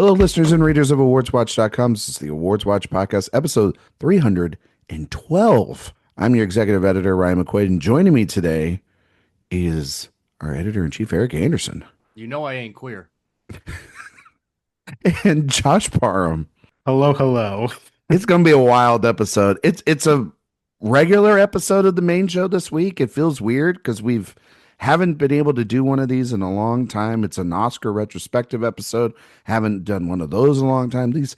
Hello, listeners and readers of AwardsWatch.com. This is the Awards Watch Podcast, episode 312. I'm your executive editor, Ryan McQuade, and joining me today is our editor-in-chief, Erik Anderson, You know I ain't queer. and Josh Parham. Hello, hello. It's going to be a wild episode. It's a regular episode of the main show this week. It feels weird because we've haven't been able to do one of these in a long time. It's an Oscar retrospective episode. Haven't done one of those in a long time. These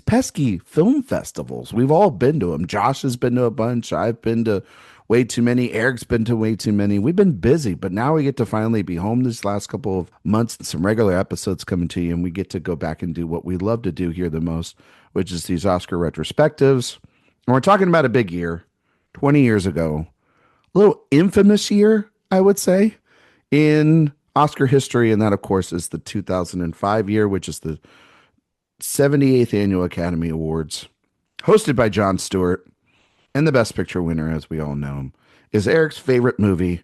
pesky film festivals. We've all been to them. Josh has been to a bunch. I've been to way too many. Eric's been to way too many. We've been busy, but now we get to finally be home this last couple of months and some regular episodes coming to you, and we get to go back and do what we love to do here the most, which is these Oscar retrospectives. And we're talking about a big year, 20 years ago, a little infamous year, I would say, in Oscar history. And that, of course, is the 2005 year, which is the 78th Annual Academy Awards, hosted by Jon Stewart. And the Best Picture winner, as we all know him, is Eric's favorite movie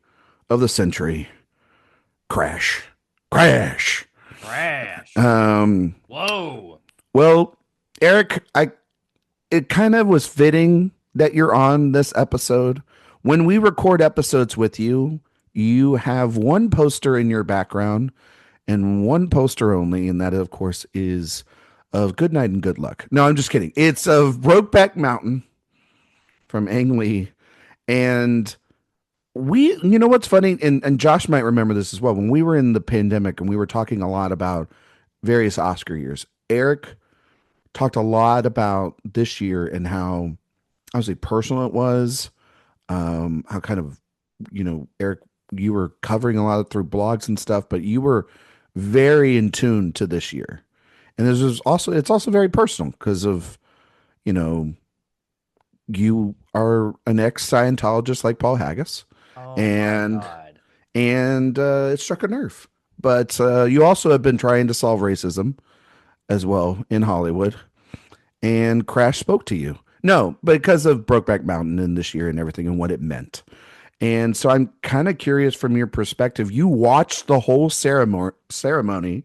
of the century, Crash. Crash. Crash. Whoa. Well, Eric, it kind of was fitting that you're on this episode. When we record episodes with you, you have one poster in your background and one poster only, and that, of course, is of Good Night and Good Luck. No, I'm just kidding. It's of Brokeback Mountain from Ang Lee. And you know what's funny, and Josh might remember this as well, when we were in the pandemic and we were talking a lot about various Oscar years, Eric talked a lot about this year and how obviously personal it was, how kind of, Eric, you were covering a lot through blogs and stuff, but you were very in tune to this year. And it's also very personal because of, you are an ex-Scientologist like Paul Haggis, Oh and my God. it struck a nerve. But you also have been trying to solve racism as well in Hollywood, and Crash spoke to you. No, because of Brokeback Mountain and this year and everything and what it meant. And so I'm kind of curious from your perspective. You watched the whole ceremony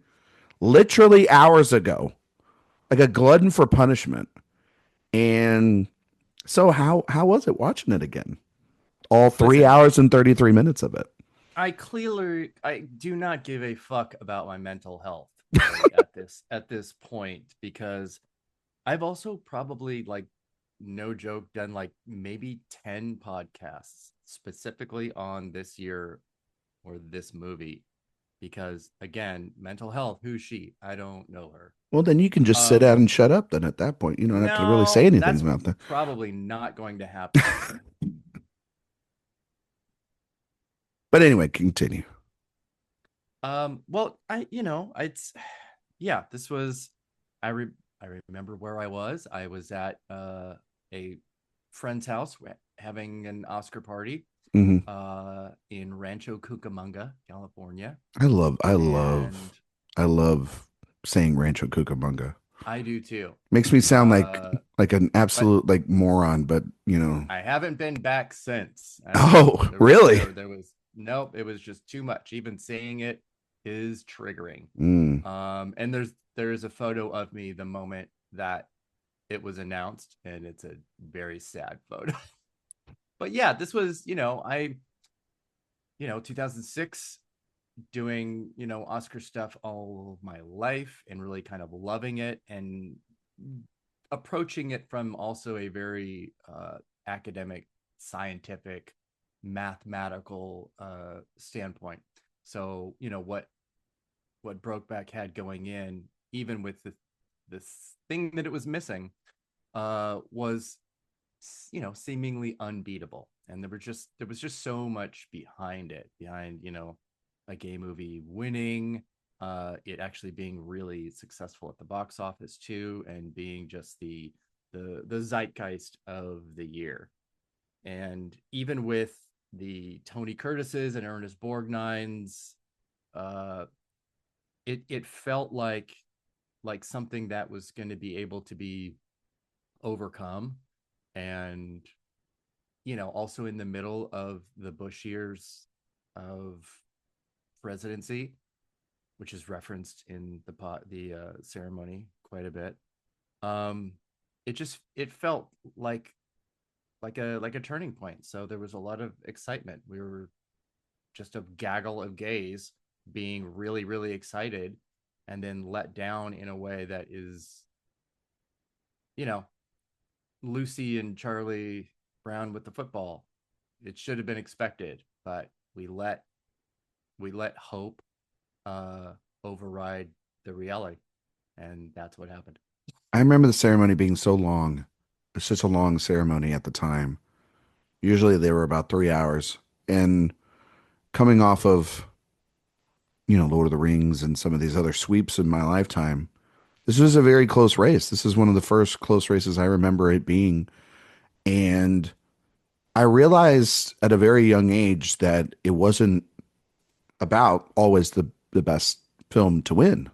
literally hours ago, like a glutton for punishment. And so how was it watching it again? All three Listen, hours and 33 minutes of it. I do not give a fuck about my mental health really, at this point, because I've also probably, like, no joke, done like maybe 10 podcasts specifically on this year or this movie, because again, mental health, who's she? I don't know her. Well, then you can just sit out and shut up. Then at that point, you don't have to really say No, anything that's about that. probably not going to happen. But anyway, continue. Well, it's yeah, this was I re I remember where I was. I was at a friend's house having an Oscar party Hmm. in Rancho Cucamonga, California. I love, I And love, I love saying Rancho Cucamonga. I do too. Makes me sound Uh, like an but absolute like moron, but I haven't been back since. Oh, There was really? there was nope, it was just too much. Even saying it is triggering. Mm. And there's a photo of me the moment that it was announced, and it's a very sad photo. But yeah, this was, 2006, doing, Oscar stuff all of my life and really kind of loving it and approaching it from also a very academic, scientific, mathematical standpoint. So, what Brokeback had going in, even with this thing that it was missing, was, seemingly unbeatable. And there was just so much behind it, behind, a gay movie winning, it actually being really successful at the box office too, and being just the zeitgeist of the year. And even with the Tony Curtis's and Ernest Borgnine's, uh, it felt like something that was going to be able to be overcome. And also in the middle of the Bush years of presidency, which is referenced in the ceremony quite a bit. It felt like a turning point. So there was a lot of excitement. We were just a gaggle of gays being really, really excited, and then let down in a way that is, you know, Lucy and Charlie Brown with the football. It should have been expected, but we let hope override the reality, and that's what happened. I remember the ceremony being so long. It's such a long ceremony at the time. Usually they were about 3 hours. And coming off of, Lord of the Rings and some of these other sweeps in my lifetime, this was a very close race. This is one of the first close races I remember it being. And I realized at a very young age that it wasn't about always the best film to win,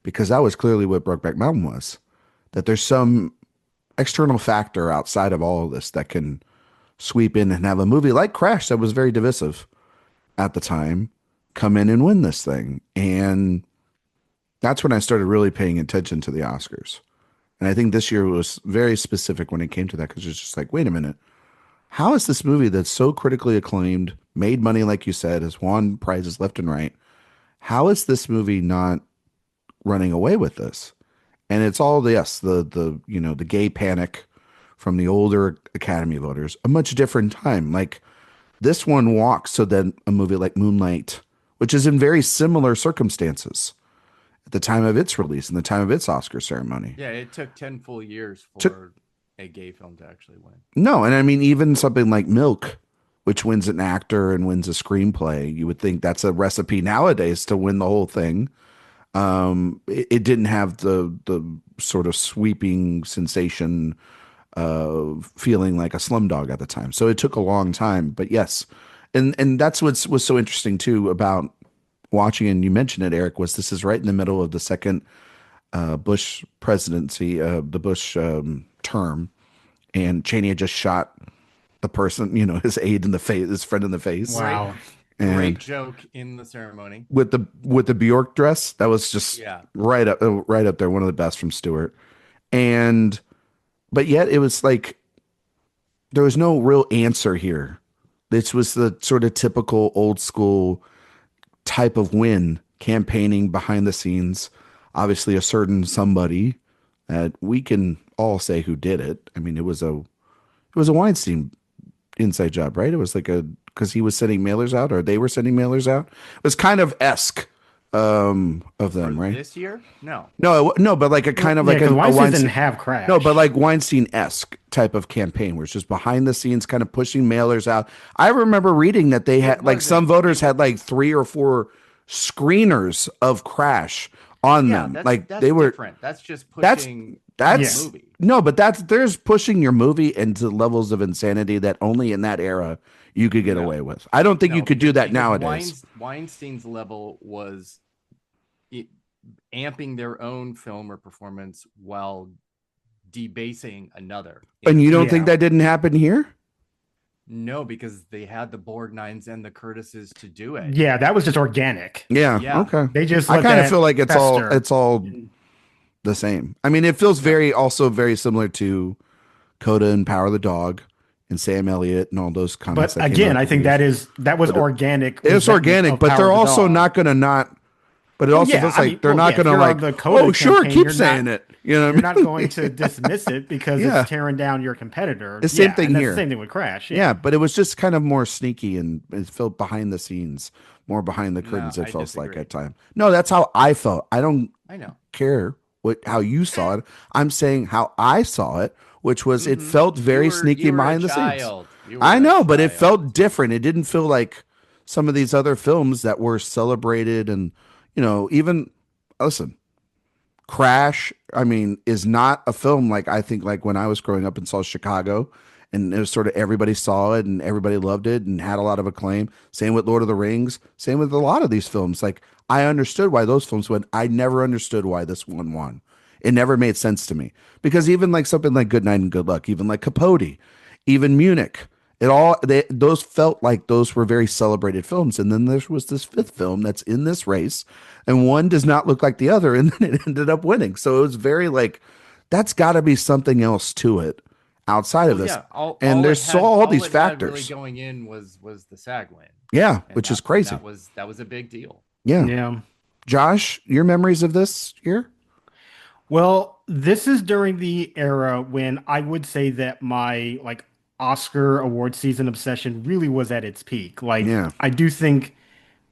because that was clearly what Brokeback Mountain was. That there's some external factor outside of all of this that can sweep in and have a movie like Crash, that was very divisive at the time, come in and win this thing. And that's when I started really paying attention to the Oscars. And I think this year was very specific when it came to that, because it's just like, wait a minute, how is this movie that's so critically acclaimed, made money, like you said, has won prizes left and right, how is this movie not running away with this? And it's all the gay panic from the older Academy voters, a much different time. Like, this one walks so that a movie like Moonlight, which is in very similar circumstances at the time of its release and the time of its Oscar ceremony. Yeah, it took 10 full years for a gay film to actually win. No, and I mean, even something like Milk, which wins an actor and wins a screenplay, you would think that's a recipe nowadays to win the whole thing. It didn't have the sort of sweeping sensation feeling like a Slumdog at the time. So it took a long time, but yes. And that's was so interesting too about watching, and you mentioned it, Eric, was this is right in the middle of the second Bush presidency, the Bush term, and Cheney had just shot the person, his aide in the face, his friend in the face. Wow. And great joke in the ceremony with the Bjork dress. That was just right up there, one of the best from Stewart. But yet it was like there was no real answer here. This was the sort of typical old school type of win, campaigning behind the scenes. Obviously, a certain somebody that we can all say who did it. I mean, it was a Weinstein inside job, right? It was like because he was sending mailers out, or they were sending mailers out. It was kind of esque of them, for right? this year. No, but like a kind of like a Weinstein Weinstein didn't have Crash. No, but like Weinstein-esque type of campaign, where it's just behind the scenes, kind of pushing mailers out. I remember reading that they had like some voters had like 3 or 4 screeners of Crash on them. Like that's they were different. That's just pushing that's the movie. no, but there's pushing your movie into levels of insanity that only in that era you could get away with. I don't think you could do that nowadays. Weinstein's level was amping their own film or performance while debasing another. And you don't think that didn't happen here? No, because they had the Borgnines and the Curtises to do it. Yeah, that was just organic. Yeah. Okay. They just I kind of feel like it's all the same. I mean, it feels also very similar to Coda and Power of the Dog and Sam Elliott and all those comments. But again, I think that was organic. It's organic, but they're also not going to not. But it also feels like they're not going to like. Oh, sure, keep saying it. You're not going to dismiss it because it's tearing down your competitor. The same thing here. The same thing with Crash. Yeah, but it was just kind of more sneaky and it felt behind the scenes, more behind the curtains. It felt like at time. No, that's how I felt. I know care how you saw it. I'm saying how I saw it, which was it felt very sneaky behind the scenes. I know, but it felt different. It didn't feel like some of these other films that were celebrated and. Even listen, Crash, I mean, is not a film like I think like when I was growing up and saw Chicago and it was sort of everybody saw it and everybody loved it and had a lot of acclaim. Same with Lord of the Rings, same with a lot of these films. Like I understood why those films went. I never understood why this one won. It never made sense to me because even like something like Good Night and Good Luck, even like Capote, even Munich, Those felt like those were very celebrated films. And then there was this fifth film that's in this race, and one does not look like the other, and then it ended up winning. So it was very like, that's got to be something else to it outside of this. Yeah, and there's all these factors really going in was the SAG win. Yeah, which is crazy. That was a big deal. Yeah. Josh, your memories of this year? Well, this is during the era when I would say that my like Oscar award season obsession really was at its peak. Like, I do think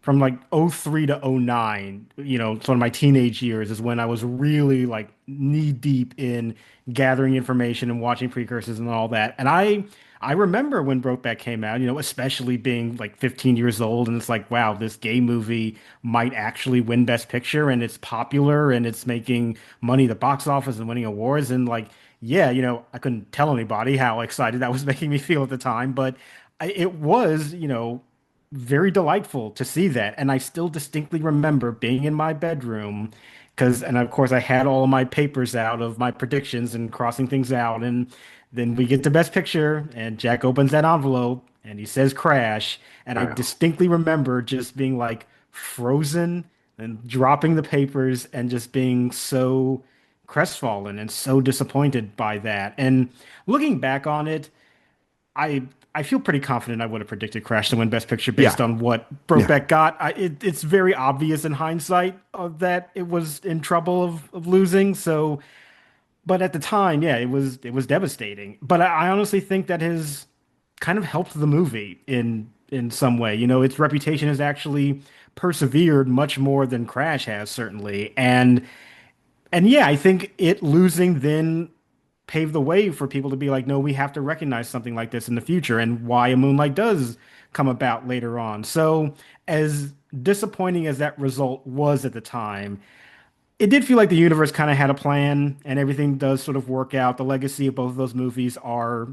from like '03 to '09, sort of my teenage years is when I was really like knee deep in gathering information and watching precursors and all that. And I remember when Brokeback came out, especially being like 15 years old, and it's like, wow, this gay movie might actually win Best Picture, and it's popular and it's making money at the box office and winning awards. And like, yeah, I couldn't tell anybody how excited that was making me feel at the time, but it was, very delightful to see that. And I still distinctly remember being in my bedroom and of course I had all of my papers out of my predictions and crossing things out. And then we get to Best Picture and Jack opens that envelope and he says crash. And I distinctly remember just being like frozen and dropping the papers and just being so crestfallen and so disappointed by that. And looking back on it, I feel pretty confident I would have predicted Crash to win Best Picture based on what Brokeback got. It's very obvious in hindsight that it was in trouble of losing. So, but at the time, it was devastating. But I honestly think that has kind of helped the movie in some way. Its reputation has actually persevered much more than Crash has, certainly. And yeah, I think it losing then paved the way for people to be like, no, we have to recognize something like this in the future, and why A Moonlight does come about later on. So as disappointing as that result was at the time, it did feel like the universe kind of had a plan and everything does sort of work out. The legacy of both of those movies are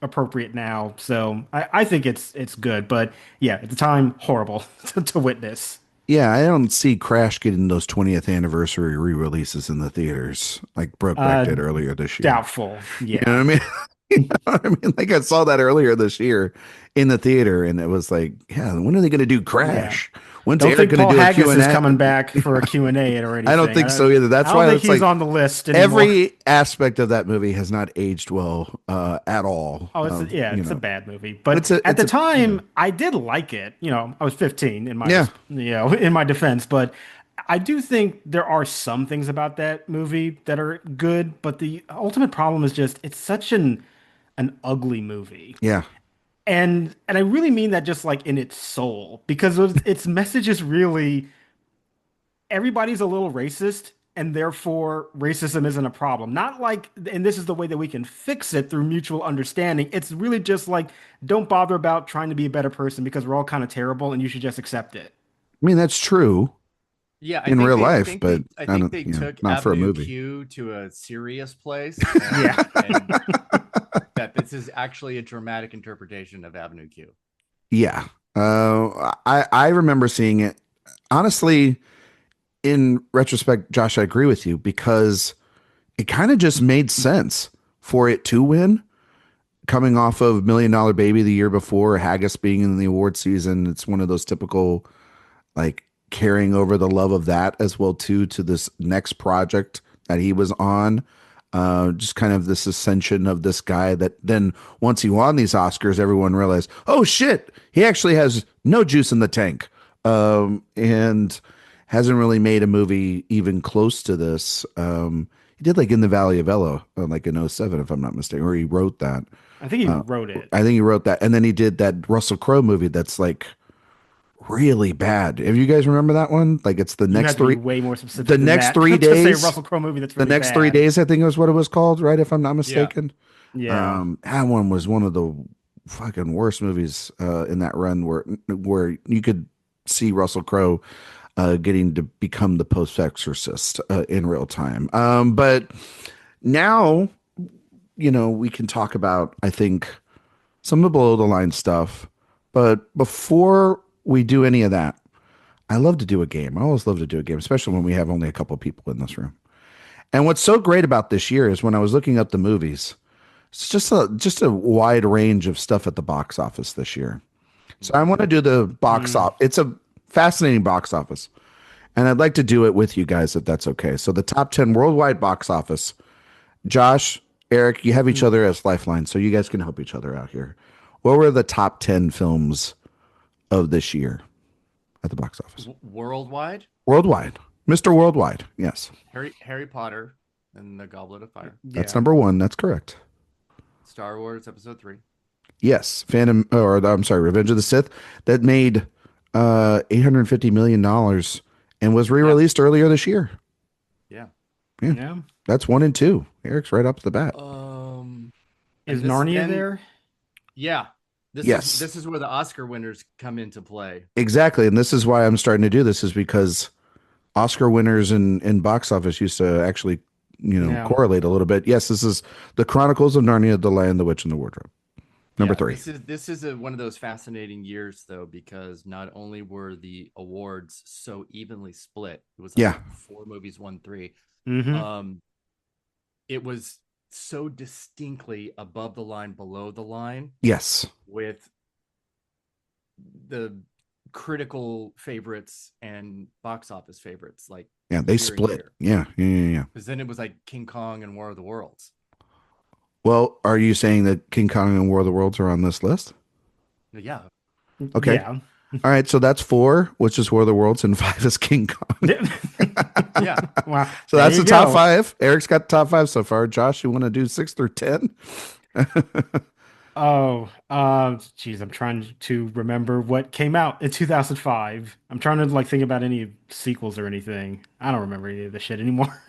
appropriate now. So I think it's good. But yeah, at the time, horrible to witness. Yeah, I don't see Crash getting those 20th anniversary re-releases in the theaters like Brokeback did earlier this year. Doubtful. Yeah. You know what I mean? I mean, like I saw that earlier this year in the theater, and it was like, yeah, when are they going to do Crash? Yeah. When's don't Eric think Paul do Haggis a Q&A? is coming back for a Q&A or anything. I don't think so either. That's why I don't think he's on the list anymore. Every aspect of that movie has not aged well at all. Oh, it's a bad movie. But at the time, I did like it. I was 15 in my in my defense, but I do think there are some things about that movie that are good, but the ultimate problem is just it's such an ugly movie. Yeah. And I really mean that just like in its soul, because its message is really everybody's a little racist and therefore racism isn't a problem. Not like, and this is the way that we can fix it through mutual understanding. It's really just like, don't bother about trying to be a better person because we're all kind of terrible and you should just accept it. I mean, that's true. Yeah, in real life, but I think they took not for a Avenue movie. Q to a serious place. Yeah. And that this is actually a dramatic interpretation of Avenue Q. Yeah. I remember seeing it. Honestly, in retrospect, Josh, I agree with you because it kind of just made sense for it to win. Coming off of $1 Million Baby the year before, Haggis being in the award season, it's one of those typical, like, carrying over the love of that as well too to this next project that he was on. Just kind of this ascension of this guy that then once he won these Oscars, everyone realized, oh shit, he actually has no juice in the tank. And hasn't really made a movie even close to this. He did like In the Valley of Ella, like in '07, if I'm not mistaken, or he wrote that. I think he wrote it. I think he wrote that. And then he did that Russell Crowe movie that's like really bad. If you guys remember that one, like it's the next three, way more specific. The next 3 days, say Russell Crowe movie that's really the next bad. 3 days, I think was what it was called, right? If I'm not mistaken. Yeah. That one was one of the fucking worst movies in that run, where you could see Russell Crowe getting to become the post-exorcist in real time. But now, we can talk about, I think, some of the below the line stuff. But before we do any of that, I love to do a game. I always love to do a game, especially when we have only a couple people in this room. And what's so great about this year is when I was looking up the movies, It's just a wide range of stuff at the box office this year. So I want to do the box office. It's a fascinating box office. And I'd like to do it with you guys if that's okay. So the top 10 worldwide box office. Josh, Eric, you have each other as lifelines, so you guys can help each other out here. What were the top 10 films of this year at the box office? Worldwide? Worldwide. Mr. Worldwide. Yes. Harry Potter and the Goblet of Fire. That's number 1. That's correct. Star Wars Episode 3. Yes. Revenge of the Sith. That made $850 million and was re-released earlier this year. Yeah. That's 1 and 2. Eric's right up to the bat. Is Narnia there? Yeah. This is where the Oscar winners come into play. Exactly. And this is why I'm starting to do this, is because Oscar winners in box office used to actually, correlate a little bit. Yes, this is The Chronicles of Narnia, The Lion, the Witch, and the Wardrobe. Number 3. This is one of those fascinating years, though, because not only were the awards so evenly split, it was 4 movies won 3. Mm-hmm. It was so distinctly above the line, below the line. Yes. With the critical favorites and box office favorites, like they split. Yeah. Because then it was like King Kong and War of the Worlds. Well, are you saying that King Kong and War of the Worlds are on this list? Yeah. Okay. Yeah. All right. So that's 4, which is War of the Worlds, and 5 is King Kong. Yeah. Wow. So that's the top 5. Eric's got the top 5 so far. Josh, you want to do 6 through 10? Geez, I'm trying to remember what came out in 2005. I'm trying to think about any sequels or anything. I don't remember any of this shit anymore.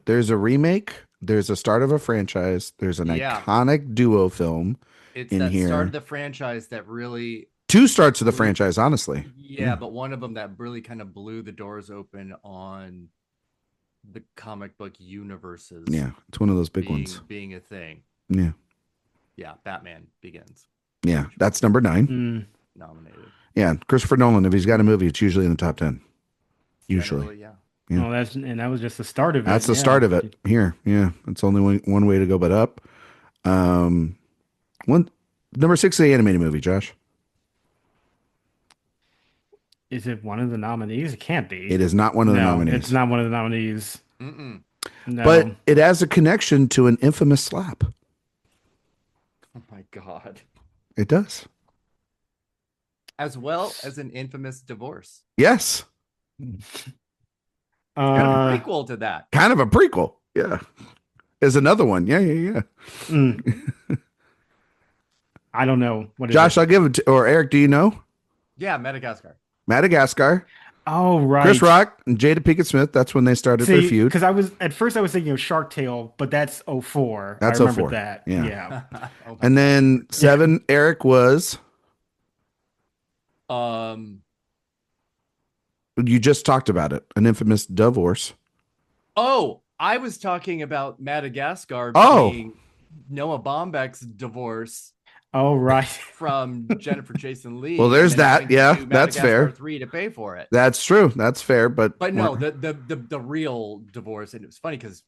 There's a remake. There's a start of a franchise. There's an iconic duo film. It's that start of the franchise that really... 2 starts of the franchise, honestly. Yeah, but one of them that really kind of blew the doors open on the comic book universes. Yeah, it's one of those big ones. Being a thing. Yeah. Yeah, Batman Begins. Yeah, that's number 9. Nominated. Yeah, Christopher Nolan, if he's got a movie, it's usually in the top 10. Usually. Generally, yeah. Well, that was just the start of it. That's the start of it. Here, it's only one way to go but up. Number 6 is the animated movie, Josh. Is it one of the nominees? It can't be. It is not one of the nominees. It's not one of the nominees. No. But it has a connection to an infamous slap. Oh my God. It does. As well as an infamous divorce. Yes. Kind of a prequel to that. Kind of a prequel. Yeah. There's another one. Yeah. I don't know. What is Josh, it? I'll give it to, or Eric, do you know? Yeah, Madagascar. Oh, right. Chris Rock and Jada Pinkett Smith. That's when they started their feud. Because at first I was thinking of Shark Tale, but that's 04. That's I remember 04. that. Yeah. And then 7, Eric was. You just talked about it. An infamous divorce. Oh, I was talking about Madagascar being Noah Baumbach's divorce. Oh, right. From Jennifer Jason Leigh. Well, there's that. Yeah, that's fair. 3 to pay for it. That's true. That's fair. But no, the real divorce, and it was funny because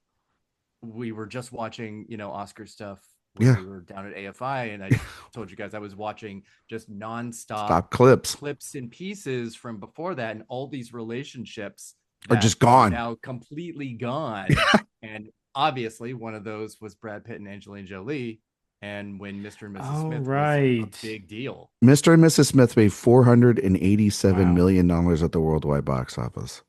we were just watching, Oscar stuff when we were down at AFI, and I told you guys I was watching just nonstop clips and pieces from before that, and all these relationships are just gone. Now completely gone. And obviously one of those was Brad Pitt and Angelina Jolie. And when Mr. and Mrs. Smith was a big deal. Mr. and Mrs. Smith made $487 million at the worldwide box office.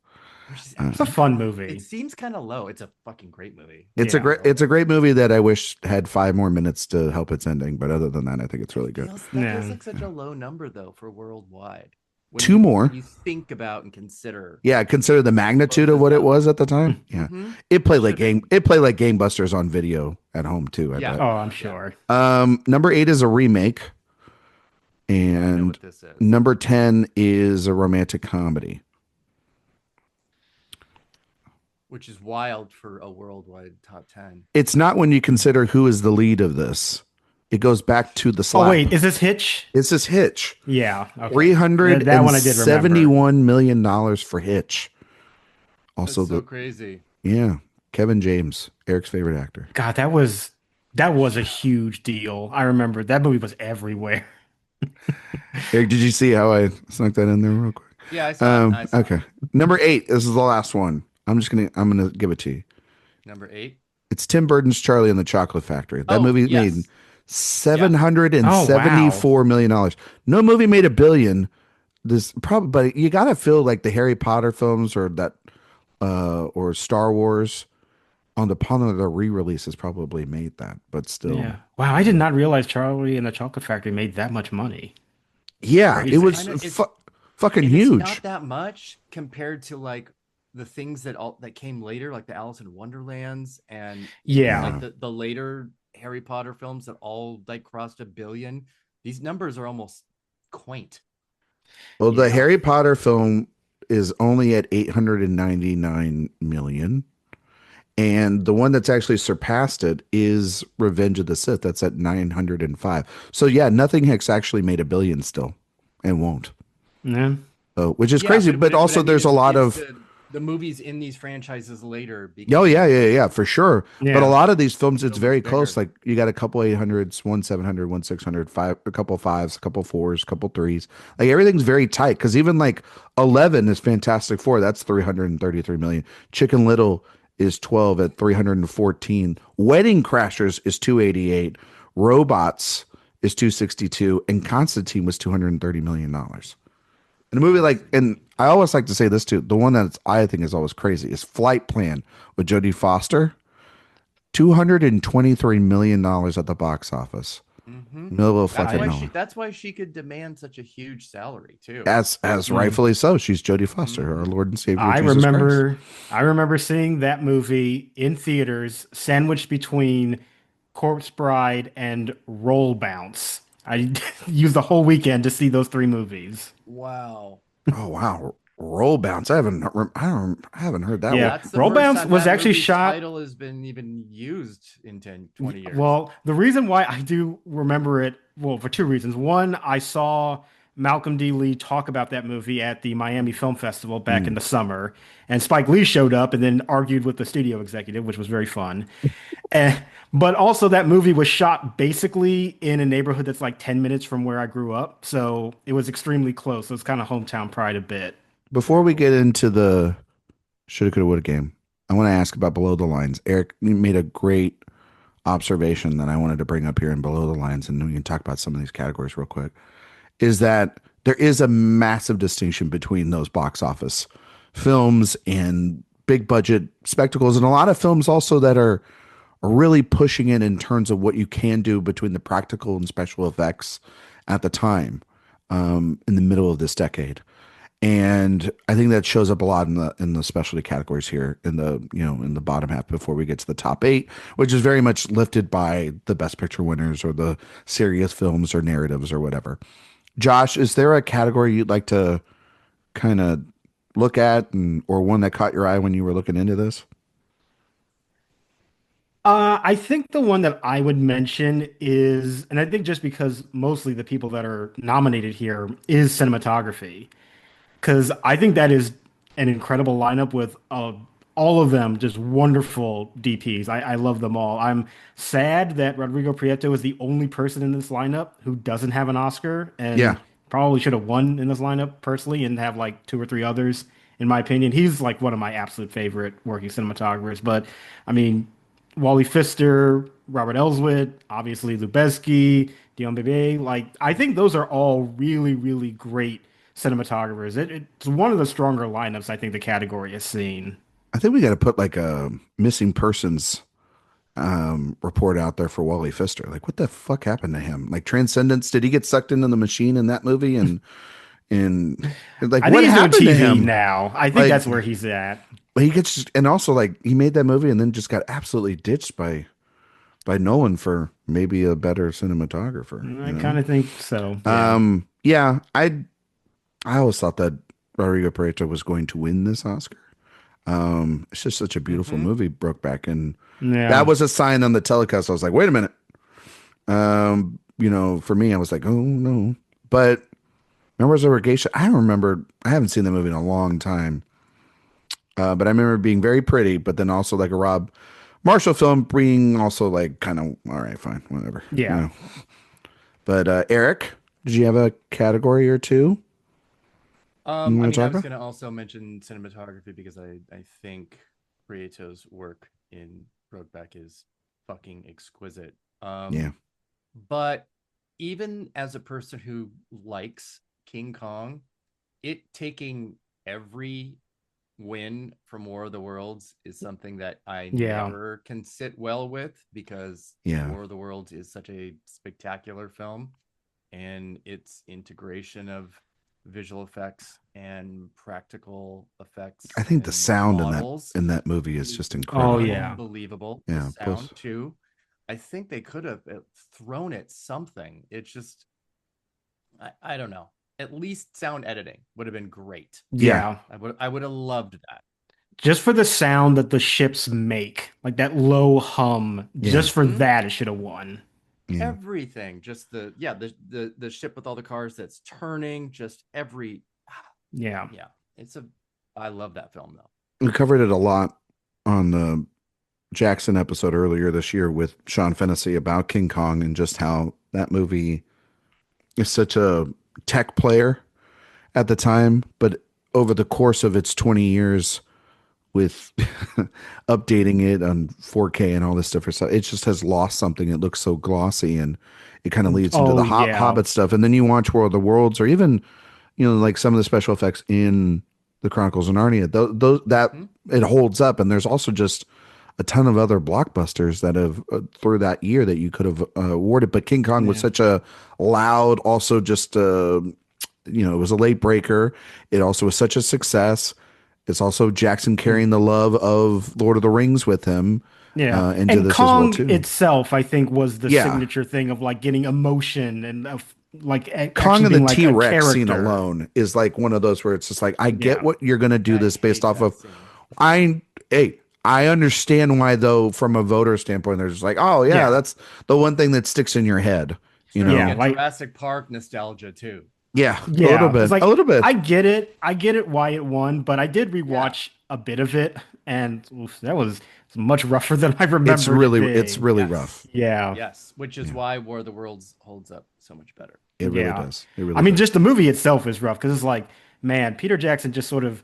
It's a fun movie. It seems kind of low. It's a fucking great movie. It's a great movie that I wish had 5 more minutes to help its ending. But other than that, I think it's really good. That feels like such a low number, though, for worldwide. When 2 more. You think about and consider. Yeah, consider the magnitude of what it was at the time. Yeah, it played like gangbusters on video at home too. I bet. Oh, I'm sure. Number 8 is a remake, and number 10 is a romantic comedy, which is wild for a worldwide top 10. It's not when you consider who is the lead of this. It goes back to the slap. Oh wait, is this Hitch? This is Hitch. Yeah, okay. $371 million for Hitch. Also, that's so crazy. Yeah, Kevin James, Eric's favorite actor. God, that was That was a huge deal. I remember that movie was everywhere. Eric, did you see how I snuck that in there real quick? Yeah, I saw it. I saw it. Okay. Number 8. This is the last one. I'm gonna give it to you. Number 8. It's Tim Burton's Charlie and the Chocolate Factory. That Oh, movie made yes. seven Yeah. hundred and Oh, wow. seventy-four million dollars. No movie made a billion. This probably, but you gotta feel like the Harry Potter films or Star Wars on the upon the re-releases probably made that, but still, Yeah. Wow, I did not realize Charlie and the Chocolate Factory made that much money. yeah, it It's Crazy. was kind of fucking and it's huge. not that much compared to like the things that came later, like the Alice in Wonderlands and even Yeah. like Yeah. the later Harry Potter films that all like crossed a billion. These numbers are almost quaint. Well, You the know? Harry Potter film is only at 899 million. And the one that's actually surpassed it is Revenge of the Sith. That's at 905. So yeah, nothing has actually made a billion still and won't. Yeah. So, which is Yeah, crazy, but but but I also mean, there's a lot it's of the movies in these franchises later oh became yeah, yeah, yeah, for sure. But a Yeah. lot of these films, it's so much very close. bigger. Like you got a couple 800s, one 700, one 600, five, a couple fives, a couple fours, a couple threes. Like everything's very tight. Because even like 11 is Fantastic Four. That's 333 million. Chicken Little is 12 at 314. Wedding Crashers is 288. Robots is 262, and Constantine was 230 million dollars. And a movie like, and I always like to say this too, the one that I think is always crazy is Flight Plan with Jodie Foster, $223 million at the box office. Hmm. Middle of fucking I nowhere. That's why she could demand such a huge salary too. As mm, rightfully so. She's Jodie Foster, our Hmm. Lord and Savior I Jesus Christ. remember I remember seeing that movie in theaters, sandwiched between Corpse Bride and Roll Bounce. I used the whole weekend to see those three movies. Wow. Oh wow. Roll Bounce. I haven't heard that one. Yeah, That's the Roll first Bounce time was that actually movie's shot. title has been even used in 10, 20 years. Well, the reason why I do remember it, well, for two reasons. One, I saw Malcolm D. Lee talk about that movie at the Miami Film Festival back in Mm. the summer, and Spike Lee showed up and then argued with the studio executive, which was very fun. Eh, but also, that movie was shot basically in a neighborhood that's like 10 minutes from where I grew up, so it was extremely close. So it's kind of hometown pride a bit. Before Very we cool. get into the shoulda, coulda, woulda game, I want to ask about Below the Lines. Eric, you made a great observation that I wanted to bring up here in Below the Lines, and we can talk about some of these categories real quick. Is that there is a massive distinction between those box office films and big budget spectacles, and a lot of films also that are really pushing it in terms of what you can do between the practical and special effects at the time, in the middle of this decade. And I think that shows up a lot in the specialty categories here in the in the bottom half before we get to the top 8, which is very much lifted by the best picture winners or the serious films or narratives or whatever. Josh, is there a category you'd like to kind of look at, and or one that caught your eye when you were looking into this? I think the one that I would mention is, and I think just because mostly the people that are nominated here is cinematography, because I think that is an incredible lineup with all of them just wonderful DPs. I love them all. I'm sad that Rodrigo Prieto is the only person in this lineup who doesn't have an Oscar Yeah, and probably should have won in this lineup personally and have like two or three others, in my opinion. He's like one of my absolute favorite working cinematographers. But I mean, Wally Pfister, Robert Elswit, obviously Lubeski, Dion Bebe. Like, I think those are all really, really great cinematographers. It's one of the stronger lineups I think the category has seen. I think we got to put like a missing persons report out there for Wally Pfister. Like, what the fuck happened to him? Like, Transcendence, did he get sucked into the machine in that movie? And like, I think what he's doing happened to TV him? now. I think Like, that's where he's at. he gets, and also like he made that movie and then just got absolutely ditched by Nolan for maybe a better cinematographer. I kind of think so. Yeah. Yeah, I always thought that Rodrigo Prieto was going to win this Oscar. It's just such a beautiful Hmm. movie, Brokeback, and that Yeah. was a sign on the telecast. I was like, wait a minute. For me, I was like, oh no. But Memoirs of a Geisha, I remember, I haven't seen the movie in a long time. But I remember it being very pretty, but then also like a Martial film being also like kind of all right, fine, whatever. Yeah. You know? But Eric, did you have a category or two? I mean, I was going to also mention cinematography because I think Prieto's work in Brokeback is fucking exquisite. Yeah. But even as a person who likes King Kong, it taking every win from War of the Worlds is something that I never can sit well with, because War of the Worlds is such a spectacular film, and its integration of visual effects and practical effects. I think the sound in that movie is just incredible. Oh yeah, unbelievable. Yeah, the sound too. I think they could have thrown it something. It's just, I don't know. At least sound editing would have been great. Yeah. I would have loved that. Just for the sound that the ships make, like that low hum, just for that, it should have won. Yeah. Everything, just the ship with all the cars that's turning, just every I love that film though. We covered it a lot on the Jackson episode earlier this year with Sean Fennessy about King Kong, and just how that movie is such a tech player at the time, but over the course of its 20 years with updating it on 4K and all this stuff, it just has lost something. It looks so glossy, and it kind of leads into the Hobbit stuff. And then you watch World of the Worlds, or even, like some of the special effects in the Chronicles of Narnia, that it holds up. And there's also just a ton of other blockbusters that have through that year that you could have awarded. But King Kong was such a loud, also just it was a late breaker. It also was such a success. It's also Jackson carrying the love of Lord of the Rings with him. Yeah, and this Kong as well too. Itself, I think, was the signature thing of like getting emotion and like Kong and the T-Rex scene alone is like one of those where it's just like, I get what you're gonna do this based off of. I understand why, though, from a voter standpoint, they're just like, oh yeah, that's the one thing that sticks in your head. Like Jurassic Park nostalgia too. Yeah, a little bit. Like, a little bit. I get it why it won, but I did rewatch a bit of it, and that was much rougher than I remember. It's really rough. Yeah. Yes, which is why War of the Worlds holds up so much better. It really does. It really I mean, just the movie itself is rough, because it's like, man, Peter Jackson just sort of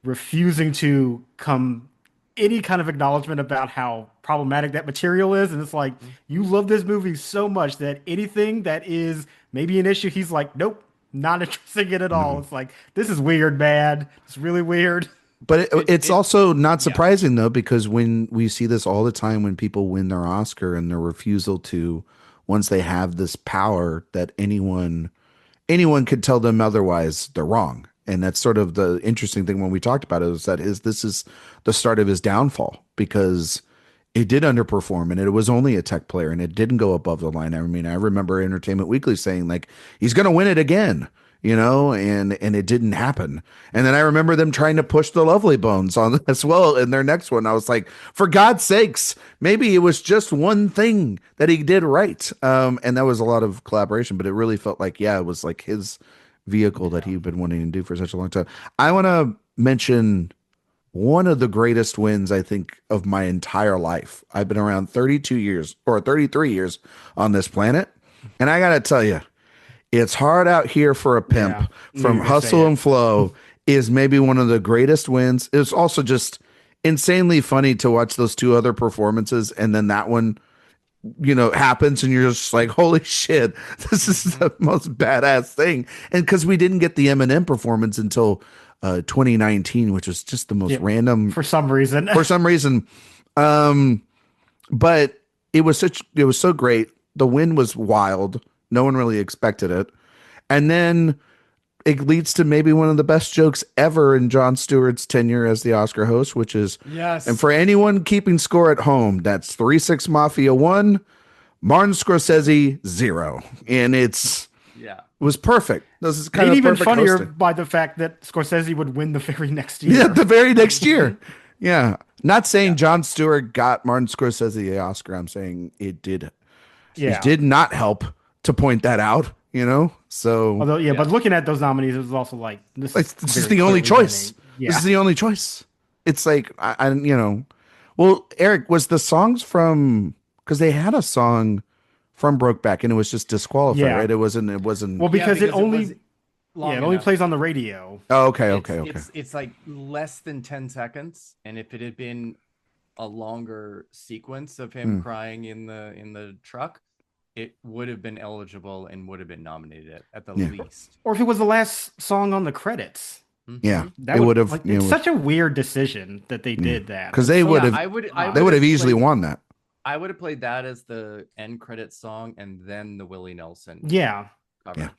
refusing to come any kind of acknowledgement about how problematic that material is. And it's like, you love this movie so much that anything that is maybe an issue, he's like, nope, not interested in it at all. It's like, this is weird, man. It's really weird. But it's also not surprising, though, because when we see this all the time, when people win their Oscar and their refusal to, once they have this power that anyone could tell them otherwise, they're wrong. And that's sort of the interesting thing when we talked about it, is that this is the start of his downfall, because it did underperform, and it was only a tech player, and it didn't go above the line. I mean, I remember Entertainment Weekly saying like, he's going to win it again, and it didn't happen. And then I remember them trying to push The Lovely Bones on as well in their next one. I was like, for God's sakes, maybe it was just one thing that he did right. And that was a lot of collaboration, but it really felt like, it was like his vehicle that he'd been wanting to do for such a long time. I want to mention one of the greatest wins, I think, of my entire life. I've been around 32 years or 33 years on this planet. And I got to tell you, It's Hard Out Here for a Pimp from Hustle and Flow is maybe one of the greatest wins. It's also just insanely funny to watch those two other performances. And then that one, happens, and you're just like, holy shit, this is the most badass thing. And because we didn't get the Eminem performance until 2019, which was just the most random for some reason. But it was so great. The win was wild. No one really expected it. And then it leads to maybe one of the best jokes ever in Jon Stewart's tenure as the Oscar host, which is, and for anyone keeping score at home, that's 3 6 Mafia 1, Martin Scorsese 0. And it was perfect. This is kind of even funnier hosting. By the fact that Scorsese would win the very next year. Yeah, the very next year. Yeah. Not saying Jon Stewart got Martin Scorsese the Oscar. I'm saying it did. Yeah. It did not help to point that out. So although but looking at those nominees, it was also like this is the only choice. Yeah. This is the only choice. It's like we'll Well, Eric, was the songs from because they had a song from Brokeback and it was just disqualified, Yeah. right? It wasn't. Well, because it only was long it only enough. plays on the radio. Oh, okay. It's like less than 10 seconds, and if it had been a longer sequence of him crying in the truck, it would have been eligible and would have been nominated at the least. Or if it was the last song on the credits. Yeah, That would have. Like, it's such a weird decision that they did that. Because they would have. They would have easily won that. I would have played that as the end credits song and then the Willie Nelson. Yeah. Cover.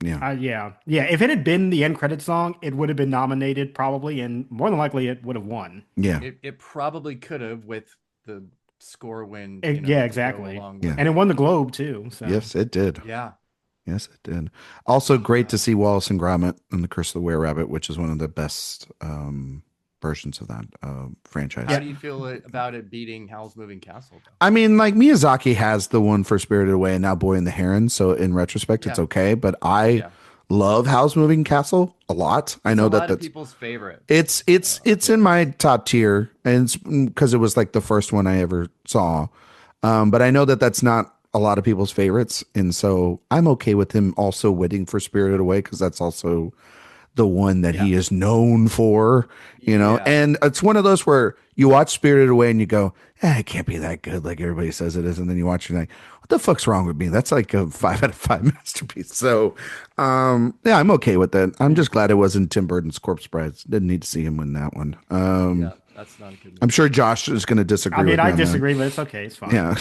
Yeah. If it had been the end credits song, it would have been nominated probably, and more than likely it would have won. Yeah. It probably could have with the score win. Yeah, exactly. And it won the Globe too. So. Yes, it did. Yeah. Yes, it did. Also, great to see Wallace and Gromit and the Curse of the Were-Rabbit, which is one of the best versions of that franchise. How do you feel about it beating Howl's Moving Castle, though? I mean, like Miyazaki has the one for Spirited Away and now Boy and the Heron, so in retrospect, it's okay. But I love Howl's Moving Castle a lot. I know that's people's favorite. It's in my top tier, and it's because it was like the first one I ever saw. But I know that's not a lot of people's favorites, and so I'm okay with him also winning for Spirited Away because that's also the one that he is known for, and it's one of those where you watch Spirited Away and you go, it can't be that good like everybody says it is, and then you watch it and you're like, what the fuck's wrong with me? That's like a 5 out of 5 masterpiece. So I'm okay with that. I'm just glad it wasn't Tim Burton's Corpse Bride. Didn't need to see him win that one. That's not a good movie. I'm sure Josh is going to disagree. I mean, I disagree, disagree, but it's okay. It's fine. Yeah.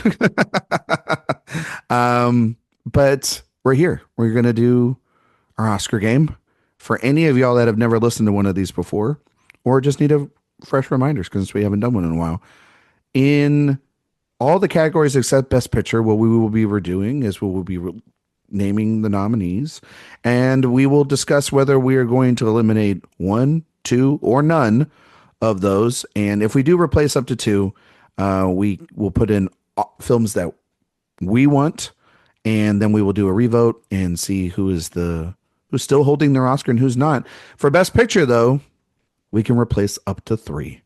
But we're here. We're going to do our Oscar game. For any of y'all that have never listened to one of these before, or just need a fresh reminders because we haven't done one in a while, in all the categories except Best Picture, what we will be redoing is we will be naming the nominees, and we will discuss whether we are going to eliminate 1, 2, or none of those. And if we do replace up to 2, we will put in films that we want, and then we will do a revote and see who's still holding their Oscar and who's not. For Best Picture, though, we can replace up to 3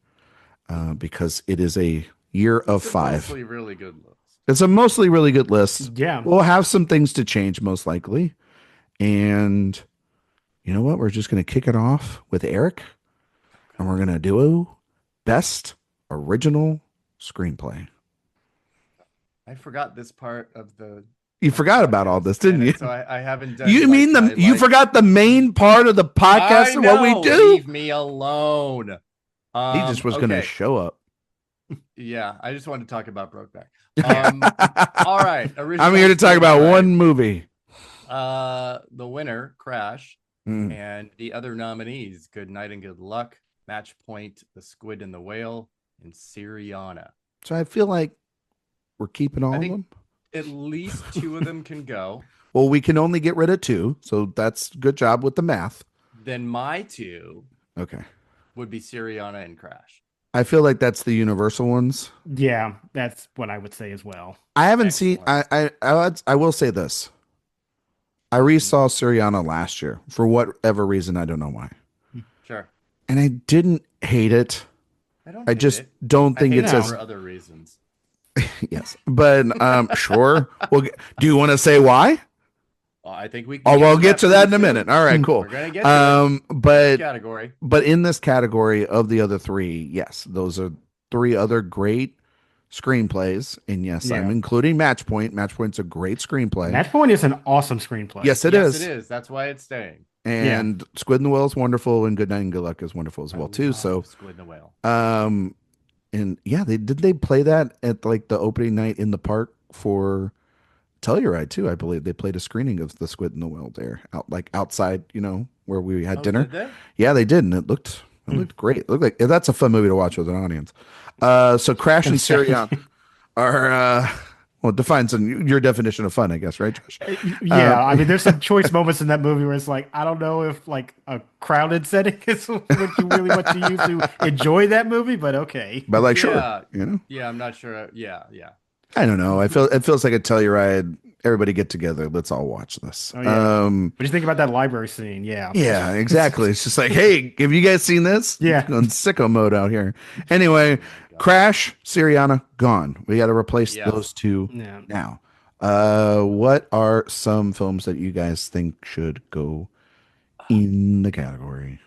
because it is a year of 5. Mostly really good list. It's a mostly really good list. Yeah. We'll have some things to change most likely. And you know what? We're just going to kick it off with Eric. And we're going to do Best Original Screenplay. I forgot this part of the... You forgot about all this, didn't you? So I haven't done... You mean you forgot the main part of the podcast of what we do? Leave me alone. He just was going to show up. Yeah, I just wanted to talk about Brokeback. All right. I'm here to talk about one movie. The winner, Crash, and the other nominees, Good Night and Good Luck, Match Point, The Squid and the Whale, and Syriana. So I feel like we're keeping all of them. At least 2 of them can go. Well, we can only get rid of 2, so that's good job with the math. Then my 2 would be Syriana and Crash. I feel like that's the universal ones. Yeah, that's what I would say as well. I haven't seen. I will say this. I resaw Syriana last year for whatever reason. I don't know why. Sure. And I didn't hate it. I just don't think it's as for other reasons. Yes, but sure. Well, do you want to say why? Well, I think we. We'll get to that in a minute. All right, cool. We're gonna get to but category. But in this category of the other 3, yes, those are 3 other great screenplays, and yes, I'm including Match Point. Match Point's a great screenplay. Match Point is an awesome screenplay. Yes, it is. It is. That's why it's staying. And Squid and the Whale is wonderful, and Good Night and Good Luck is wonderful as well too. So Squid and the Whale. And they play that at like the opening night in the park for Telluride too. I believe they played a screening of The Squid and the Whale there, outside, where we had dinner. Did they? Yeah, they did, and it looked great. It looked like that's a fun movie to watch with an audience. So Crash and Syriana are define your definition of fun, I guess, right, Josh? Yeah, I mean, there's some choice moments in that movie where it's like, I don't know if like a crowded setting is what you really want to use to enjoy that movie, but okay. But like, Yeah. sure, Yeah, I'm not sure. Yeah. I don't know. It feels like a Telluride. Everybody get together. Let's all watch this. Oh, yeah. What do you think about that library scene? Yeah. Yeah, exactly. It's just like, hey, have you guys seen this? Yeah. On sicko mode out here. Anyway, God. Crash, Syriana, gone. We got to replace those two now. What are some films that you guys think should go in the category?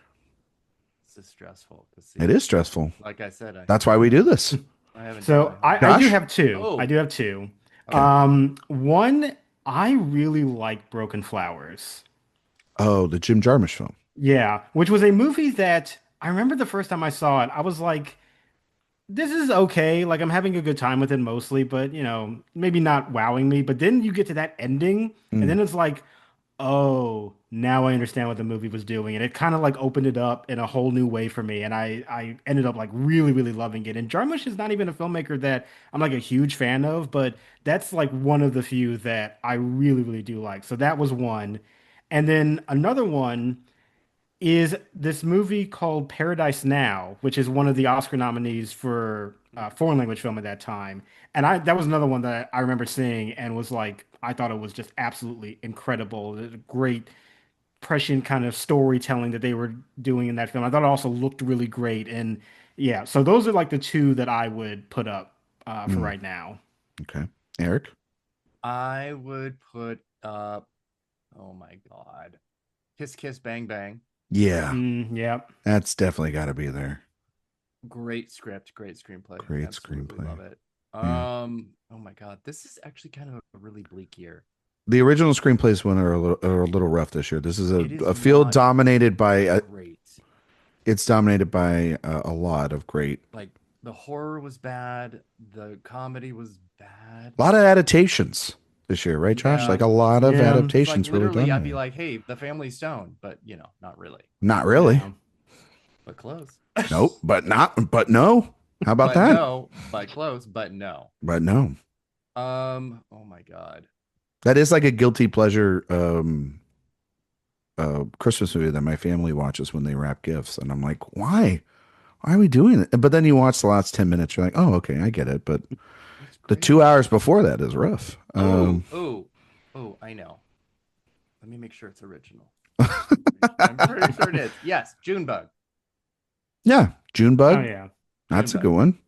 This is stressful. It is stressful. Like I said, that's why we do this. I haven't. So I do have two. Oh. I do have two. Okay. One, I really like Broken Flowers. Oh, the Jim Jarmusch film. Yeah, which was a movie that I remember the first time I saw it, I was like, this is okay. Like, I'm having a good time with it mostly, but, maybe not wowing me. But then you get to that ending, and then it's like, oh, now I understand what the movie was doing. And it kind of like opened it up in a whole new way for me. And I ended up like really, really loving it. And Jarmusch is not even a filmmaker that I'm like a huge fan of, but that's like one of the few that I really, really do like. So that was one. And then another one is this movie called Paradise Now, which is one of the Oscar nominees for foreign language film at that time. And that was another one that I remember seeing and was like, I thought it was just absolutely incredible. The great prescient kind of storytelling that they were doing in that film. I thought it also looked really great. And yeah, so those are like the two that I would put up for right now. Okay. Erik? I would put up, oh my God, Kiss Kiss Bang Bang. Yeah. Yep. That's definitely got to be there. Great script, great screenplay. Great Absolutely screenplay. Love it. Yeah. Oh my God, this is actually kind of a really bleak year. The original screenplays one are a little rough this year. This is a field dominated by great. It's dominated by a lot of great. Like the horror was bad, the comedy was bad. A lot of adaptations this year, right, Josh? Yeah. Like a lot of adaptations. Like, literally, really I'd be like, "Hey, The Family Stone," but not really. Not really. Yeah. But close. Nope. But no. How about that? No, but close. But no. But no. Oh my God. That is like a guilty pleasure Christmas movie that my family watches when they wrap gifts, and I'm like, why? Why are we doing it? But then you watch the last 10 minutes, you're like, oh, okay, I get it. But the 2 hours before that is rough. Oh, I know. Let me make sure it's original. I'm pretty sure it is. Yes, Junebug. Yeah, Junebug. Oh yeah, that's Junebug. a good one.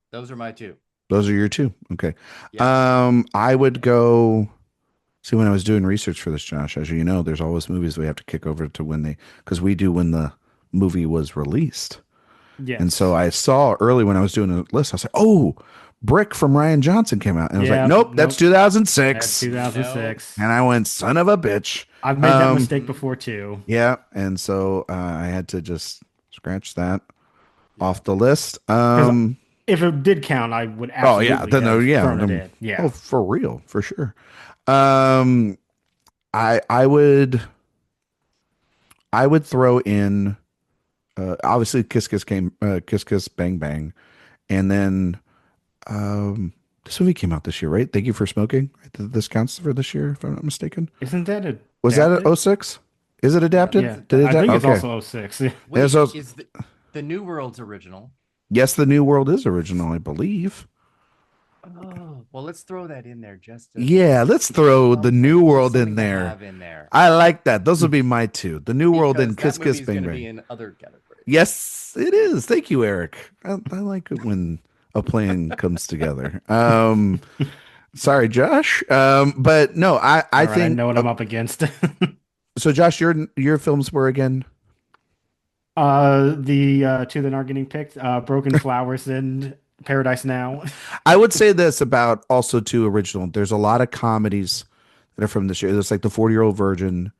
Those are my two. Those are your two. Okay. Yeah. I would go. See, when I was doing research for this, Josh, as you know, there's always movies we have to kick over to because we do when the movie was released. yes. And so I saw early when I was doing a list, I was like, oh, Brick from Ryan Johnson came out. And I was like, nope, that's 2006. That's 2006. And I went, son of a bitch. I've made that mistake before too. Yeah. And so I had to just scratch that off the list. If it did count, I would absolutely have thrown it in. Yeah. Oh, for real, for sure. I would throw in obviously Kiss Kiss Bang Bang, and then this movie came out this year, right? Thank You for Smoking. This counts for this year, if I'm not mistaken. Isn't that was that a 06? Is it adapted? Yeah, I think it's also 06. Wait, is the New World's original? Yes, the New World is original, I believe. Oh, well, let's throw that in there. Let's throw the New World in there. I like that. Those would be my two. The New World and Kiss Kiss Bang Bang. Be in other categories. Yes, it is. Thank you, Erik. I like it when a plan comes together. Sorry, Josh. But no, I think I know what I'm up against. So, Josh, your films were again. The two that aren't getting picked, Broken Flowers and Paradise Now. I would say this about also two original. There's a lot of comedies that are from this year. There's like the 40-Year-Old Virgin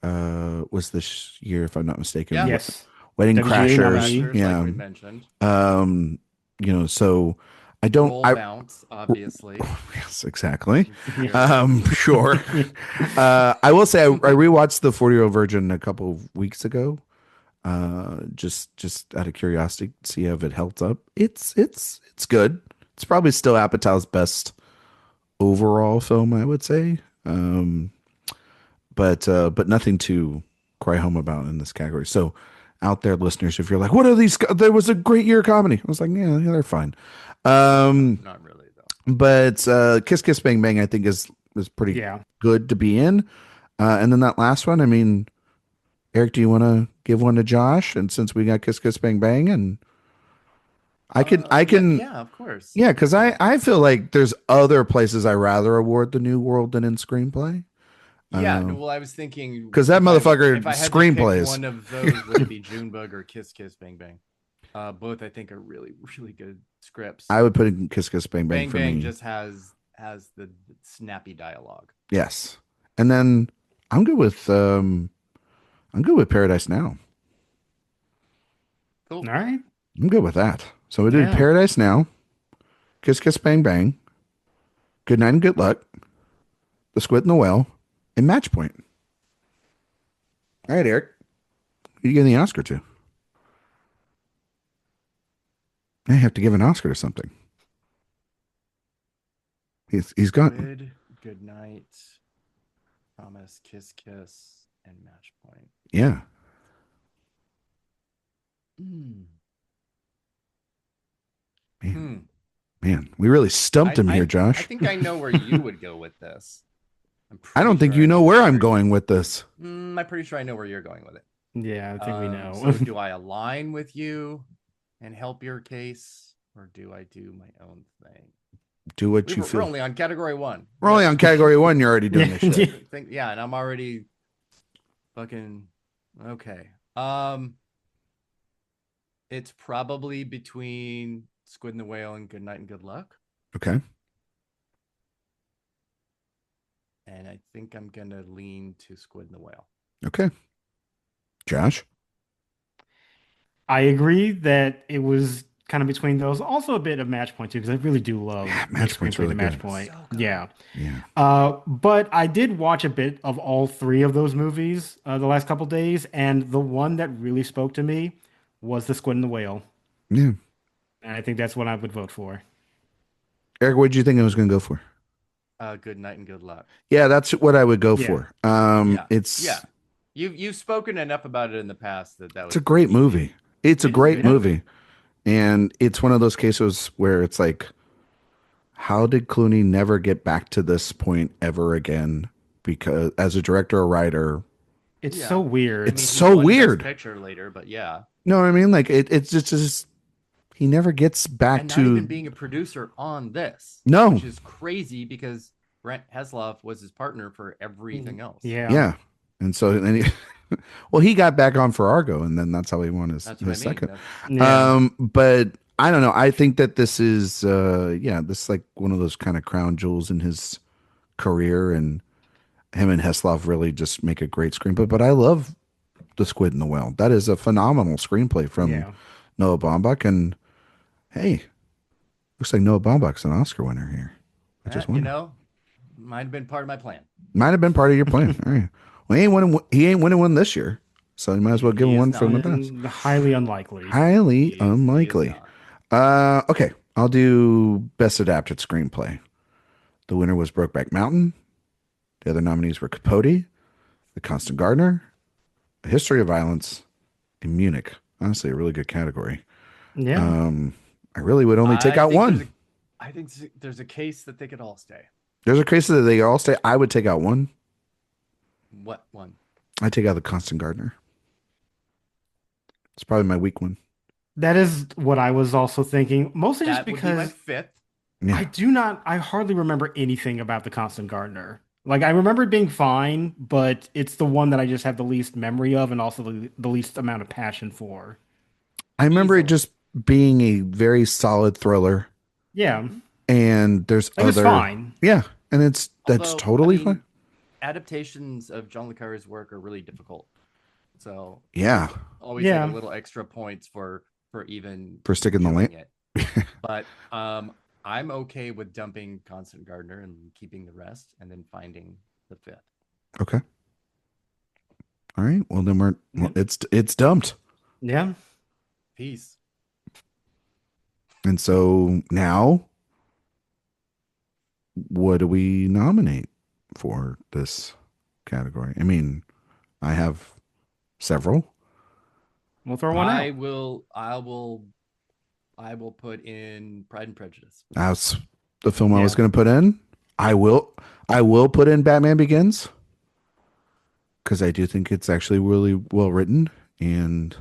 was this year, if I'm not mistaken. Yeah. Yes. Wedding WGA Crashers. Yeah. Like we mentioned. So I don't. Roll Bounce, obviously. Yes, exactly. Sure. I will say I rewatched the 40-Year-Old Virgin a couple of weeks ago. Just out of curiosity, see if it held up. It's good. It's probably still Apatow's best overall film, I would say. But nothing to cry home about in this category. So, out there, listeners, if you're like, "What are these?" There was a great year of comedy. I was like, "Yeah, they're fine." Not really though. But Kiss Kiss Bang Bang, I think is pretty good to be in. And then that last one, I mean. Erik, do you want to give one to Josh? And since we got Kiss Kiss Bang Bang, and I can, yeah, of course. yeah, because I feel like there's other places I rather award the New World than in screenplay. Yeah, no, well, I was thinking Because that motherfucker if I had to pick screenplays. one of those, would it be Junebug or Kiss Kiss Bang Bang? Both I think are really really good scripts. I would put in Kiss Kiss Bang Bang Bang for Bang me. just has the snappy dialogue. Yes, and then I'm good with Paradise Now. Cool. All right. I'm good with that. So we did Paradise Now, Kiss Kiss Bang Bang, Good Night and Good Luck, The Squid and the Whale, and Match Point. All right, Eric, who are you getting the Oscar to? I have to give an Oscar to something. He's got Good Night, Promise, Kiss Kiss, and Match Point. Yeah. Man, we really stumped him here, Josh. I think I know where you would go with this. I don't think you know where I'm going with this. I'm pretty sure I know where you're going with it. Yeah, I think we know. So do I align with you and help your case, or do I do my own thing? Do what you feel. We're only on category 1. We're only on category 1. You're already doing this shit. And I'm already fucking okay. It's probably between Squid and the Whale and Good Night and Good Luck. Okay. And I think I'm gonna lean to Squid and the Whale. Okay. Josh? I agree that it was kind of between those. Also a bit of Match Point too, because I really do love Match Point's really Match good. Point. So good. Yeah. Yeah. But I did watch a bit of all 3 of those movies the last couple days, and the one that really spoke to me was The Squid and the Whale. Yeah. And I think that's what I would vote for. Eric, what did you think I was going to go for? Good Night and Good Luck. Yeah, that's what I would go for. It's You've spoken enough about it in the past that it's a great movie. It's a great movie. And it's one of those cases where it's like, how did Clooney never get back to this point ever again? Because as a director or writer, it's so weird. It's so weird. Picture later, but yeah. No, I mean, like it's just he never gets back and to not even being a producer on this. No, which is crazy because Brent Heslov was his partner for everything else. Yeah. And so then he got back on for Argo, and then that's how he won his second. But I don't know. I think that this is this is like one of those kind of crown jewels in his career, and him and Heslov really just make a great screenplay. But I love The Squid and the Whale. That is a phenomenal screenplay from Noah Baumbach, and hey, looks like Noah Baumbach's an Oscar winner here. Might have been part of my plan. Might have been part of your plan. All right. Well, he ain't winning one this year, so you might as well give him one from the past. Highly unlikely. Highly unlikely. Okay, I'll do Best Adapted Screenplay. The winner was Brokeback Mountain. The other nominees were Capote, The Constant Gardener, A History of Violence, and Munich. Honestly, a really good category. Yeah. I really would only take out one. I think there's a case that they could all stay. There's a case that they all stay. I would take out one. What one? I take out The Constant Gardener. It's probably my weak one. That is what I was also thinking. Mostly just because would be my 5th. I hardly remember anything about The Constant Gardener. Like I remember it being fine, but it's the one that I just have the least memory of and also the least amount of passion for. I remember it just being a very solid thriller. Yeah. And there's It's fine. Yeah. And that's totally fine. Adaptations of John le Carre's work are really difficult. So always a little extra points for sticking the land. But I'm okay with dumping Constant Gardener and keeping the rest and then finding the 5th. Okay. All right. Well, then it's dumped. Yeah. Peace. And so now, what do we nominate for this category? I mean, I have several. We'll throw one out. I will put in Pride and Prejudice. That's the film I was going to put in. I will put in Batman Begins because I do think it's actually really well written, and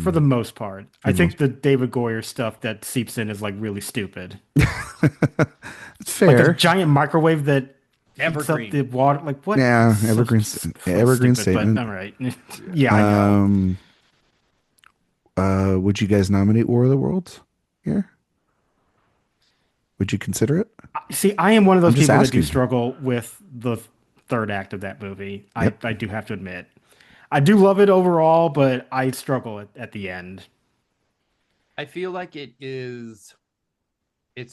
For the most part. I think the David Goyer stuff that seeps in is like really stupid. It's Like the fair. giant microwave that heats up Evergreen. the water. Like what? Yeah, evergreen Stupid, but statement. all right. Yeah, I know. Would you guys nominate War of the Worlds here? Would you consider it? See, I am one of I'm those just people that do asking. struggle with the third act of that movie. Yep. I do have to admit. I do love it overall, but I struggle at the end. I feel like it's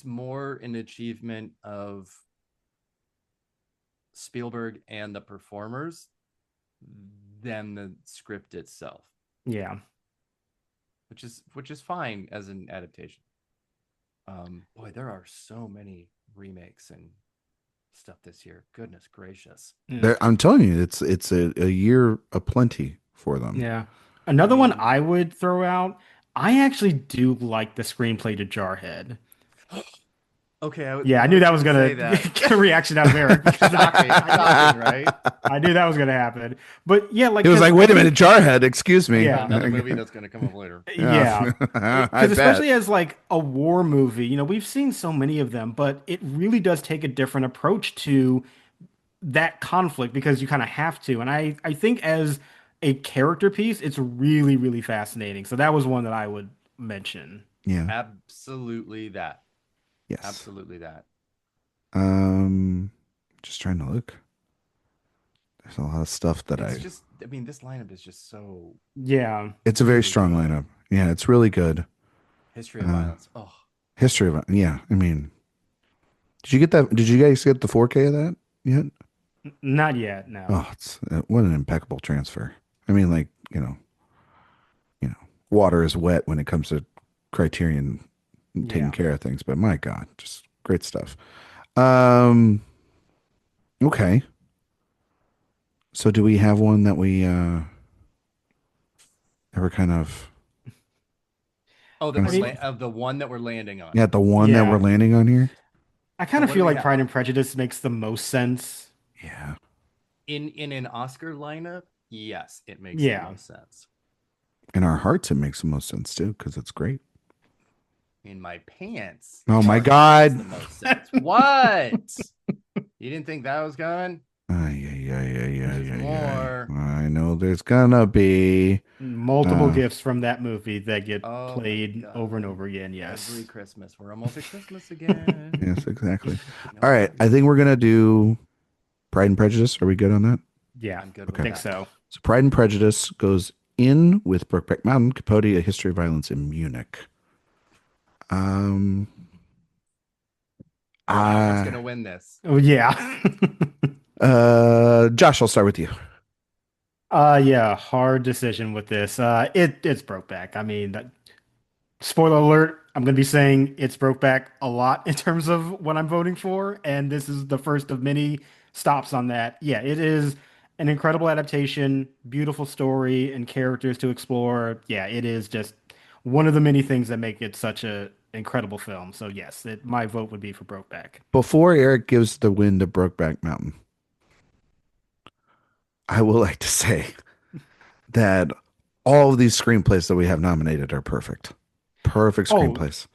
more an achievement of Spielberg and the performers than the script itself, Yeah. which is fine as an adaptation. Boy, there are so many remakes and stuff this year. Goodness gracious. I'm telling you, it's a year aplenty for them. Yeah. Another one I would throw out, I actually do like the screenplay to Jarhead. Okay, I knew that was gonna get a reaction out of Eric because shocking, right? I knew that was gonna happen. But yeah, like He was like, "Wait a minute, Jarhead, excuse me." Yeah. Another movie that's going to come up later. Yeah, I because especially bet. as like a war movie, we've seen so many of them, but it really does take a different approach to that conflict because you kind of have to. And I think as a character piece, it's really, really fascinating. So that was one that I would mention. Yeah. Absolutely that. Yes. Absolutely that. Just trying to look. There's a lot of stuff that I mean, this lineup is just so. Yeah. It's a very strong lineup. Yeah, it's really good. History of Violence. Oh. History of, yeah. I mean, did you get that? Did you guys get the 4K of that yet? Not yet, no. Oh, it's what an impeccable transfer. I mean, like, water is wet when it comes to Criterion taking care of things, but my God, just great stuff. Okay. So do we have one that we ever kind of of the one that we're landing on. Yeah, the one that we're landing on here? I kind of feel like Pride and Prejudice makes the most sense. Yeah. In an Oscar lineup, yes, it makes the most sense. In our hearts, it makes the most sense too, because it's great. In my pants. Oh my God. The most sense. What? You didn't think that was coming? Yeah. I know there's gonna be multiple gifts from that movie that get played over and over again. Yes. Every Christmas. We're almost at Christmas again. Yes, exactly. All right. I think we're gonna do Pride and Prejudice. Are we good on that? Yeah, I'm good. I think so. So Pride and Prejudice goes in with Brokeback Mountain, Capote, A History of Violence in Munich. Who's gonna win this? Oh yeah. Josh, I'll start with you. Yeah, hard decision with this. It's Brokeback. I mean, spoiler alert, I'm gonna be saying it's Brokeback a lot in terms of what I'm voting for, and this is the first of many stops on that. Yeah, it is an incredible adaptation, beautiful story and characters to explore. Yeah, it is just one of the many things that make it such a incredible film. So yes, my vote would be for Brokeback. Before Eric gives the win to Brokeback Mountain, I will like to say that all of these screenplays that we have nominated are perfect. Perfect screenplays.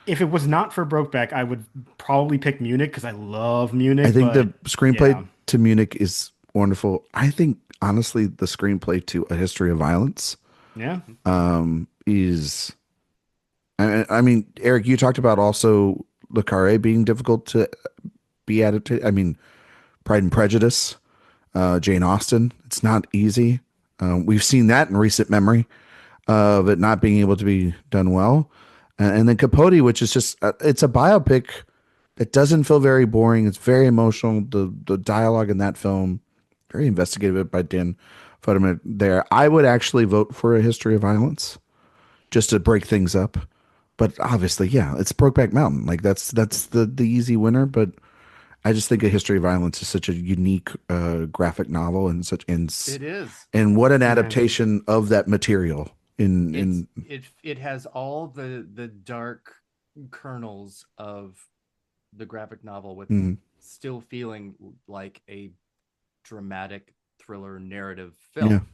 If it was not for Brokeback, I would probably pick Munich because I love Munich. I think the screenplay to Munich is wonderful. I think, honestly, the screenplay to A History of Violence is... I mean, Eric, you talked about also Le Carre being difficult to be adapted. I mean, Pride and Prejudice, Jane Austen. It's not easy. We've seen that in recent memory of it not being able to be done well. And then Capote, which is just, it's a biopic. It doesn't feel very boring. It's very emotional. The dialogue in that film, very investigative by Dan Futterman there. I would actually vote for A History of Violence just to break things up. But obviously, yeah, it's Brokeback Mountain. Like that's the easy winner. But I just think A History of Violence is such a unique graphic novel and it is. And what an adaptation of that material. It has all the dark kernels of the graphic novel with still feeling like a dramatic thriller narrative film.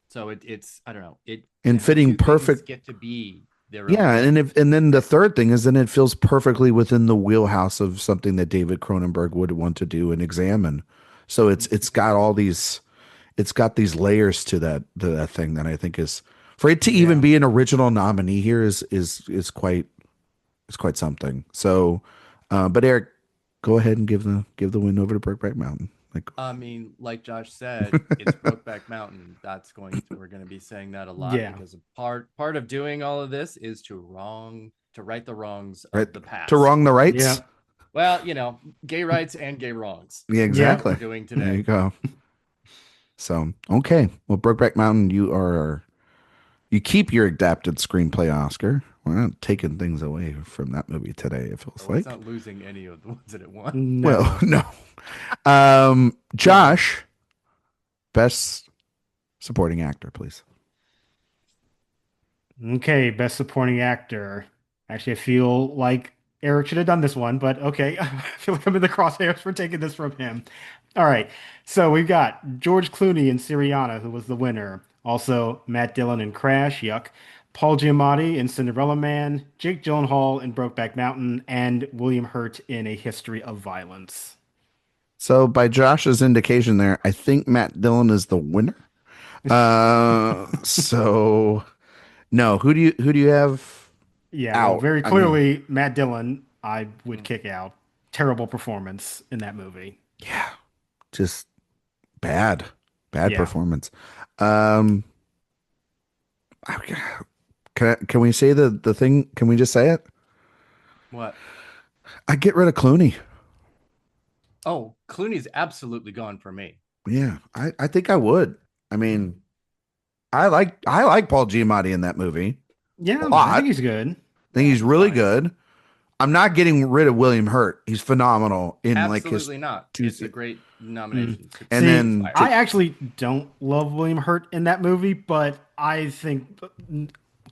So it's I don't know and the fitting two things perfect. get to be their own Yeah, thing. and then the third thing is then it feels perfectly within the wheelhouse of something that David Cronenberg would want to do and examine. So it's got all these it's got these layers to that thing that I think is for it to even be an original nominee here is quite something. So, but Eric, go ahead and give the win over to Brokeback Mountain. Like, I mean, like Josh said, it's Brokeback Mountain. We're going to be saying that a lot because part of doing all of this is to right the wrongs right of the past. To wrong the rights. Yeah. Well, gay rights and gay wrongs. Yeah, exactly. We're doing today. There you go. So, okay. Well, Brokeback Mountain, you keep your adapted screenplay Oscar. We're not taking things away from that movie today, it feels like. It's not losing any of the ones that it won. No. Well, no. Josh, best supporting actor, please. Okay, best supporting actor. Actually, I feel like Eric should have done this one, but okay. I feel like I'm in the crosshairs for taking this from him. All right. So we've got George Clooney in Syriana, who was the winner. Also, Matt Dillon in Crash, yuck. Paul Giamatti in Cinderella Man, Jake Gyllenhaal in Brokeback Mountain, and William Hurt in A History of Violence. So, by Josh's indication there, I think Matt Dillon is the winner. So no, who do you have Yeah, out? well, very clearly, Matt Dillon, I would kick out. Terrible performance in that movie. Yeah, just bad Yeah. performance. Um, can we say the thing? Can we just say it? What? I get rid of Clooney. Oh, Clooney's absolutely gone for me. Yeah, I think I would. I mean, I like Paul Giamatti in that movie. Yeah, a lot. I think he's good. I think he's really good. I'm not getting rid of William Hurt. He's phenomenal in Absolutely not. It's a great nomination. And See, then I actually don't love William Hurt in that movie, but I think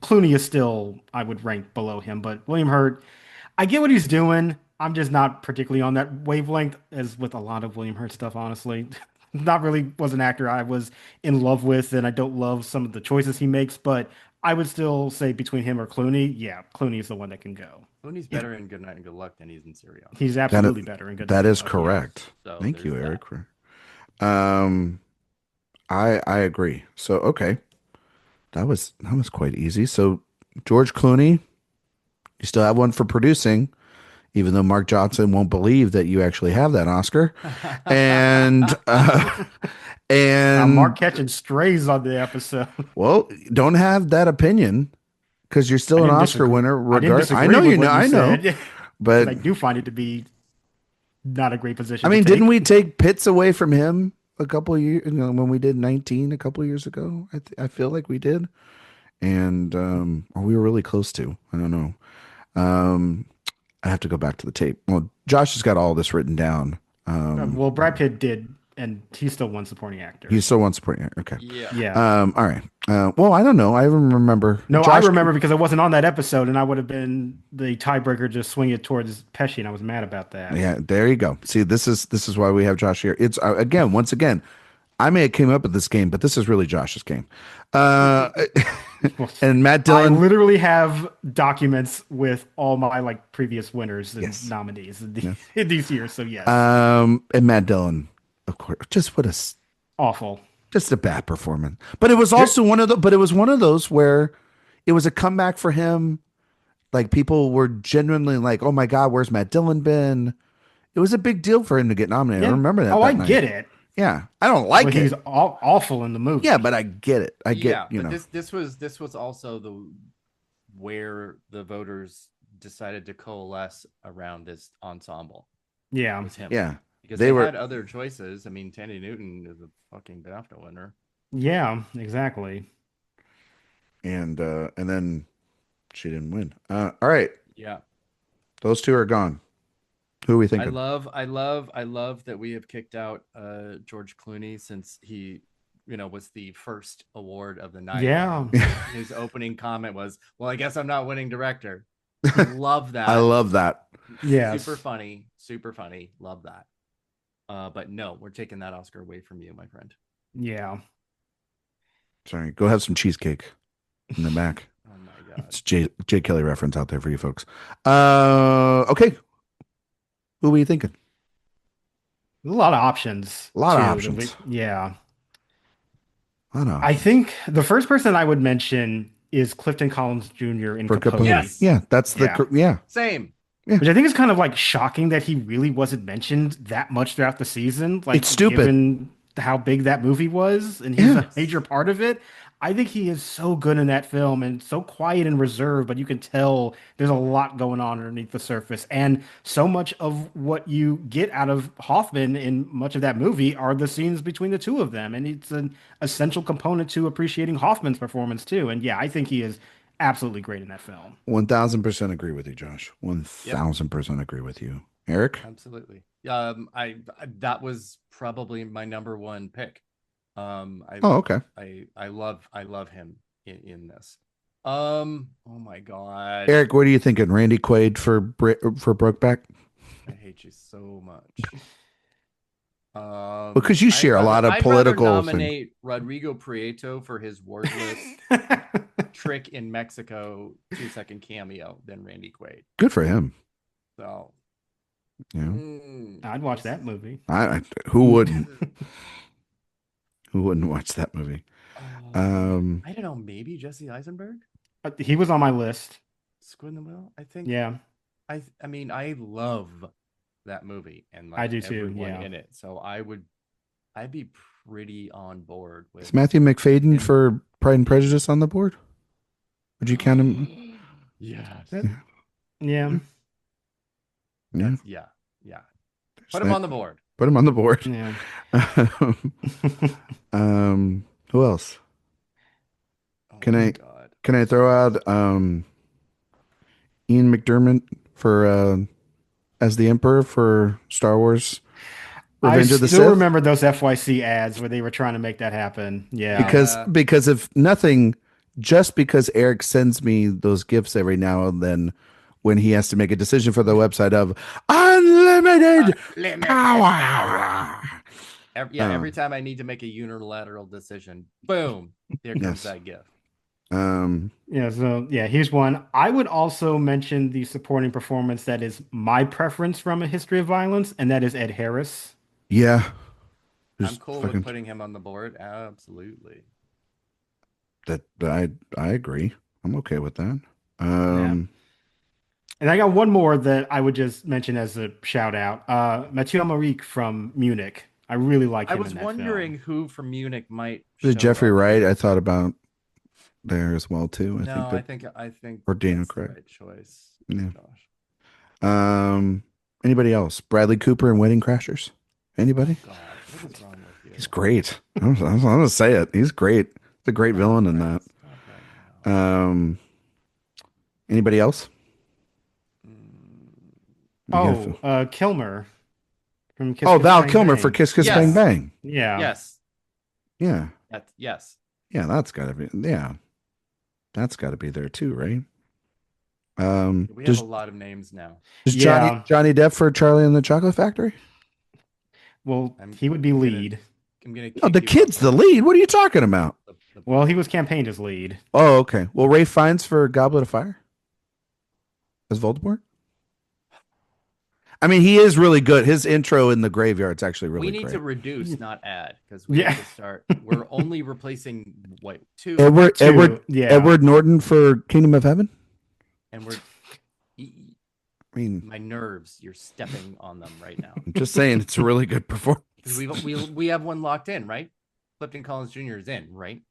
Clooney is still, I would rank below him. But William Hurt, I get what he's doing. I'm just not particularly on that wavelength as with a lot of William Hurt stuff, honestly. Not really was an actor I was in love with, and I don't love some of the choices he makes, but I would still say between him or Clooney, yeah, Clooney is the one that can go. Clooney's better in Good Night and Good Luck than he's in Syria. He's absolutely better in Good Night. That is correct. So Thank you, there's Eric. I agree. So okay, that was quite easy. So George Clooney, you still have one for producing, even though Mark Johnson won't believe that you actually have that Oscar. And Mark catching strays on the episode. Well, don't have that opinion because you're still an Oscar winner. I know you know. I know, but I do find it to be not a great position. I mean, didn't we take Pitts away from him a couple of years when we did 19 a couple of years ago? I feel like we did, and or we were really close to. I don't know. I have to go back to the tape. Well, Josh has got all this written down. Well, Brad Pitt did, and he still won supporting actor. He still won supporting actor. Okay. Yeah. All right. Well, I don't know. I even remember. No, Josh, I remember because I wasn't on that episode, and I would have been the tiebreaker to swing it towards Pesci, and I was mad about that. Yeah, there you go. See, this is why we have Josh here. It's once again, I may have came up with this game, but this is really Josh's game. And Matt Dillon. I literally have documents with all my previous winners and nominees in these years. So yes. And Matt Dillon, of course, just what a awful, just a bad performance. But it was also one of those where it was a comeback for him. Like people were genuinely like, "Oh my God, where's Matt Dillon been?" It was a big deal for him to get nominated. Yeah. I remember that. Oh, that I night. get it. Yeah, I don't like it. He's awful in the movie. Yeah, but I get it. I get. Yeah, but this was also where the voters decided to coalesce around this ensemble. Yeah, it was him. Yeah, because they had other choices. I mean, Tandy Newton is a fucking BAFTA winner. Yeah, exactly. And then she didn't win. All right. Yeah, those two are gone. Who are we thinking? I love that we have kicked out George Clooney since he, was the first award of the night. Yeah. His opening comment was, "Well, I guess I'm not winning director." Love that. I love that. Yeah. Super funny. Love that. But no, we're taking that Oscar away from you, my friend. Yeah. Sorry, go have some cheesecake in the back. Oh my god. It's Jay Kelly reference out there for you folks. Okay. Who were you thinking? There's a lot of options. A lot of too, options. yeah. I think the first person I would mention is Clifton Collins Jr. in for Capote. Capote. Yes. Yeah, that's the Same. Yeah. Which I think is kind of like shocking that he really wasn't mentioned that much throughout the season. Like, It's stupid. Given how big that movie was, and he's a major part of it. I think he is so good in that film and so quiet and reserved, but you can tell there's a lot going on underneath the surface. And so much of what you get out of Hoffman in much of that movie are the scenes between the two of them. And it's an essential component to appreciating Hoffman's performance too. And yeah, I think he is absolutely great in that film. 1000% agree with you, Josh. 1000% agree with you. Erik? Absolutely. I that was probably my number one pick. Okay. I love him in this. Oh my god. Erik, what are you thinking? Randy Quaid for Brokeback? I hate you so much. Because you share a lot of political. I'd rather nominate Rodrigo Prieto for his wordless trick in Mexico 2-second cameo than Randy Quaid. Good for him. So yeah, I'd watch that movie. Who wouldn't? Who wouldn't watch that movie? I don't know. Maybe Jesse Eisenberg. He was on my list. Squid in the Whale. I think. Yeah. I mean, I love that movie, and like I do too. everyone Yeah. in it. So I'd be pretty on board with. Is Matthew McFadden for Pride and Prejudice on the board? Would you count him? Yes. Yeah. Yeah. Put him on the board. Put him on the board. Yeah. Who else? Can I throw out Ian McDermott for as the Emperor for Star Wars Revenge of the Sith? I still remember those FYC ads where they were trying to make that happen. Yeah. Because if nothing, just because Erik sends me those gifts every now and then when he has to make a decision for the website of unlimited power. Every time I need to make a unilateral decision, boom, there comes that gift. Here's one. I would also mention the supporting performance that is my preference from A History of Violence, and that is Ed Harris. Yeah. I'm cool with putting him on the board. Absolutely. That I agree. I'm okay with that. And I got one more that I would just mention as a shout out. Mathieu Amalric from Munich. I really like him. I was wondering who from Munich might. Jeffrey Wright. I thought about there as well too. I think or Daniel Craig. Right choice. Yeah. Josh. Anybody else? Bradley Cooper in Wedding Crashers. Anybody? God, what is wrong with you? He's great. I'm gonna say it. He's great. He's a great villain in that. Anybody else? Kilmer from Kiss Val Bang Kilmer Bang. for Kiss Kiss Bang Bang. Yeah. Yes. Yeah. Yes. Yeah, that's gotta be. Yeah, that's gotta be there too, right? We have a lot of names now. Is Johnny Depp for Charlie and the Chocolate Factory? Well, he would be lead. The kid's the lead. What are you talking about? Well, he was campaigned as lead. Oh, okay. Well, Ralph Fiennes for Goblet of Fire as Voldemort. I mean, he is really good. His intro in the graveyard's actually really great. We need to reduce, not add, because we have to start. We're only replacing two. Edward Norton for Kingdom of Heaven. And my nerves. You're stepping on them right now. I'm just saying, it's a really good performance. We have one locked in, right? Clifton Collins Jr. is in, right?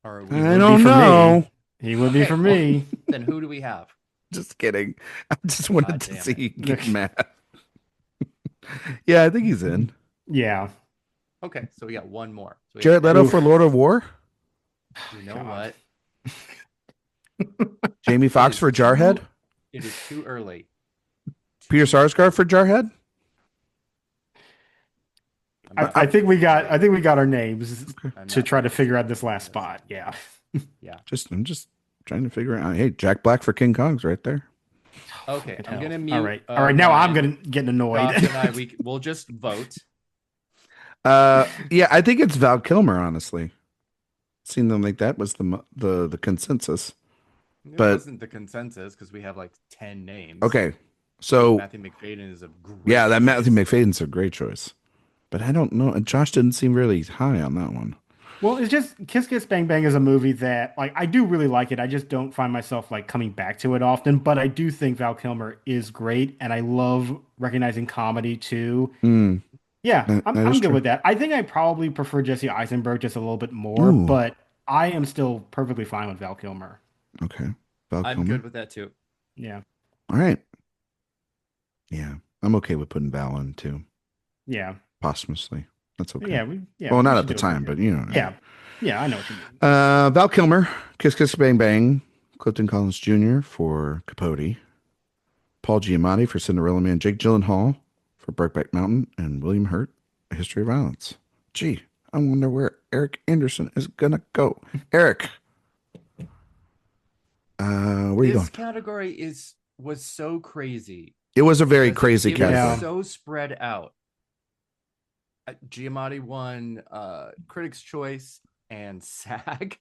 Or I don't know. He would be for me. Then who do we have? Just kidding. I just wanted to see you get mad. Yeah, I think he's in. Yeah. Okay, so we got one more. So Jared Leto for Lord of War. You know what? Jamie Foxx for Jarhead. It is too early. Peter Sarsgaard for Jarhead. I think we got our names to try to figure out this last spot. Yeah. Yeah. I'm just trying to figure out. Hey, Jack Black for King Kong's right there. Okay, I'm gonna mute. All right. Now I'm gonna get annoyed. We'll just vote. Yeah, I think it's Val Kilmer, honestly. Seemed like that was the consensus. It But wasn't the consensus because we have like 10 names. okay, so Matthew McFadden is a great yeah, that choice. Matthew McFadden's a great choice. But I don't know. And Josh didn't seem really high on that one. Well, it's just Kiss Kiss Bang Bang is a movie that like I do really like it. I just don't find myself like coming back to it often. But I do think Val Kilmer is great, and I love recognizing comedy too. Mm, Yeah, that is I'm good true. with that. I think I probably prefer Jesse Eisenberg just a little bit more, Ooh, but I am still perfectly fine with Val Kilmer. okay. Val I'm Kilmer. good with that too. Yeah, All right. Yeah, I'm okay with putting Val in too, yeah, posthumously. That's okay. yeah. Well, We not should at the do it time, here. but you know what I mean. Yeah, yeah. I know what you mean. Val Kilmer, Kiss Kiss Bang Bang, Clifton Collins Jr. for Capote, Paul Giamatti for Cinderella Man, Jake Gyllenhaal for Brokeback Mountain, and William Hurt, A History of Violence. Gee, I wonder where Erik Anderson is gonna go. Eric, where are you This going? category was so crazy. It was a very because crazy it category. was so spread out. Giamatti won Critics' Choice and SAG,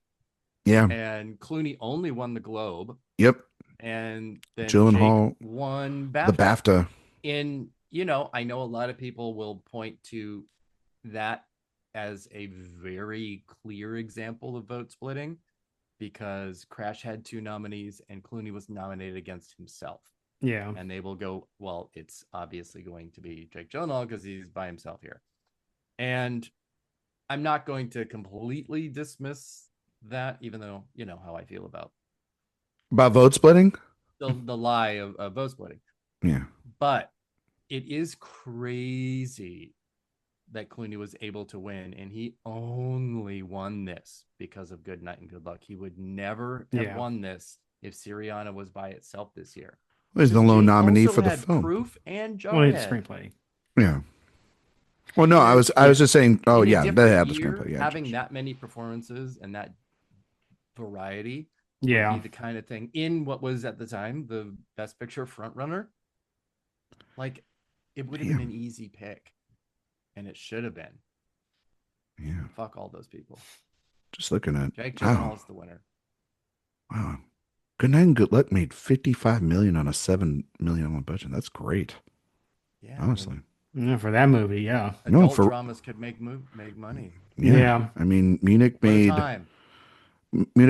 Yeah. and Clooney only won the Globe, Yep. and then Gyllenhaal Jake won the BAFTA. I know a lot of people will point to that as a very clear example of vote splitting because Crash had 2 nominees and Clooney was nominated against himself. Yeah. And they will go, well, it's obviously going to be Jake Gyllenhaal because he's by himself here. And I'm not going to completely dismiss that, even though you know how I feel about vote splitting? the lie of vote splitting. Yeah. But it is crazy that Clooney was able to win, and he only won this because of Good Night and Good Luck. He would never have won this if Syriana was by itself this year. Well, he's the lone nominee also for the had film. Proof and Jarhead. Well, it's screenplay. Yeah. Well, no, I was just saying. Oh, yeah, they have a screenplay. Yeah, having that many performances and that variety would Yeah. be the kind of thing in what was at the time the Best Picture frontrunner. Like, it would have been an easy pick, and it should have been. Yeah. Fuck all those people. Just looking at Jake Gyllenhaal is the winner. Wow. Good Night and Good Luck made $55 million on a $7 million budget. That's great. Yeah, honestly. Yeah, for that movie, yeah. Adult dramas could make money. Yeah. I mean, Munich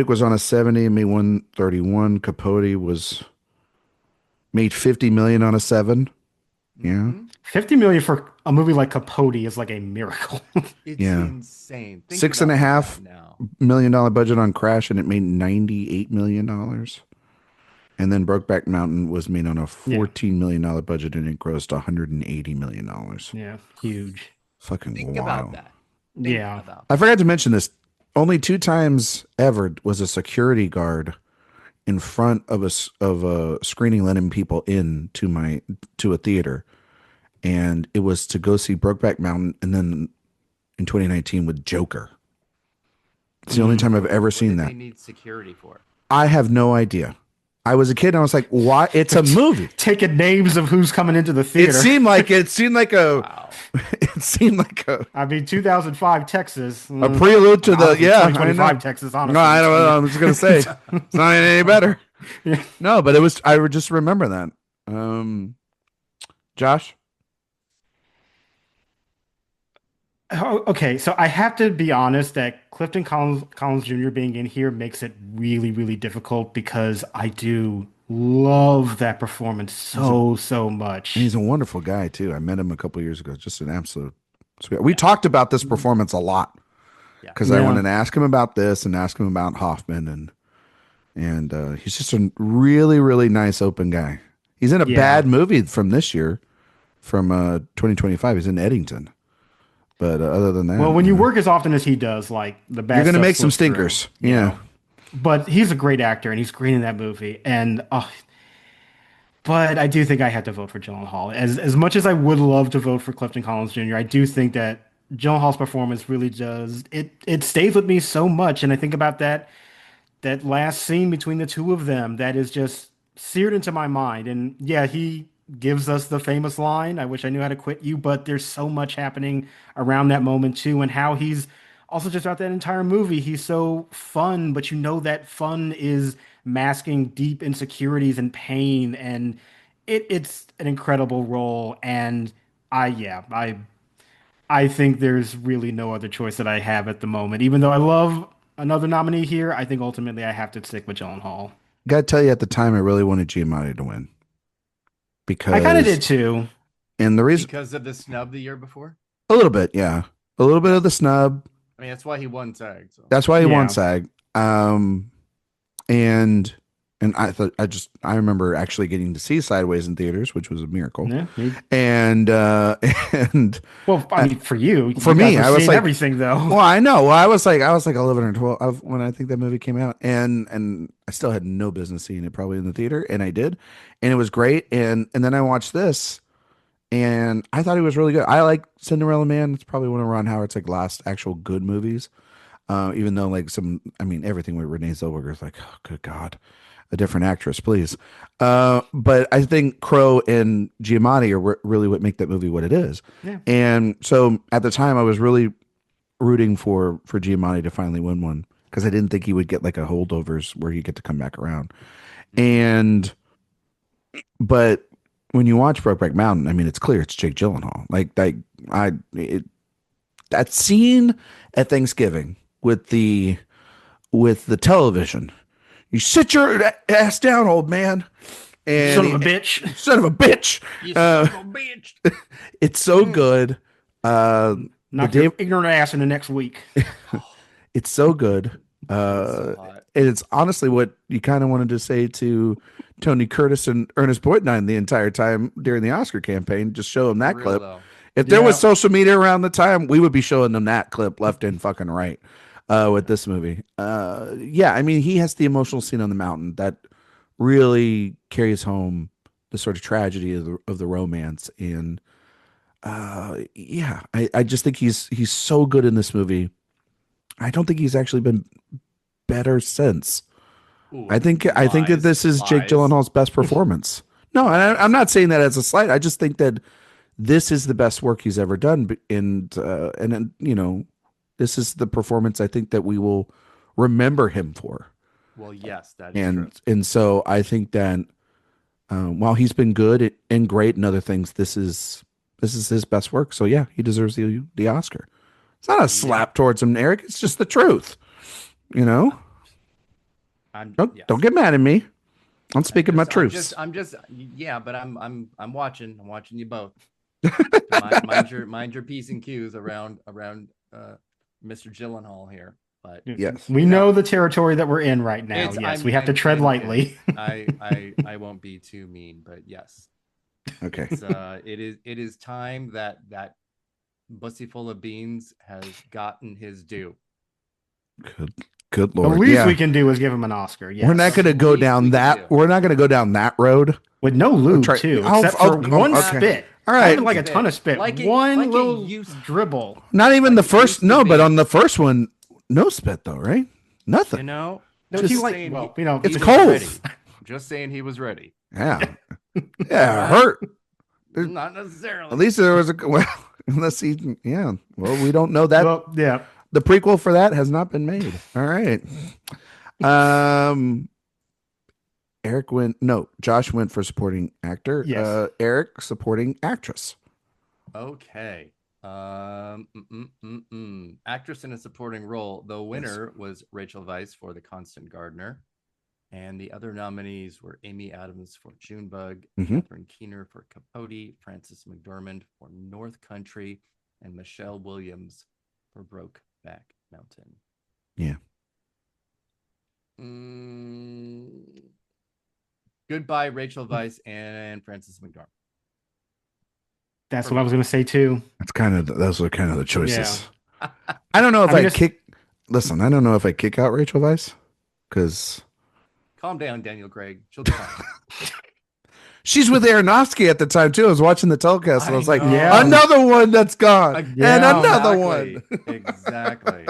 was on a 70 and made 131. Capote made 50 million on a 7. Yeah. Mm-hmm. 50 million for a movie like Capote is like a miracle. It's insane. Think $6.5 million budget on Crash, and it made $98 million. And then Brokeback Mountain was made on a $14 million budget, and it grossed $180 million. Yeah, huge. Fucking Think wild. about that. I forgot to mention this. Only 2 times ever was a security guard in front of a screening letting people in to a theater, and it was to go see Brokeback Mountain, and then in 2019 with Joker. It's the only time I've ever seen that. What did they need security for? I have no idea. I was a kid and I was like, "Why? It's a movie." Taking names of who's coming into the theater. It seemed like a. Wow. It seemed like a. I mean, 2005 Texas. A prelude to the 2025 Texas. Honestly, no, I don't know. I was gonna say it's not any better. Yeah. No, but it was. I would just remember that. Josh. Okay, so I have to be honest that Clifton Collins Jr. being in here makes it really, really difficult because I do love that performance so much. He's a wonderful guy too. I met him a couple years ago. Just an absolute sweet. We talked about this performance a lot because I wanted to ask him about this and ask him about Hoffman, and he's just a really, really nice, open guy. He's in a bad movie from this year, from 2025. He's in Eddington. But other than that, well, when you work as often as he does, like the bad, you're going to make some stinkers. Yeah. But he's a great actor, and he's great in that movie. And but I do think I had to vote for Gyllenhaal. As much as I would love to vote for Clifton Collins Jr., I do think that Gyllenhaal's performance really does it stays with me so much. And I think about that last scene between the two of them that is just seared into my mind. And yeah, he gives us the famous line, "I wish I knew how to quit you," but there's so much happening around that moment too, and how he's also just throughout that entire movie, he's so fun, but you know that fun is masking deep insecurities and pain, and it's an incredible role. And yeah, I think there's really no other choice that I have at the moment. Even though I love another nominee here, I think ultimately I have to stick with Gyllenhaal. Gotta tell you, at the time, I really wanted Giamatti to win I kind of because, did too. and the reason, Because of the snub the year before. a little bit, yeah, a little bit of the snub. I mean, that's why he won SAG. So That's why he won Yeah. SAG. Um, and I remember actually getting to see Sideways in theaters, which was a miracle. Yeah, And and well, I mean, for you, for you me, guys were I was seeing like, everything though. well, I know. Well, I was like 11 or 12 when I think that movie came out, and I still had no business seeing it probably in the theater, and I did, and it was great. And then I watched this, and I thought it was really good. I like Cinderella Man. It's probably one of Ron Howard's like last actual good movies. Even though like I mean, everything with Renee Zellweger is like, oh, good God, a different actress, please. But I think Crow and Giamatti are really what make that movie what it is. Yeah. And so at the time, I was really rooting for Giamatti to finally win one because I didn't think he would get like a holdovers where he get to come back around. But when you watch Brokeback Mountain, I mean, it's clear it's Jake Gyllenhaal. That scene at Thanksgiving with the television. You sit your ass down, old man. And Son of a bitch. Son of a bitch. you son of a bitch. It's so good. Knock your ignorant ass in the next week. It's so good. So hot. And it's honestly what you kind of wanted to say to Tony Curtis and Ernest Borgnine the entire time during the Oscar campaign. Just show them that For real, clip. though. If there was Yeah. social media around the time, we would be showing them that clip left and fucking right with this movie. Yeah, I mean, he has the emotional scene on the mountain that really carries home the sort of tragedy of the romance. And yeah, I just think he's so good in this movie. I don't think he's actually been better since. Ooh, I think that this is Jake lies. Gyllenhaal's best performance. No, and I'm not saying that as a slight. I just think that this is the best work he's ever done, and you know, this is the performance I think that we will remember him for. Well, yes, that is true. And so I think that while he's been good and great and other things, this is his best work. So yeah, he deserves the Oscar. It's not a slap towards him, Eric. It's just the truth. You know, don't get mad at me. I'm speaking my truths. Yeah, but I'm watching. I'm watching you both. mind your P's and Q's around Mr. Gyllenhaal here. But yes, we know the territory that we're in right now. Yes, we have to tread lightly. I won't be too mean, but yes. Okay. It is time that bussy full of beans has gotten his due. Good Lord. The least we can do is give him an Oscar. Yes. We're not going to go down that. We're not going to go down that road with no lube too, except for one spit. All right, not even like a ton of spit. One little dribble. Not even the first. No, but on the first one, no spit though, right? Nothing. You know, it's cold. Just saying he was ready. Yeah, yeah, it hurt. Not necessarily. At least there was unless he, yeah. Well, we don't know that. Well, yeah. The prequel for that has not been made. All right. Josh went for supporting actor. Yes. Eric supporting actress. Okay. Actress in a supporting role. The winner was Rachel Weisz for The Constant Gardener. And the other nominees were Amy Adams for Junebug, Catherine Keener for Capote, Frances McDormand for North Country, and Michelle Williams for Brokeback Mountain. Yeah. Goodbye, Rachel Weisz and Frances McDormand. That's what I was going to say too. Those were kind of the choices. Yeah. I don't know if Listen, I don't know if I kick out Rachel Weisz because. Calm down, Daniel Craig. She'll be fine. She's with Aronofsky at the time too. I was watching the telecast and I was like, yeah. Another one that's gone, and another one. Exactly.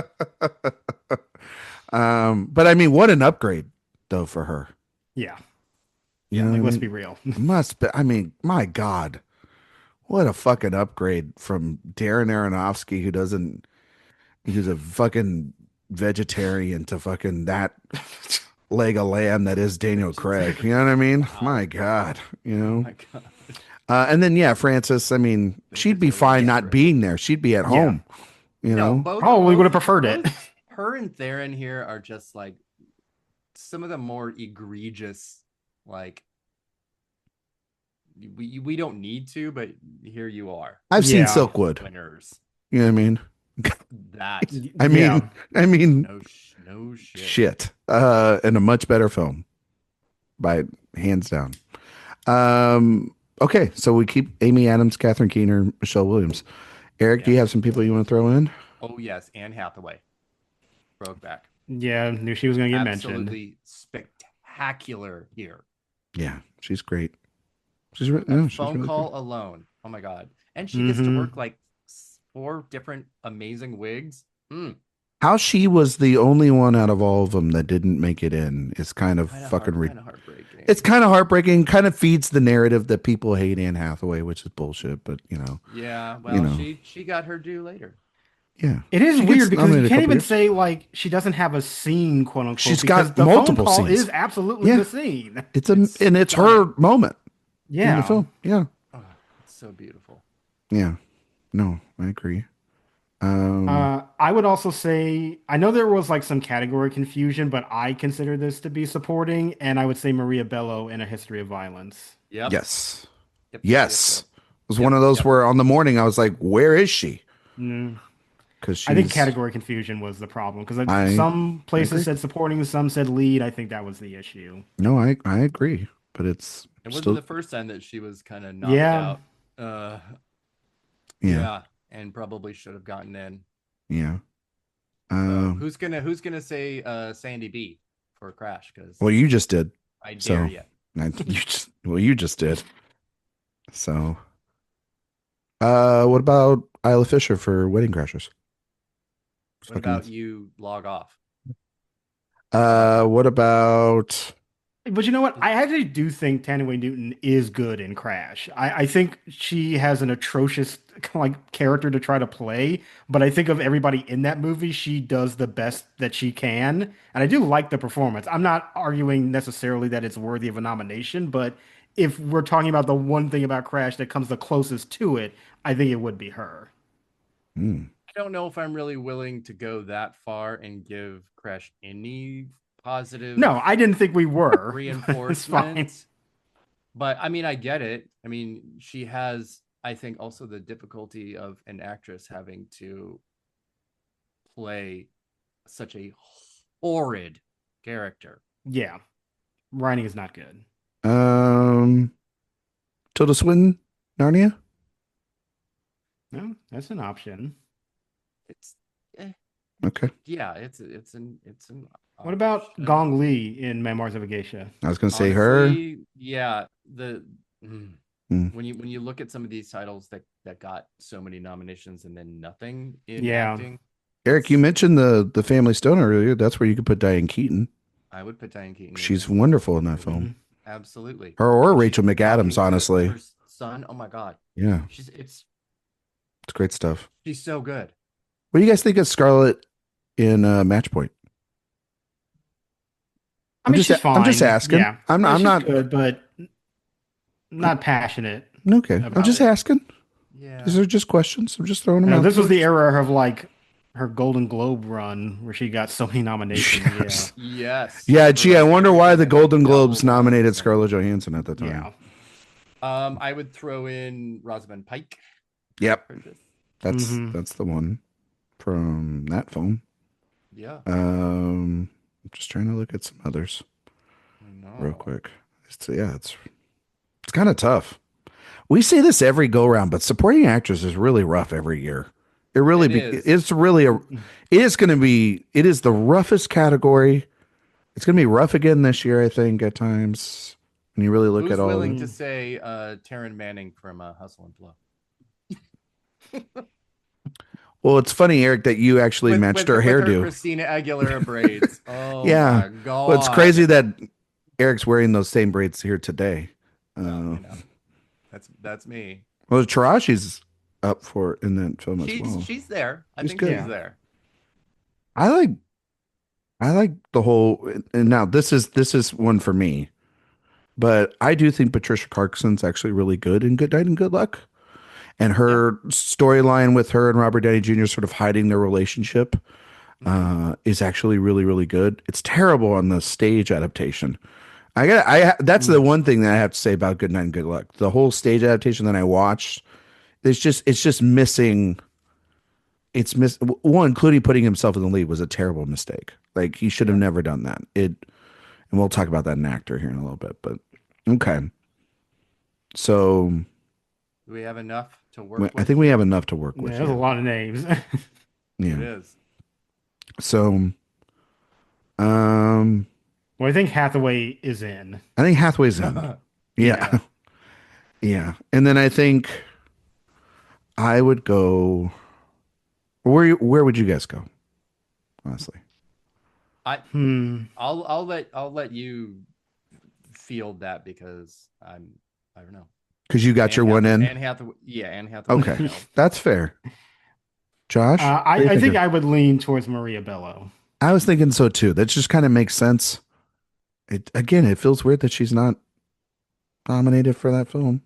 But I mean, what an upgrade though for her. Yeah. You know, let's be real. Must be. I mean, my God, what a fucking upgrade from Darren Aronofsky, who doesn't. He's a fucking vegetarian to fucking that leg of lamb that is Daniel Craig. You know what I mean? Wow. My God, you Oh know. my God. And then yeah, Frances. I mean, she'd be fine not being there. She'd be at home. You know. Probably would have preferred it. Her and Theron here are just like some of the more egregious, like we don't need to, but here you are. I've seen Silkwood. Winners. You know what I mean? That. I mean, no shit. Shit. And a much better film, by hands down. Okay, so we keep Amy Adams, Catherine Keener, Michelle Williams. Eric, do you have some people you want to throw in? Oh yes, Anne Hathaway. Brokeback. Yeah, knew she was going to get mentioned. Absolutely spectacular here. Yeah, she's great. She's phone call great. Alone. Oh my God. And she gets to work like 4 different amazing wigs. How she was the only one out of all of them that didn't make it in is kind of heartbreaking. It's kind of heartbreaking. Kind of feeds the narrative that people hate Anne Hathaway, which is bullshit. But you know. Yeah. Well, she got her due later. Yeah, it is weird because you can't even say like she doesn't have a scene, quote unquote. She's got multiple scenes. Is absolutely the scene. It's her moment. Yeah, in the film. Yeah, it's so beautiful. Yeah, no, I agree. I would also say I know there was like some category confusion, but I consider this to be supporting, and I would say Maria Bello in A History of Violence. Yep. Yes. Yes. It was one of those where on the morning I was like, "Where is she?" Because I think category confusion was the problem because some places said supporting, some said lead. I think that was the issue. No, I agree, but it wasn't the first time that she was kind of knocked out. Yeah, and probably should have gotten in. Yeah. Who's gonna say Sandy B for Crash? Because you just did. I dare you. You just did. So, what about Isla Fisher for Wedding Crashers? What about you log off? What about... But you know what? I actually do think Tanawa Newton is good in Crash. I think she has an atrocious like character to try to play, but I think of everybody in that movie, she does the best that she can. And I do like the performance. I'm not arguing necessarily that it's worthy of a nomination, but if we're talking about the one thing about Crash that comes the closest to it, I think it would be her. I don't know if I'm really willing to go that far and give Crash any positive. No, I didn't think we were reinforcement. But I mean, I get it. I mean, she has, I think, also the difficulty of an actress having to play such a horrid character. Yeah, writing is not good. Tilda Swinton, Narnia. No, that's an option. It's okay. Yeah, it's an. What about Gong Li in Memoirs of a Geisha? I was gonna say her. Yeah, when you look at some of these titles that got so many nominations and then nothing in acting. Eric, you mentioned the Family Stone earlier. That's where you could put Diane Keaton. I would put Diane Keaton. She's wonderful in that film. Absolutely. Her or Rachel McAdams, honestly. Her son. Oh my God. Yeah. It's great stuff. She's so good. What do you guys think of Scarlett in Match Point? She's fine. I'm just asking. Yeah. I'm not good, but not passionate. Okay. I'm just asking. Yeah. These are just questions. I'm just throwing them out. This was the era of like her Golden Globe run where she got so many nominations. Yes. Yeah. Gee, I wonder why the Golden Globes nominated Scarlett Johansson at the time. Yeah. I would throw in Rosamund Pike. Yep. That's the one from that film. Yeah. I'm just trying to look at some others real quick. It's kind of tough. We say this every go round, but supporting actress is really rough every year. It really it's really it is the roughest category. It's going to be rough again this year, I think, at times. When you really look at all. Who's willing to say Taryn Manning from Hustle and Flow? Well, it's funny, Eric, that you actually matched her hairdo. Christina Aguilera braids. Oh yeah. My God. Well, it's crazy that Eric's wearing those same braids here today. That's me. Well, Tarashi's up for in that film as well. She's there. I think good. she's there. I like I like the whole, and now this is one for me, but I do think Patricia Clarkson's actually really good in Good Night and Good Luck. And Yeah. her storyline with her and Robert Downey Jr. sort of hiding their relationship is actually really, really good. It's terrible on the stage adaptation. That's the one thing that I have to say about Good Night and Good Luck. The whole stage adaptation that I watched, it's just missing. It's one, including putting himself in the lead was a terrible mistake. Like he should have Yeah. never done that. And we'll talk about that in actor here in a little bit. But okay, so Do we have enough to work I with? think we have enough to work with. Yeah, there's a lot of names. It Yeah. is. So, um, Well, I think Hathaway is in. I think Hathaway's in. Yeah. Yeah. Yeah. And then I think I would go. Where would you guys go? Honestly. I Hmm. I'll let you field that because I don't know. Because you got your one in. Anne Hathaway, yeah, Anne Hathaway. Okay. That's fair. Josh? What do you I think think? I would lean towards Maria Bello. I was thinking so too. That just kind of makes sense. It feels weird that she's not nominated for that film.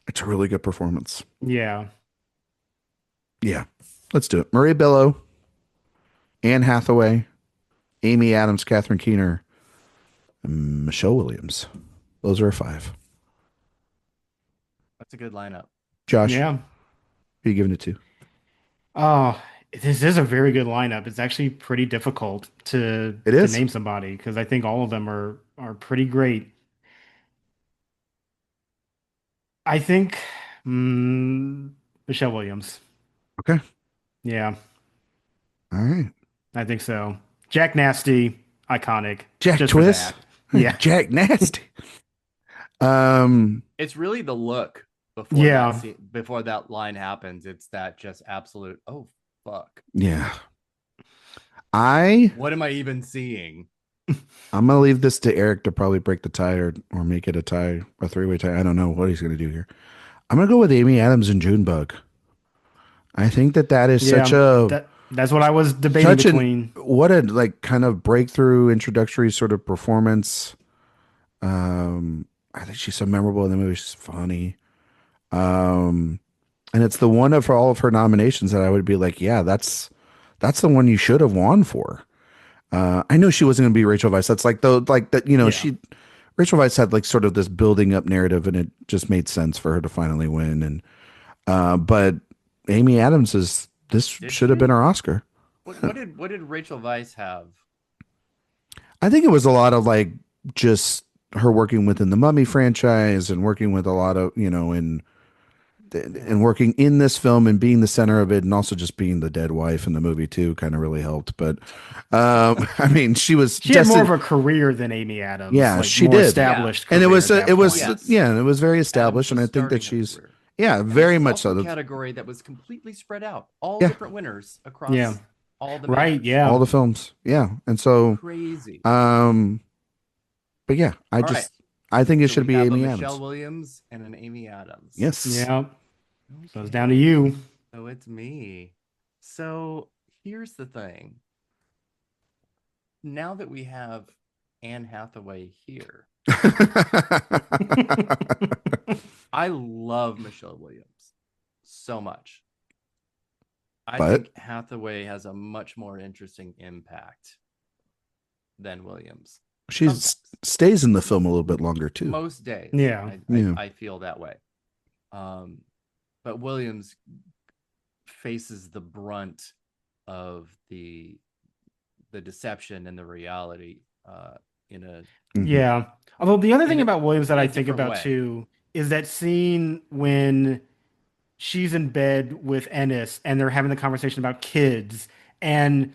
It's a really good performance. Yeah. Yeah. Let's do it. Maria Bello, Anne Hathaway, Amy Adams, Catherine Keener, and Michelle Williams. Those are 5. That's a good lineup. Josh, Yeah. who are you giving it to? Oh, this is a very good lineup. It's actually pretty difficult It to is. name somebody because I think all of them are pretty great. I think mm, Michelle Williams. Okay. Yeah, All right. I think so. Jack Nasty, iconic. Jack Just for Twist. that. Yeah. Jack Nasty. Um, It's really the look before Yeah. before that line happens. It's that just absolute, oh fuck. yeah. I'm What am I even seeing? gonna leave this to Eric to probably break the tie or make it a tie, a 3-way tie. I don't know what he's gonna do here. I'm gonna go with Amy Adams and Junebug. I think that is Yeah. such That's what I was debating such an between. what a like kind of breakthrough introductory sort of performance. I think she's so memorable in the movie. She's funny. Um, and it's the one of all of her nominations that I would be like, yeah, that's the one you should have won for. I knew she wasn't going to be Rachel Weisz. That's like that, Yeah. Rachel Weisz had like sort of this building up narrative, and it just made sense for her to finally win. And but Amy Adams Did should have she? been her Oscar. What did Rachel Weisz have? I think it was a lot of like just her working within the Mummy franchise and working with a lot of and working in this film and being the center of it, and also just being the dead wife in the movie too kind of really helped. But I mean, she Had more of a career than Amy Adams. Yeah, like she more did. established. And it career was at that it was point. Yes. yeah, and it was very established, and Adams I was think that starting her she's career. And very this is much also so. a category that was completely spread out. All Yeah. different winners across Yeah. all the Right. majors. Yeah. All the films, yeah, and so Crazy. but yeah, All right. I think it So should we be have Amy a Adams. Michelle Williams and an Amy Adams. Yes. Yeah. So it's Okay. down to you. So it's me. So here's the thing. Now that we have Anne Hathaway here, I love Michelle Williams so much. I But- think Hathaway has a much more interesting impact than Williams. She stays in the film a little bit longer too. Most days. Yeah. I feel that way. But Williams faces the brunt of the deception and the reality in a Mhm. Yeah. Although the other thing a- about Williams that in a I think different about way. too is that scene when she's in bed with Ennis and they're having the conversation about kids and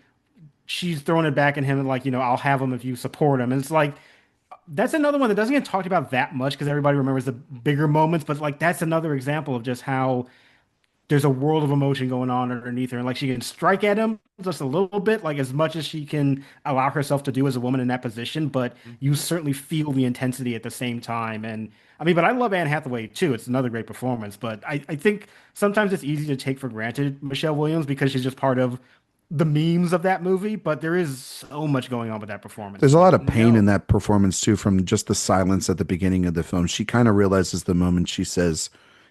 she's throwing it back at him and like, I'll have them if you support them. And it's like that's another one that doesn't get talked about that much because everybody remembers the bigger moments, but like that's another example of just how there's a world of emotion going on underneath her. And like she can strike at him just a little bit, like as much as she can allow herself to do as a woman in that position, but you certainly feel the intensity at the same time. And I mean, but I love Anne Hathaway too. It's another great performance, but I think sometimes it's easy to take for granted Michelle Williams because she's just part of the memes of that movie, but there is so much going on with that performance. There's a lot Yeah. of pain in No. that performance too, from just the silence at the beginning of the film. She kind of realizes the moment she says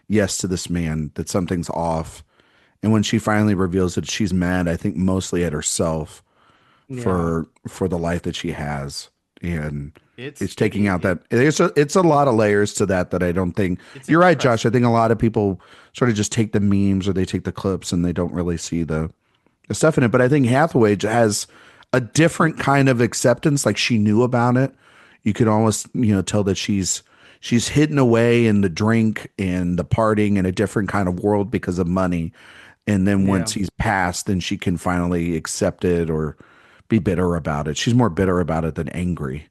yes to this man that something's off. And when she finally reveals it, she's mad, I think mostly at herself Yeah. for the life that she has. And it's It, taking it, out it that it's a lot of layers to that I don't think it's you're right, Josh. I impressive. think a lot of people sort of just take the memes or they take the clips and they don't really see the stuff in it. But I think Hathaway has a different kind of acceptance. Like she knew about it. You could almost, tell that she's hidden away in the drink and the partying in a different kind of world because of money. And then once Yeah. he's passed, then she can finally accept it or be bitter about it. She's more bitter about it than angry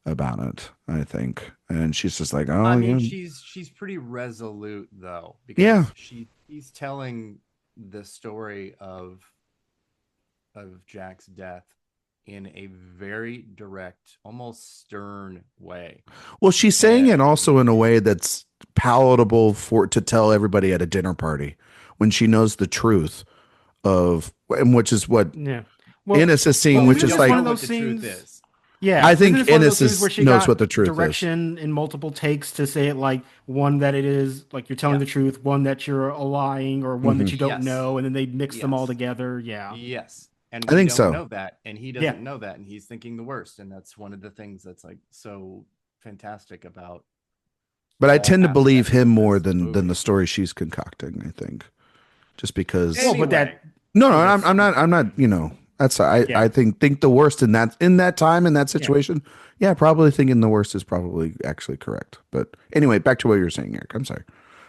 about it, I think. And she's just like, I oh, mean, yeah, she's pretty resolute though, yeah. because she's telling the story of Jack's death in a very direct, almost stern way. Well, she's saying And it also in a way that's palatable for to tell everybody at a dinner party when she knows the truth of, and which is what Yeah. Well, Ennis is seeing, well, which isn't is don't this one like, know of what those the truth scenes? is. Yeah, I isn't think this one of those Ennis things where she knows got what the truth is. direction in multiple takes to say it like one that it is like you're telling Yeah. the truth, one that you're lying, or one Hmm. that you don't Yes. know, and then they mix them all Yes. together. Yeah, Yes. And I we think don't so. know that. And he yeah, doesn't know that. And he's thinking the worst. And that's one of the things that's like so fantastic about But I all tend to believe aspects him of more this than the movie. story she's concocting, I think. Just because well, but Anyway, that, no, well, I'm, that's I'm not. I'm not. That's I yeah, think the worst in that time in that yeah. situation. Yeah, probably thinking the worst is probably actually correct. But anyway, back to what you were saying, Eric. I'm sorry.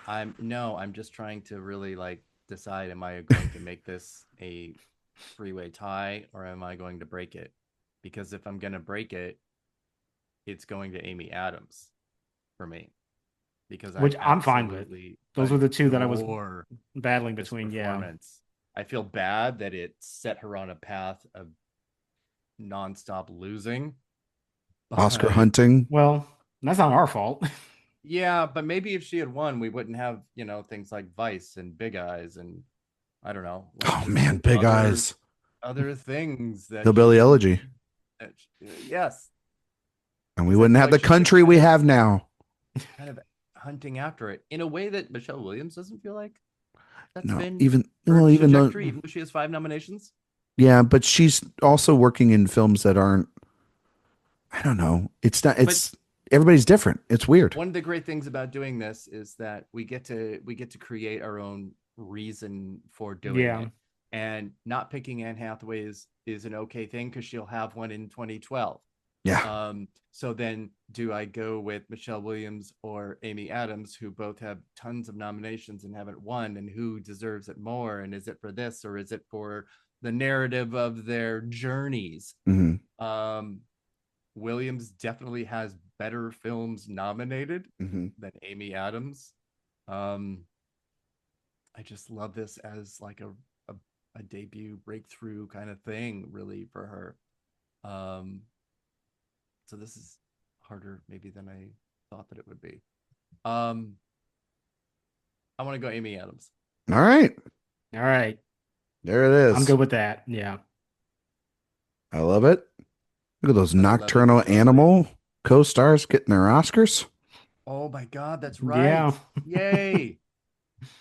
I'm just trying to really like decide, am I going to make this a three-way tie or am I going to break it? Because if I'm going to break it, it's going to Amy Adams for me because I Which I'm fine with. absolutely Those were the two that I was adore battling this between. Yeah, performance. I feel bad that it set her on a path of nonstop losing, Oscar but hunting. well, that's not our fault. yeah, but maybe if she had won, we wouldn't have, things like Vice and Big Eyes and I don't know, like Oh just man, big eyes. other things that Hillbilly Elegy, that yes, and we because I wouldn't feel have like the she's been country we have now. kind of hunting after it in a way that Michelle Williams doesn't feel like that's No, been even her well, even though trajectory, even though she has 5 nominations. yeah, but she's also working in films that aren't. I don't know. It's not. But It's everybody's different. It's weird. one of the great things about doing this is that we get to create our own reason for doing Yeah, it, and not picking Anne Hathaway is an okay thing because she'll have one in 2012. Yeah. So then do I go with Michelle Williams or Amy Adams, who both have tons of nominations and haven't won, and who deserves it more? And is it for this or is it for the narrative of their journeys? Hmm. Um, Williams definitely has better films nominated Hmm. than Amy Adams. Um, I just love this as like a debut breakthrough kind of thing, really, for her. So this is harder maybe than I thought that it would be. I want to go Amy Adams. All right. all right, There it I'm is. good with that. Yeah, I love it. Look at those I love it nocturnal so animal co-stars getting their Oscars. Oh my God, that's yeah. right. Yay.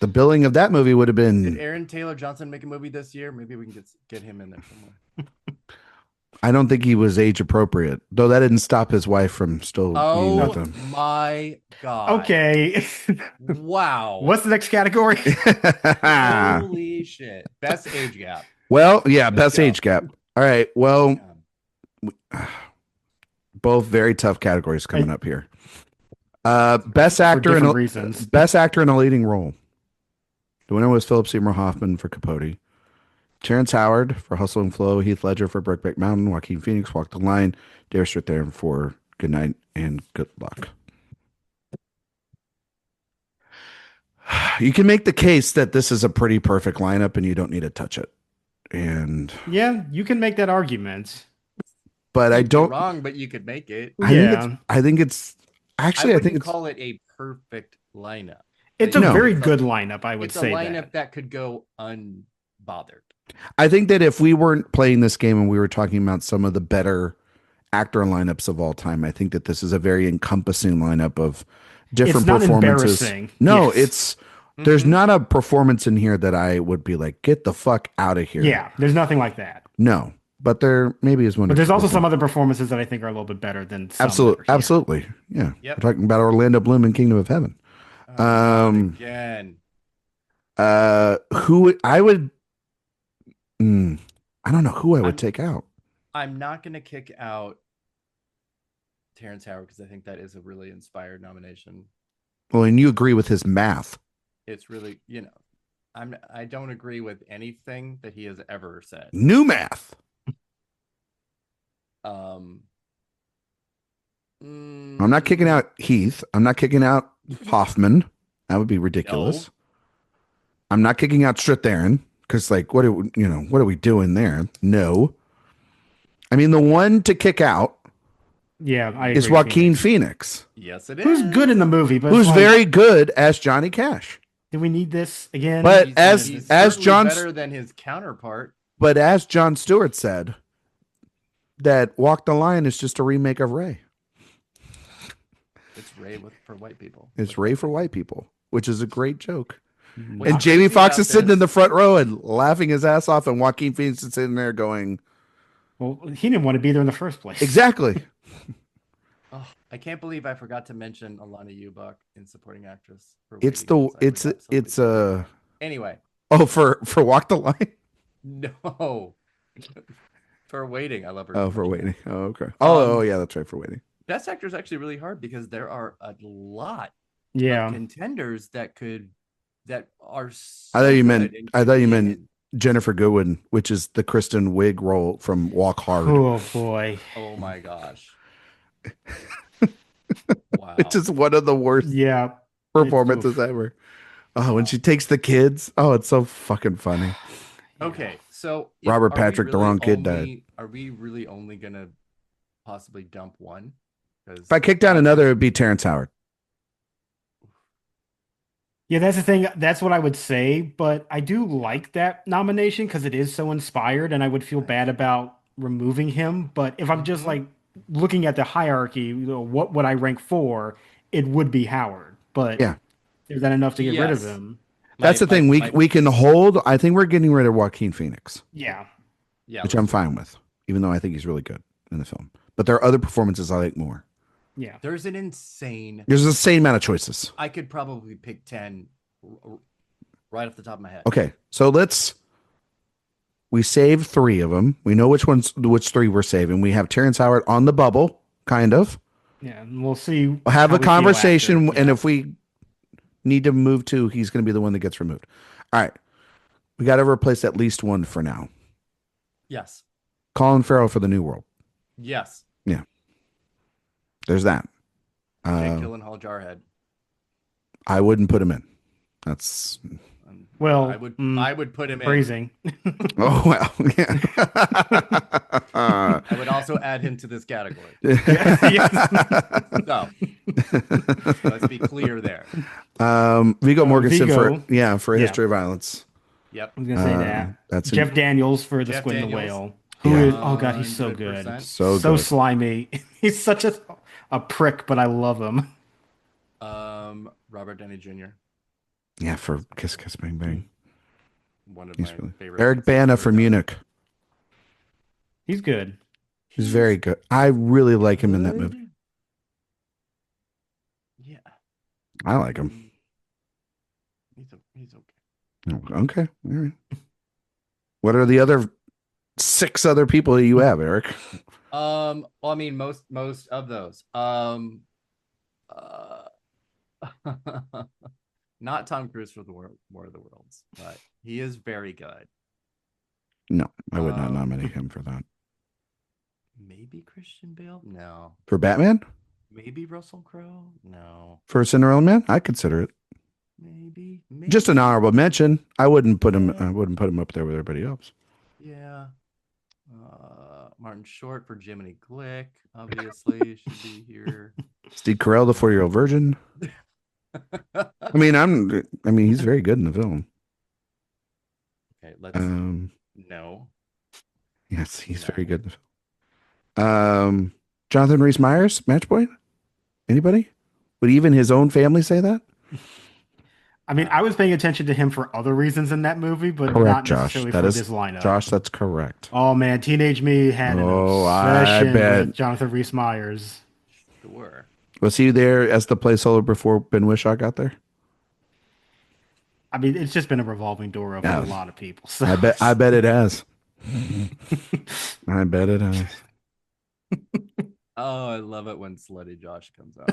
The billing of that movie would have Did been. Aaron Taylor Johnson make a movie this year? Maybe we can get him in there somewhere. I don't think he was age appropriate, though. That didn't stop his wife from still being with Oh him. my God. Okay. Wow. What's the next category? Holy shit. Best age gap. Well, yeah, Let's best go. age gap. All right. Well, both very tough categories coming up here. Best actor different reasons. Best actor in a leading role. The winner was Philip Seymour Hoffman for Capote. Terrence Howard for Hustle and Flow. Heath Ledger for Brokeback Mountain. Joaquin Phoenix, Walk the Line. Darius Strathern for Good Night and Good Luck. You can make the case that this is a pretty perfect lineup and you don't need to touch it. And Yeah, you can make that argument. but I You'd be don't wrong, but you could make it. I think it's actually I think it's call it a perfect lineup. It's a No. very good lineup, I would It's a say lineup that. that could go unvoted. bothered. I think that if we weren't playing this game and we were talking about some of the better actor lineups of all time, I think that this is a very encompassing lineup of different It's not performances. embarrassing. No, Yes. there's not a performance in here that I would be like, get the fuck out of here. Yeah, there's nothing like that. No, but there maybe is one. But there's also some other performances that I think are a little bit better than some. Absolutely. Yeah. Yep. We're talking about Orlando Bloom in Kingdom of Heaven. Again. Who I would I don't know who I would take out. I'm not going to kick out Terrence Howard because I think that is a really inspired nomination. Well, and you agree with his math. It's really, I don't agree with anything that he has ever said. New math. I'm not kicking out Heath. I'm not kicking out Hoffman. That would be ridiculous. No. I'm not kicking out Strathairn because, like, what are we doing there? No. I mean, the one to kick out, is Joaquin Phoenix. Yes, it is. Who's good in the movie, but who's very good as Johnny Cash. Do we need this again? But he's as John better than his counterpart. But as Jon Stewart said, that Walk the Line is just a remake of Ray. It's Ray for white people. It's Ray for white people, which is a great joke. What's and Jamie Foxx is sitting in the this? front row and laughing his ass off, and Joaquin Phoenix is sitting there going, well, he didn't want to be there in the first place. Exactly. Oh, I can't believe I forgot to mention Alana Ubach in supporting actress. Anyway. Oh, for Walk the Line? No. For Waiting. I love her. Oh, for Waiting. Oh, okay. Oh, yeah, that's right, for Waiting. Best Actor is actually really hard because there are a lot of contenders that are so I thought you meant Jennifer Goodwin, which is the Kristen Wiig role from Walk Hard. Oh boy. Oh my gosh. Wow. It's just one of the worst performances ever. Oh, when she takes the kids. Oh, it's so fucking funny. Okay, so Robert Patrick, the wrong kid died. Are we really only gonna possibly dump one? If I kicked down another, it would be Terrence Howard. Yeah, that's the thing. That's what I would say. But I do like that nomination because it is so inspired, and I would feel bad about removing him. But if I'm just like looking at the hierarchy, what would I rank for? It would be Howard. But is that enough to get rid of him? That's the thing. We can hold. I think we're getting rid of Joaquin Phoenix. Yeah. Which I'm fine with, even though I think he's really good in the film. But there are other performances I like more. Yeah. There's an insane amount of choices. I could probably pick 10 right off the top of my head. Okay. So we saved 3 of them. We know which 3 we're saving. We have Terrence Howard on the bubble, kind of. Yeah. And we'll see. We'll have a conversation. And if we need to move 2, he's going to be the one that gets removed. All right. We got to replace at least 1 for now. Yes. Colin Farrell for The New World. Yes. Yeah. There's that. Jake Gyllenhaal Jarhead. I wouldn't put him in. That's well. I would put him phrasing. Oh well. Yeah. I would also add him to this category. So let's be clear there. Viggo Mortensen for History of Violence. Yep. I was gonna say that. That's Jeff Daniels for The Squid and the Whale. Who is? Oh god, he's so good. So good. Slimy. He's such a prick, but I love him. Robert Downey Jr. Yeah, for Kiss Kiss Bang Bang. One of my favorite. Eric Bana for Munich. He's good. He's very good. I really like him in that movie. Yeah. I like him. He's okay. Okay. All right. What are the other 6 other people that you have, Eric? Well, I mean, most of those. Not Tom Cruise for the War of the Worlds, but he is very good. No, I would not nominate him for that. Maybe Christian Bale? No. For Batman? Maybe Russell Crowe? No. For Cinderella Man? I consider it. Maybe. Just an honorable mention. I wouldn't put him up there with everybody else. Yeah. Martin Short for Jiminy Glick, obviously should be here. Steve Carell, the 4-Year-Old Virgin. I mean, he's very good in the film. Okay, let's no. Yes, he's very good. Jonathan Rhys Meyers, match point? Anybody? Would even his own family say that? I mean, I was paying attention to him for other reasons in that movie, but Correct, not Josh. necessarily That for is this lineup. Josh, that's correct. Oh man, Teenage Me had an I obsession bet. with Jonathan Rhys Meyers. Sure. Was he there as the placeholder before Ben Whishaw got there? I mean, it's just been a revolving door of a lot of people. So I bet it has. I bet it has. Oh, I love it when Slutty Josh comes out.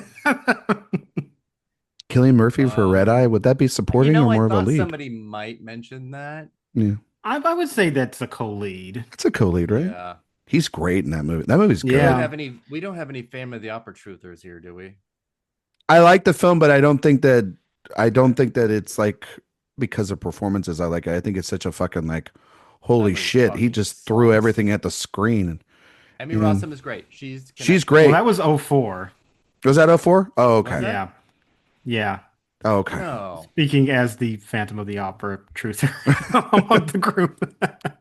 Cillian Murphy for Red Eye, would that be supporting or more of a lead? Somebody might mention that. Yeah, I would say that's a co-lead. That's a co-lead, right? Yeah. He's great in that movie. That movie's good. We don't have any Phantom of the Opera truthers here, do we? I like the film, but I don't think that it's like because of performances. I like it. I think it's such a fucking like, holy shit! He just threw everything at the screen. Emmy Rossum is great. She's great. Well, that was 04. Was that 04? Oh, okay. Yeah. Yeah. Oh, okay. No. Speaking as the Phantom of the Opera truther among the group.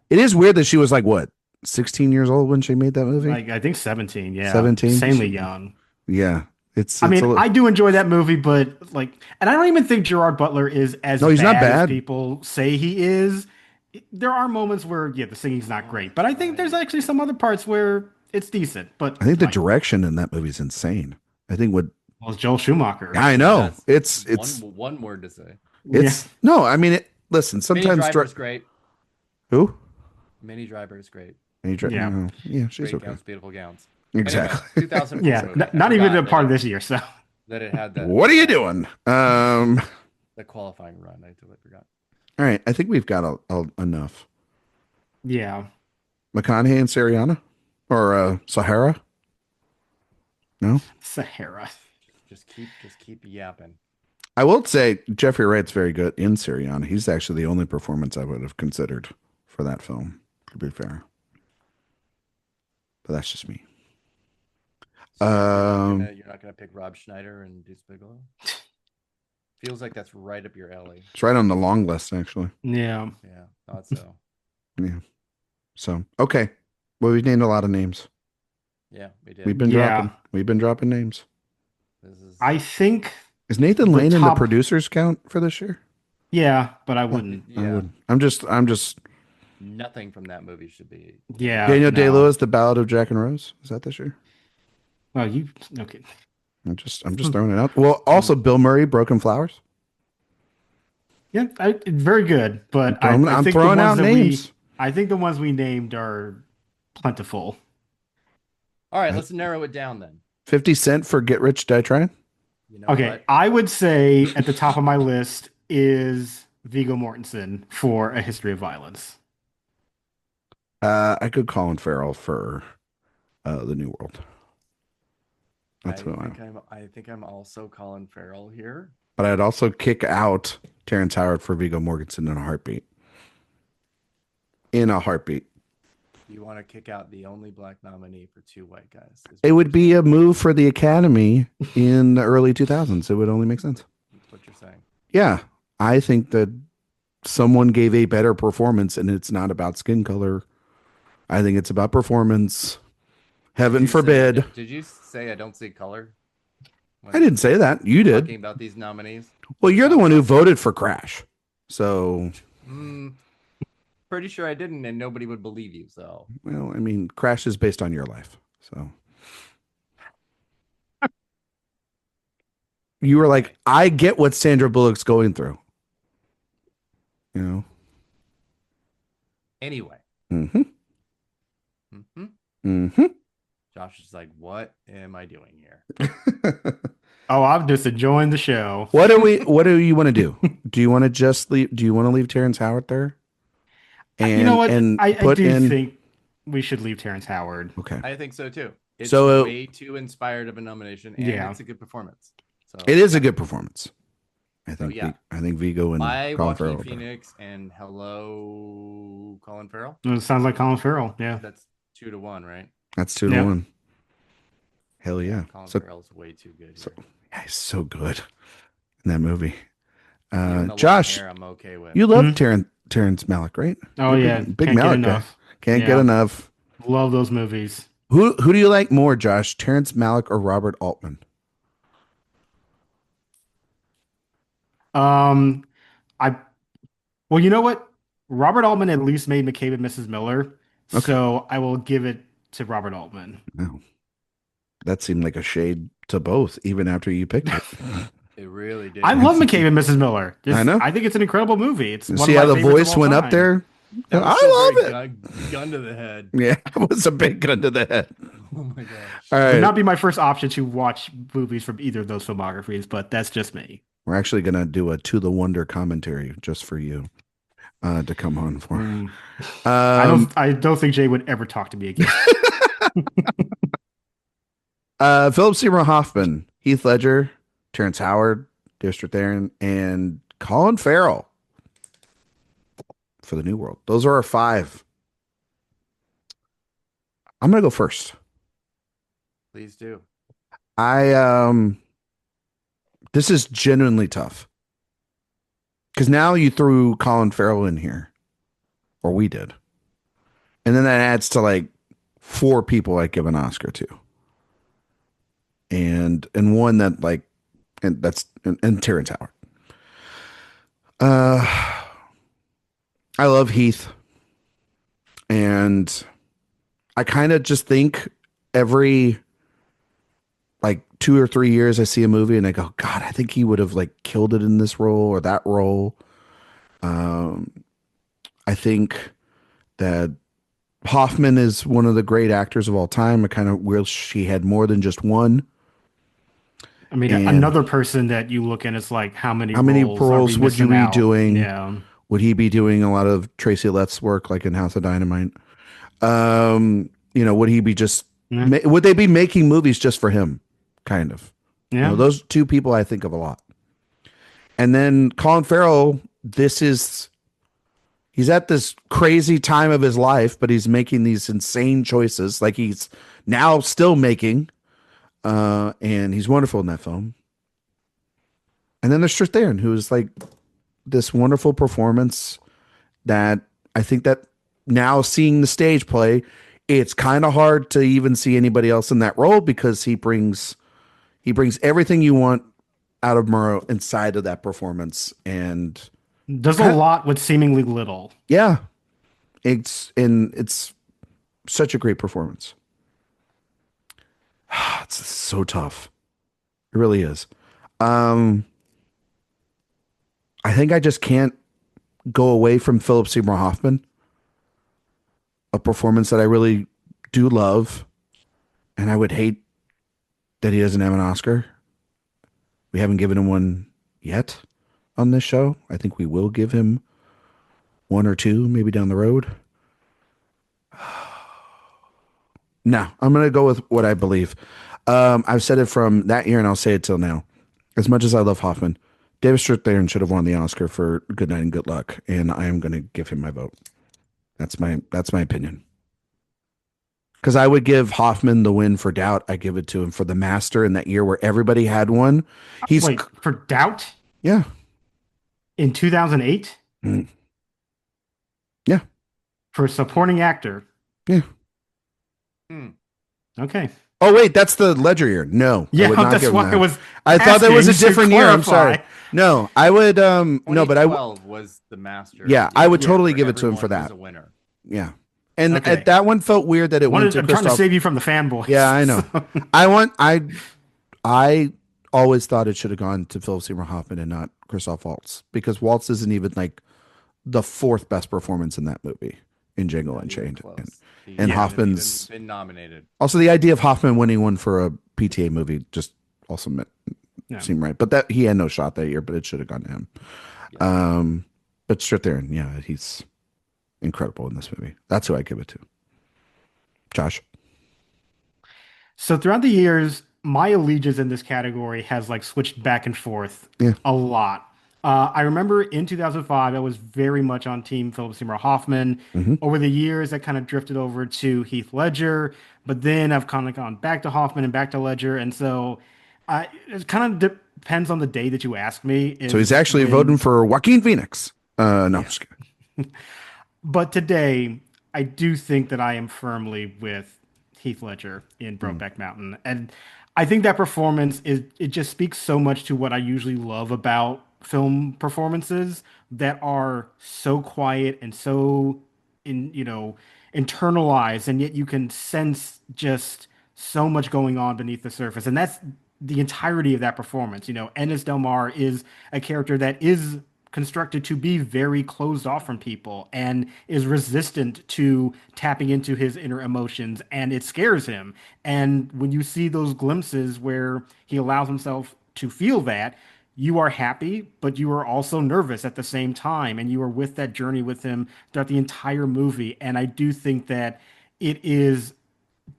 It is weird that she was like, what, 16 years old when she made that movie? Like, I think 17. Yeah. 17? Insanely young. Yeah. I do enjoy that movie, but like, and I don't even think Gerard Butler is as he's not bad as people say he is. There are moments where, the singing's not great, but I think there's actually some other parts where it's decent. But I think the direction in that movie is insane. I think well, it's Joel Schumacher. I know. It's one word to say. No, I mean, listen, sometimes Minnie Driver's great. Who? Minnie Driver is great. Yeah, she's great okay. Gowns, beautiful gowns. Exactly. Anyway, 2004 yeah, movie. not even a part of this year. So that it had that. What are you doing? The qualifying run. I totally forgot. All right, I think we've got enough. Yeah. McConaughey and Sariana, or Sahara. No. Sahara. Just keep yapping. I will say Jeffrey Wright's very good in Siriana. He's actually the only performance I would have considered for that film, to be fair. But that's just me. So you're not gonna pick Rob Schneider and Deuce Bigelow? Feels like that's right up your alley. It's right on the long list, actually. Yeah. Yeah, thought so. Yeah. So okay. Well, we've named a lot of names. Yeah, we did. We've been dropping names. I think is Nathan Lane in the producers count for this year? Yeah, but I wouldn't. Yeah. I wouldn't. I'm just nothing from that movie should be. Yeah. Daniel Day-Lewis, The Ballad of Jack and Rose. Is that this year? Well, okay. I'm just throwing it out. Well, also Bill Murray, Broken Flowers. Yeah, very good. But I'm think throwing out names. I think the ones we named are plentiful. All right, let's narrow it down then. 50 Cent for Get Rich, Die Trying. I would say at the top of my list is Viggo Mortensen for A History of Violence. I could Colin Farrell for The New World. I think I'm also Colin Farrell here. But I'd also kick out Terrence Howard for Viggo Mortensen in a heartbeat. In a heartbeat. You want to kick out the only black nominee for two white guys. It would be a move for the Academy in the early 2000s. It would only make sense. That's what you're saying. Yeah. I think that someone gave a better performance, and it's not about skin color. I think it's about performance. Heaven forbid. Did you say I don't see color? I didn't say that. You did. Talking about these nominees. Well, you're the one who voted for Crash. So... Pretty sure I didn't, and nobody would believe you. So, well, I mean, Crash is based on your life. So, you were like, I get what Sandra Bullock's going through. You know. Anyway. Josh is like, what am I doing here? Oh, I'm just enjoying the show. What do you want to do? Do you want to just leave? Do you want to leave Terrence Howard there? And, you know what? And I do think we should leave Terrence Howard. Okay. I think so too. It's so way too inspired of a nomination, and it's a good performance. So it is a good performance. I think. So, I think Viggo and Colin Farrell. Phoenix and hello, Colin Farrell. It sounds like Colin Farrell. Yeah. That's 2-1, right? That's 2-1. Hell yeah. Colin Farrell's way too good. Yeah, he's so good in that movie. Even the long Josh, hair, I'm okay with. you love Terrence Malick, right? Oh You're yeah, big can't get Malick guy. enough. Can't get Yeah, enough. love those movies. Who do you like more, Josh? Terrence Malick or Robert Altman? Um, I well, you know what? Robert Altman at least made McCabe and Mrs. Miller, Okay. so I will give it to Robert Altman. No, that seemed like a shade to both, even after you picked it. It really did. I love McCabe and Mrs. Miller. I know. I think it's an incrable movie. It's one See of how my the favorites of voice all went up time. there? That was I so love very it. gun to the head. Yeah, it was a big gun to the head. Oh my gosh. All Would right. not be my first option to watch movies from either of those filmographies, but that's just me. We're actually going to do a To the Wonder commentary just for you to come on for. I don't think Jay would ever talk to me again. Philip Seymour Hoffman, Heath Ledger, Terrence Howard, District Theron, and Colin Farrell for the New World. Those are our 5. I'm going to go first. Please do. This is genuinely tough. Because now you threw Colin Farrell in here. Or we did. And then that adds to like 4 people I'd give an Oscar to. And one that like, and that's and Terrence Howard. I love Heath. And I kind of just think every like 2 or 3 years I see a movie and I go, God, I think he would have like killed it in this role or that role. I think that Hoffman is one of the great actors of all time. I kind of wish he had more than just one. I mean, another person that you look at is like, how many roles would you be doing? Yeah. Would he be doing a lot of Tracy Letts work like in House of Dynamite? Would he be just, would they be making movies just for him? Kind of. Yeah. Those 2 people I think of a lot. And then Colin Farrell, he's at this crazy time of his life, but he's making these insane choices. Like he's now still making, and he's wonderful in that film. And then there's Tristan, who is like this wonderful performance that I think that now seeing the stage play, it's kind of hard to even see anybody else in that role because he brings everything you want out of Murrow inside of that performance and does a lot with seemingly little. Yeah. It's such a great performance. It's so tough. It really is. I think I just can't go away from Philip Seymour Hoffman. A performance that I really do love. And I would hate that he doesn't have an Oscar. We haven't given him one yet on this show. I think we will give him 1 or 2 maybe down the road. No, I'm going to go with what I believe. I've said it from that year and I'll say it till now. As much as I love Hoffman, David Strathairn should have won the Oscar for Good Night and Good Luck, and I am going to give him my vote. That's my opinion. Because I would give Hoffman the win for Doubt. I give it to him for The Master in that year where everybody had one. Wait, for Doubt? Yeah. In 2008? Mm. Yeah. For supporting actor? Yeah. Okay. Oh wait, that's the Ledger year. No, yeah, that's why I was. I thought that was a different year. I'm sorry. No, I would. No, but I was The Master. Yeah, I would totally give it to him for that. A winner. Yeah, and that one felt weird that it went to. I'm trying to save you from the fanboys. Yeah, I know. I always thought it should have gone to Philip Seymour Hoffman and not Christoph Waltz because Waltz isn't even like the 4th best performance in that movie in Django Unchained. And Hoffman's been nominated. Also, the idea of Hoffman winning one for a PTA movie just also seemed right. But that he had no shot that year, but it should have gone to him. Yeah. But Strathairn, yeah, he's incredible in this movie. That's who I give it to. Josh. So throughout the years, my allegiance in this category has like switched back and forth a lot. I remember in 2005, I was very much on team Philip Seymour Hoffman. Mm-hmm. Over the years, I kind of drifted over to Heath Ledger, but then I've kind of gone back to Hoffman and back to Ledger. And so it kind of depends on the day that you ask me. So he's Is actually voting when, for Joaquin Phoenix. No, I'm yeah. just kidding. But today, I do think that I am firmly with Heath Ledger in Mm. Brokeback Mountain. And I think that performance it just speaks so much to what I usually love about film performances that are so quiet and so internalized, and yet you can sense just so much going on beneath the surface. And that's the entirety of that performance. Ennis Del Mar is a character that is constructed to be very closed off from people and is resistant to tapping into his inner emotions, and it scares him. And when you see those glimpses where he allows himself to feel that, you are happy, but you are also nervous at the same time, and you are with that journey with him throughout the entire movie. And I do think that it is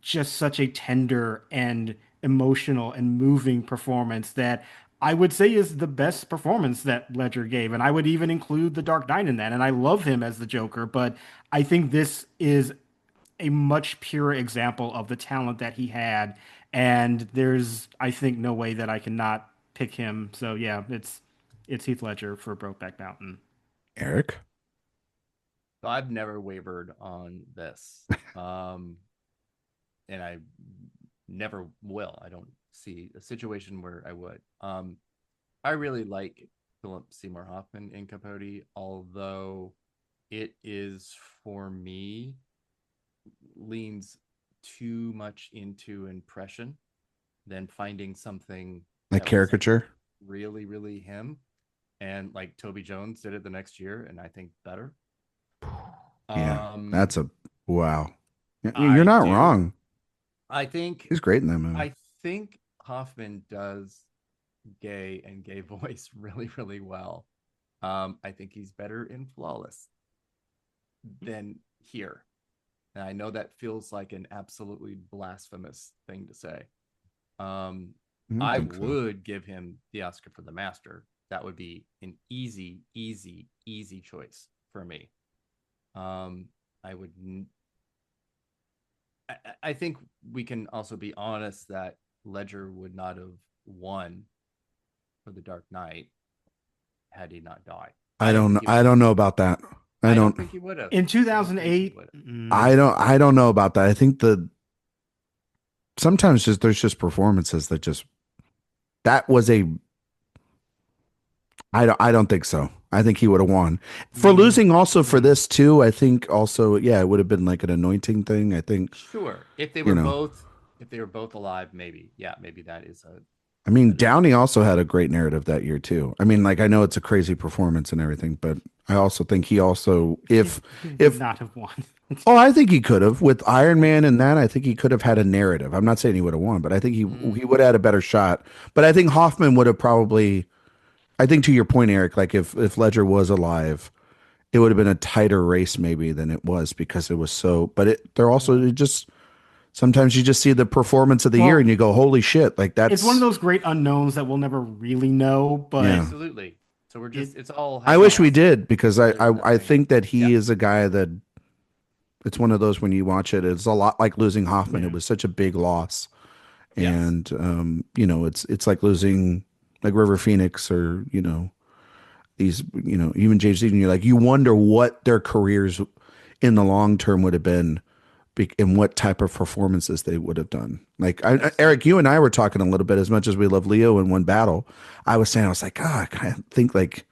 just such a tender and emotional and moving performance that I would say is the best performance that Ledger gave. And I would even include The Dark Knight in that. And I love him as the Joker, but I think this is a much purer example of the talent that he had. And there's, I think, no way that I cannot pick him. So yeah, it's Heath Ledger for Brokeback Mountain. Eric? So I've never wavered on this. And I never will. I don't see a situation where I would. I really like Philip Seymour Hoffman in Capote, although it is, for me, leans too much into impression than finding something Like caricature? really, really him. And like Toby Jones did it the next year, and I think better. Yeah, that's a wow. You're I not do. wrong. I think He's great in that movie. I think Hoffman does gay and gay voice really, really well. I think he's better in Flawless than here. And I know that feels like an absolutely blasphemous thing to say. I would give him the Oscar for The Master. That would be an easy, easy, easy choice for me. I would. I think we can also be honest that Ledger would not have won for The Dark Knight had he not died. I don't know about that. I don't think he would have. In 2008, I don't know about that. I think sometimes there's just performances that was a I don't think so. I think he would have won. For losing also for this too, I think also, yeah, it would have been like an anointing thing. I think. Sure. If they were both alive, maybe. Yeah, maybe that is a I mean, Downey also had a great narrative that year too. I mean, like I know it's a crazy performance and everything, but I also think he also if not have won. Oh, I think he could have with Iron Man and that. I think he could have had a narrative. I'm not saying he would have won, but I think he would have had a better shot. But I think Hoffman would have probably. I think to your point, Eric, like if Ledger was alive, it would have been a tighter race maybe than it was because it was so. But they're also it just sometimes you just see the performance of the year and you go, holy shit, like that's. It's one of those great unknowns that we'll never really know. But absolutely. So we're just it's all. I wish we did because I think that he is a guy that. It's one of those when you watch it, it's a lot like losing Hoffman. It was such a big loss, and it's like losing like River Phoenix or these even James Dean. You're like you wonder what their careers in the long term would have been, and what type of performances they would have done. Like Eric, you and I were talking a little bit. As much as we love Leo in One Battle, I was like, I think like.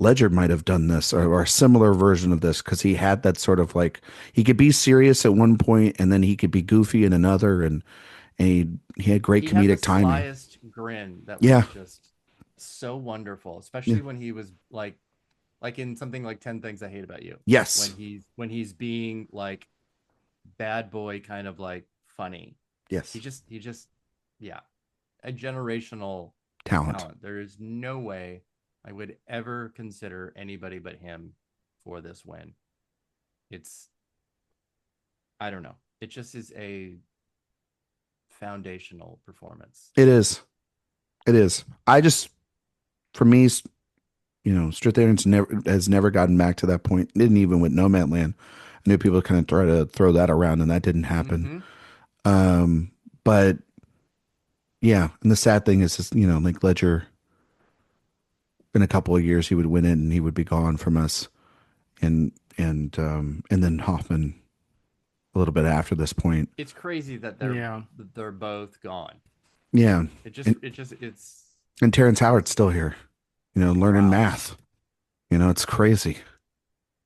Ledger might have done this or a similar version of this because he had that sort of like he could be serious at one point and then he could be goofy in another and he had great comedic timing. Slyest grin that was just so wonderful, especially when he was like in something like 10 Things I Hate About You. Yes, when he's being like bad boy kind of like funny. Yes, he just a generational talent. There is no way I would ever consider anybody but him for this win. I don't know. It just is a foundational performance. It is. I just, for me, Strict Adherence has never gotten back to that point. Didn't even with Nomadland. I knew people kind of try to throw that around and that didn't happen. But yeah, and the sad thing is just, like Ledger, in a couple of years he would win it and he would be gone from us. And then Hoffman a little bit after this point. It's crazy that they're both gone. Yeah. It's and Terrence Howard's still here, learning math. It's crazy.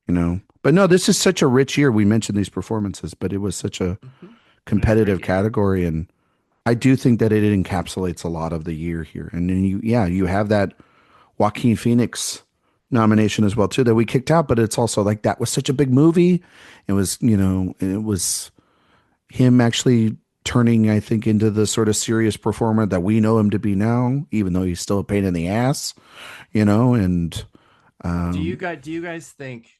But no, this is such a rich year. We mentioned these performances, but it was such a competitive category, and I do think that it encapsulates a lot of the year here. And then you have that Joaquin Phoenix nomination as well too that we kicked out, but it's also like that was such a big movie. It was, it was him actually turning, I think, into the sort of serious performer that we know him to be now, even though he's still a pain in the ass, and do you guys think,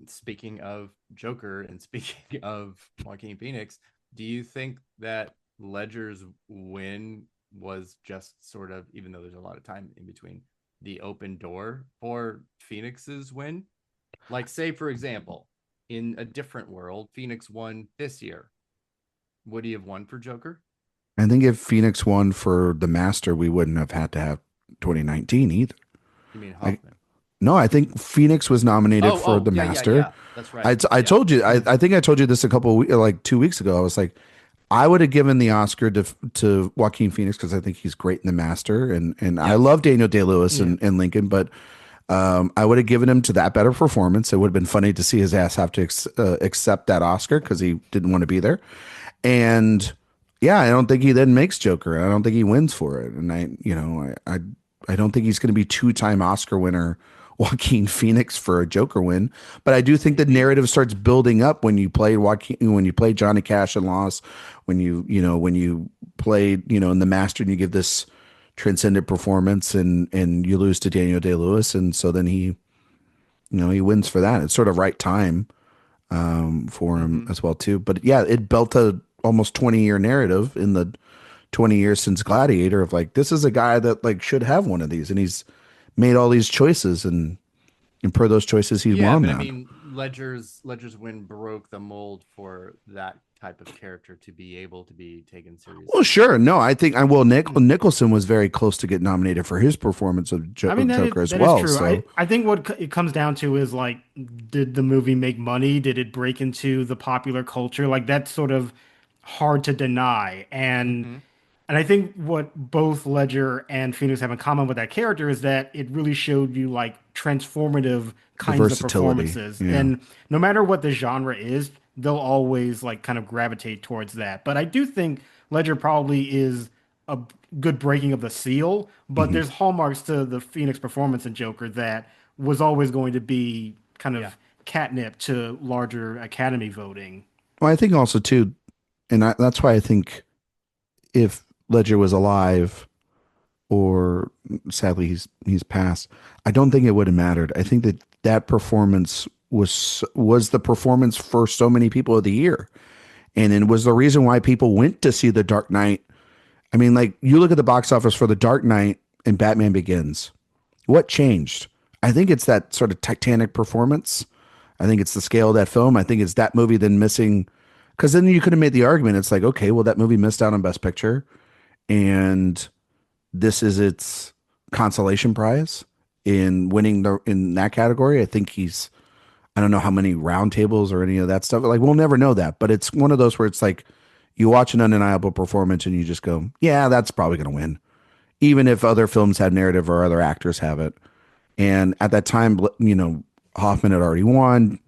speaking of Joker and speaking of Joaquin Phoenix, do you think that Ledger's win was just sort of, even though there's a lot of time in between, the open door for Phoenix's win? Like, say, for example, in a different world, Phoenix won this year. Would he have won for Joker? I think if Phoenix won for The Master, we wouldn't have had to have 2019 either. You mean Hoffman? No, I think Phoenix was nominated for The Master. Yeah. That's right. I told you, I think I told you this a couple of like 2 weeks ago. I was like, I would have given the Oscar to Joaquin Phoenix because I think he's great in The Master, and I love Daniel Day-Lewis and Lincoln, but I would have given him to that better performance. It would have been funny to see his ass have to accept that Oscar because he didn't want to be there. And yeah, I don't think he then makes Joker. I don't think he wins for it. And I don't think he's going to be two-time Oscar winner Joaquin Phoenix for a Joker win. But I do think the narrative starts building up when you play Johnny Cash and Lost, when you play, in The Master and you give this transcendent performance and you lose to Daniel Day-Lewis. And so then he wins for that. It's sort of right time for him as well too. But yeah, it built a almost 20-year narrative in the 20 years since Gladiator of like, this is a guy that like should have one of these, and he's made all these choices, and per those choices he's won that. I mean, Ledger's win broke the mold for that type of character to be able to be taken seriously. Well, sure. No, I think Nicholson was very close to get nominated for his performance of Joker as well. Is true. So I think what it comes down to is like, did the movie make money? Did it break into the popular culture? Like, that's sort of hard to deny. And I think what both Ledger and Phoenix have in common with that character is that it really showed you like transformative kinds of performances. Yeah. And no matter what the genre is, they'll always like kind of gravitate towards that. But I do think Ledger probably is a good breaking of the seal, but there's hallmarks to the Phoenix performance in Joker that was always going to be kind of catnip to larger Academy voting. Well, I think also too, and that's why I think if Ledger was alive, or sadly he's passed, I don't think it would have mattered. I think that performance was the performance for so many people of the year, and it was the reason why people went to see The Dark Knight. I mean, like, you look at the box office for The Dark Knight and Batman Begins. What changed? I think it's that sort of Titanic performance. I think it's the scale of that film. I think it's that movie then missing, because then you could have made the argument. It's like, okay, well, that movie missed out on Best Picture, and this is its consolation prize in winning in that category. I think I don't know how many roundtables or any of that stuff. Like, we'll never know that, but it's one of those where it's like, you watch an undeniable performance and you just go, yeah, that's probably going to win, even if other films had narrative or other actors have it. And at that time, Hoffman had already won.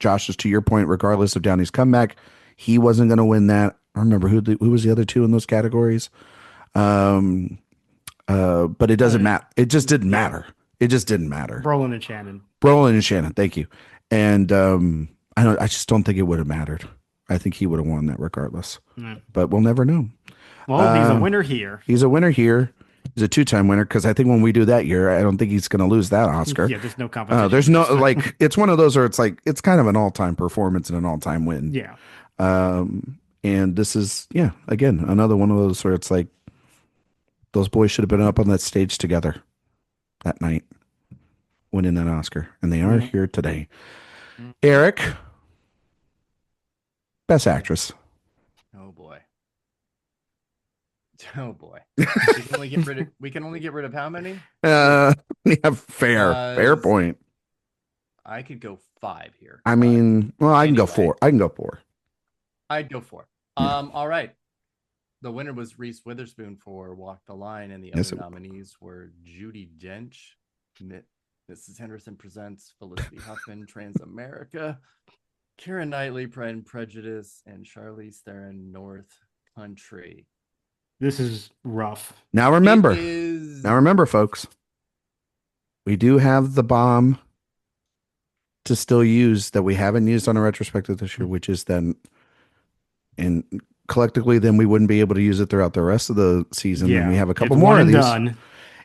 Josh, to your point, regardless of Downey's comeback, he wasn't going to win that. I don't remember who was the other two in those categories. But it doesn't matter. It just didn't matter. It just didn't matter. Brolin and Shannon. Thank you. And I just don't think it would have mattered. I think he would have won that regardless. But we'll never know. Well, he's a winner here. He's a winner here. He's a two-time winner, because I think when we do that year, I don't think he's going to lose that Oscar. Yeah, there's no competition. There's no, like, it's one of those where it's like, it's kind of an all-time performance and an all-time win. Yeah. And this is, again, another one of those where it's like, those boys should have been up on that stage together that night, winning that Oscar. And they are here today. Erik, Best Actress. Oh boy. Oh boy. We can only get rid of how many? Yeah, fair point. I could go 5 here. I mean, well, I can go 4. I can go 4. I'd go 4. Yeah. All right. The winner was Reese Witherspoon for Walk the Line, and the other nominees were Judi Dench, Mrs. Henderson Presents, Felicity Huffman, Transamerica, Keira Knightley, Pride and Prejudice, and Charlize Theron, North Country. This is rough. Now remember, folks, we do have the bomb to still use that we haven't used on a retrospective this year, which is then, and collectively, then we wouldn't be able to use it throughout the rest of the season. Yeah, and we have a couple more of these. Done.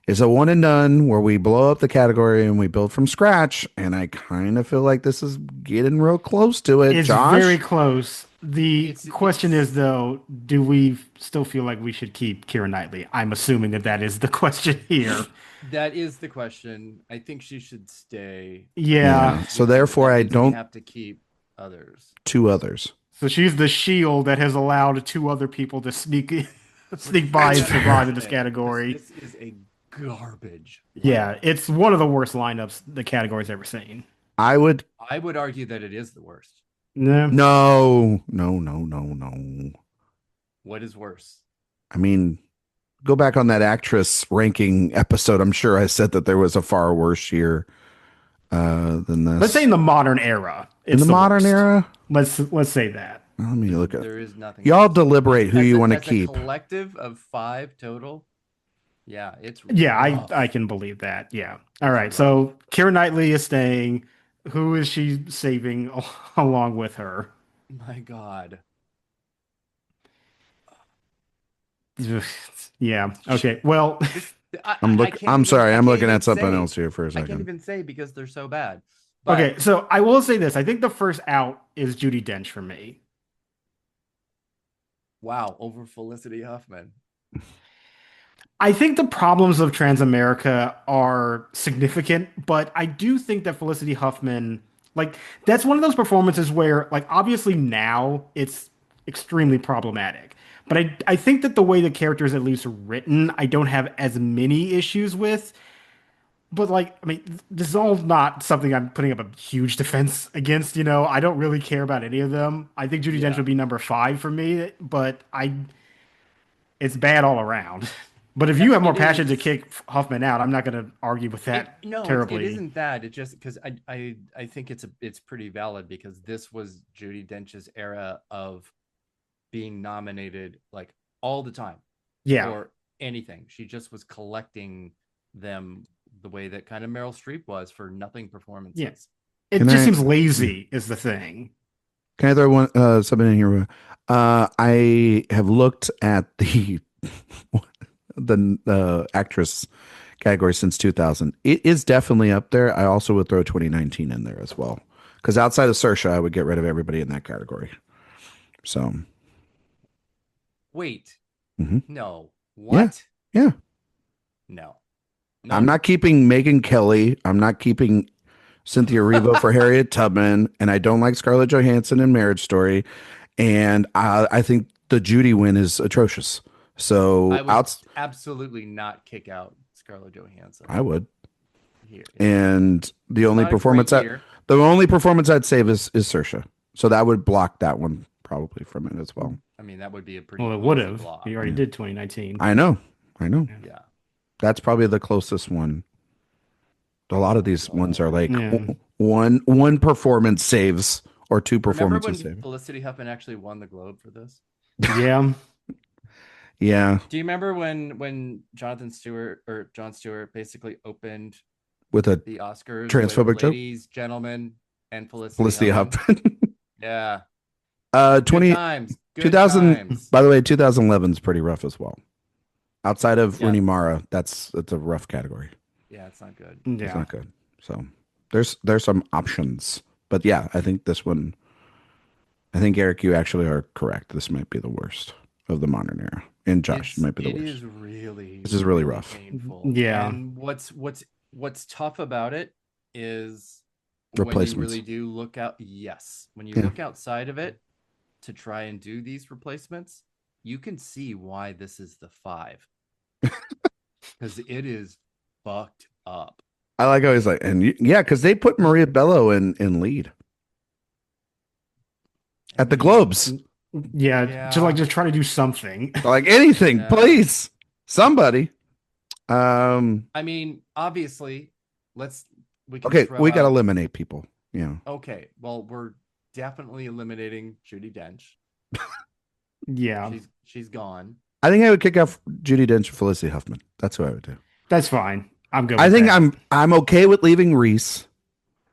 It's a one and done where we blow up the category and we build from scratch. And I kind of feel like this is getting real close to it. It's Josh? Very close. The question is, though, do we still feel like we should keep Keira Knightley? I'm assuming that is the question here. That is the question. I think she should stay. Yeah. So therefore, I don't have to keep others. 2 others. So she's the shield that has allowed 2 other people to sneak by and survive in this category. This is a garbage lineup. Yeah, it's one of the worst lineups the category's ever seen. I would argue that it is the worst. No. What is worse? I mean, go back on that actress ranking episode. I'm sure I said that there was a far worse year than this. Let's say in the modern era. In the modern era? Let's say that. Let me look at. There is nothing. Y'all deliberate who you want to keep. A collective of 5 total. Yeah, it's I can believe that. Yeah. All right. So Keira Knightley is staying. Who is she saving along with her? My God. Yeah. Okay. Well, I'm sorry. I'm looking at something else here for a second. I can't even say because they're so bad. But... Okay. So I will say this. I think the first out is Judi Dench for me. Wow. Over Felicity Huffman. I think the problems of Transamerica are significant, but I do think that Felicity Huffman, like, that's one of those performances where, like, obviously now it's extremely problematic. But I think that the way the character is at least written, I don't have as many issues with. But, like, I mean, this is all not something I'm putting up a huge defense against, you know? I don't really care about any of them. I think Judi Dench would be number 5 for me, but it's bad all around. But if you have more passion to kick Huffman out, I'm not going to argue with that terribly. It isn't that. It's just because I think it's pretty valid because this was Judi Dench's era of being nominated like all the time. Yeah. For anything. She just was collecting them the way that kind of Meryl Streep was for nothing performances. Yes. It just seems lazy is the thing. Can I throw something in here? I have looked at the actress category since 2000. It is definitely up there. I also would throw 2019 in there as well. Because outside of Saoirse, I would get rid of everybody in that category. So. Wait. Mm-hmm. No. What? Yeah. No. I'm not keeping Megyn Kelly. I'm not keeping Cynthia Erivo for Harriet Tubman. And I don't like Scarlett Johansson in Marriage Story. And I think the Judy win is atrocious. So I would absolutely not kick out Scarlett Johansson. I would. Here. And the only performance I'd save is Saoirse. So that would block that one probably from it as well. I mean, that would be a pretty. Well, it would have. You already did 2019. I know. Yeah. That's probably the closest one. A lot of these ones are like one performance saves or 2 performances saves. Felicity Huffman actually won the Globe for this. Yeah. Yeah. Do you remember when Jon Stewart basically opened with the Oscars transphobic joke? Ladies, gentlemen, and Felicity Huffman. Yeah. 20 times. 2000 times. By the way, 2011 is pretty rough as well. Outside of Rooney Mara, it's a rough category. Yeah, it's not good. Yeah. It's not good. So there's some options. But yeah, I think this one, Eric, you actually are correct. This might be the worst of the modern era. And Josh, it might be the worst. This is really rough. Painful. Yeah. And what's tough about it is replacements. When you really do look out. Yes. When you look outside of it to try and do these replacements, you can see why this is the 5. Because it is fucked up. I like how he's like, and yeah, because they put Maria Bello in lead at the Globes. Yeah, just try to do something. Like anything, please, somebody. I mean, obviously, we got to eliminate people. Yeah. Okay, well, we're definitely eliminating Judi Dench. Yeah, she's gone. I think I would kick off Judi Dench and Felicity Huffman. That's what I would do. That's fine. I'm good. I think I'm okay with leaving Reese,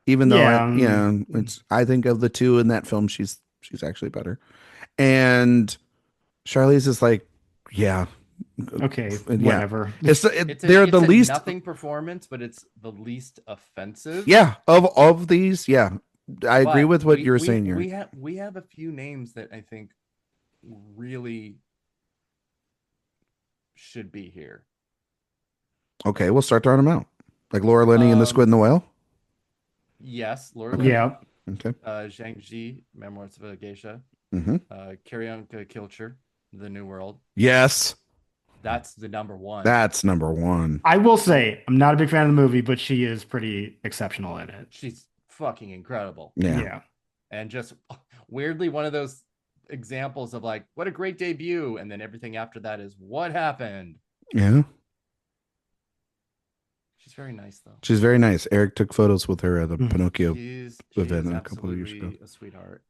even though I think of the two in that film, she's actually better. And Charlize is like, yeah, okay, whatever. They're the least nothing performance, but it's the least offensive. Yeah, of these, yeah, I agree with what you're saying here. We have a few names that I think really should be here. Okay, we'll start throwing them out. Like Laura Linney in The Squid and the Whale? Yes, Laura Linney. Yeah. Okay. Zhang Ji, Memoirs of a Geisha. Kirianka Kilcher, The New World. Yes. That's the number one. That's number one. I will say, I'm not a big fan of the movie, but she is pretty exceptional in it. She's fucking incredible. Yeah. And just weirdly one of those examples of like, what a great debut. And then everything after that is what happened. Yeah. She's very nice, though. She's very nice. Eric took photos with her at the Pinocchio event a couple of years ago. A sweetheart.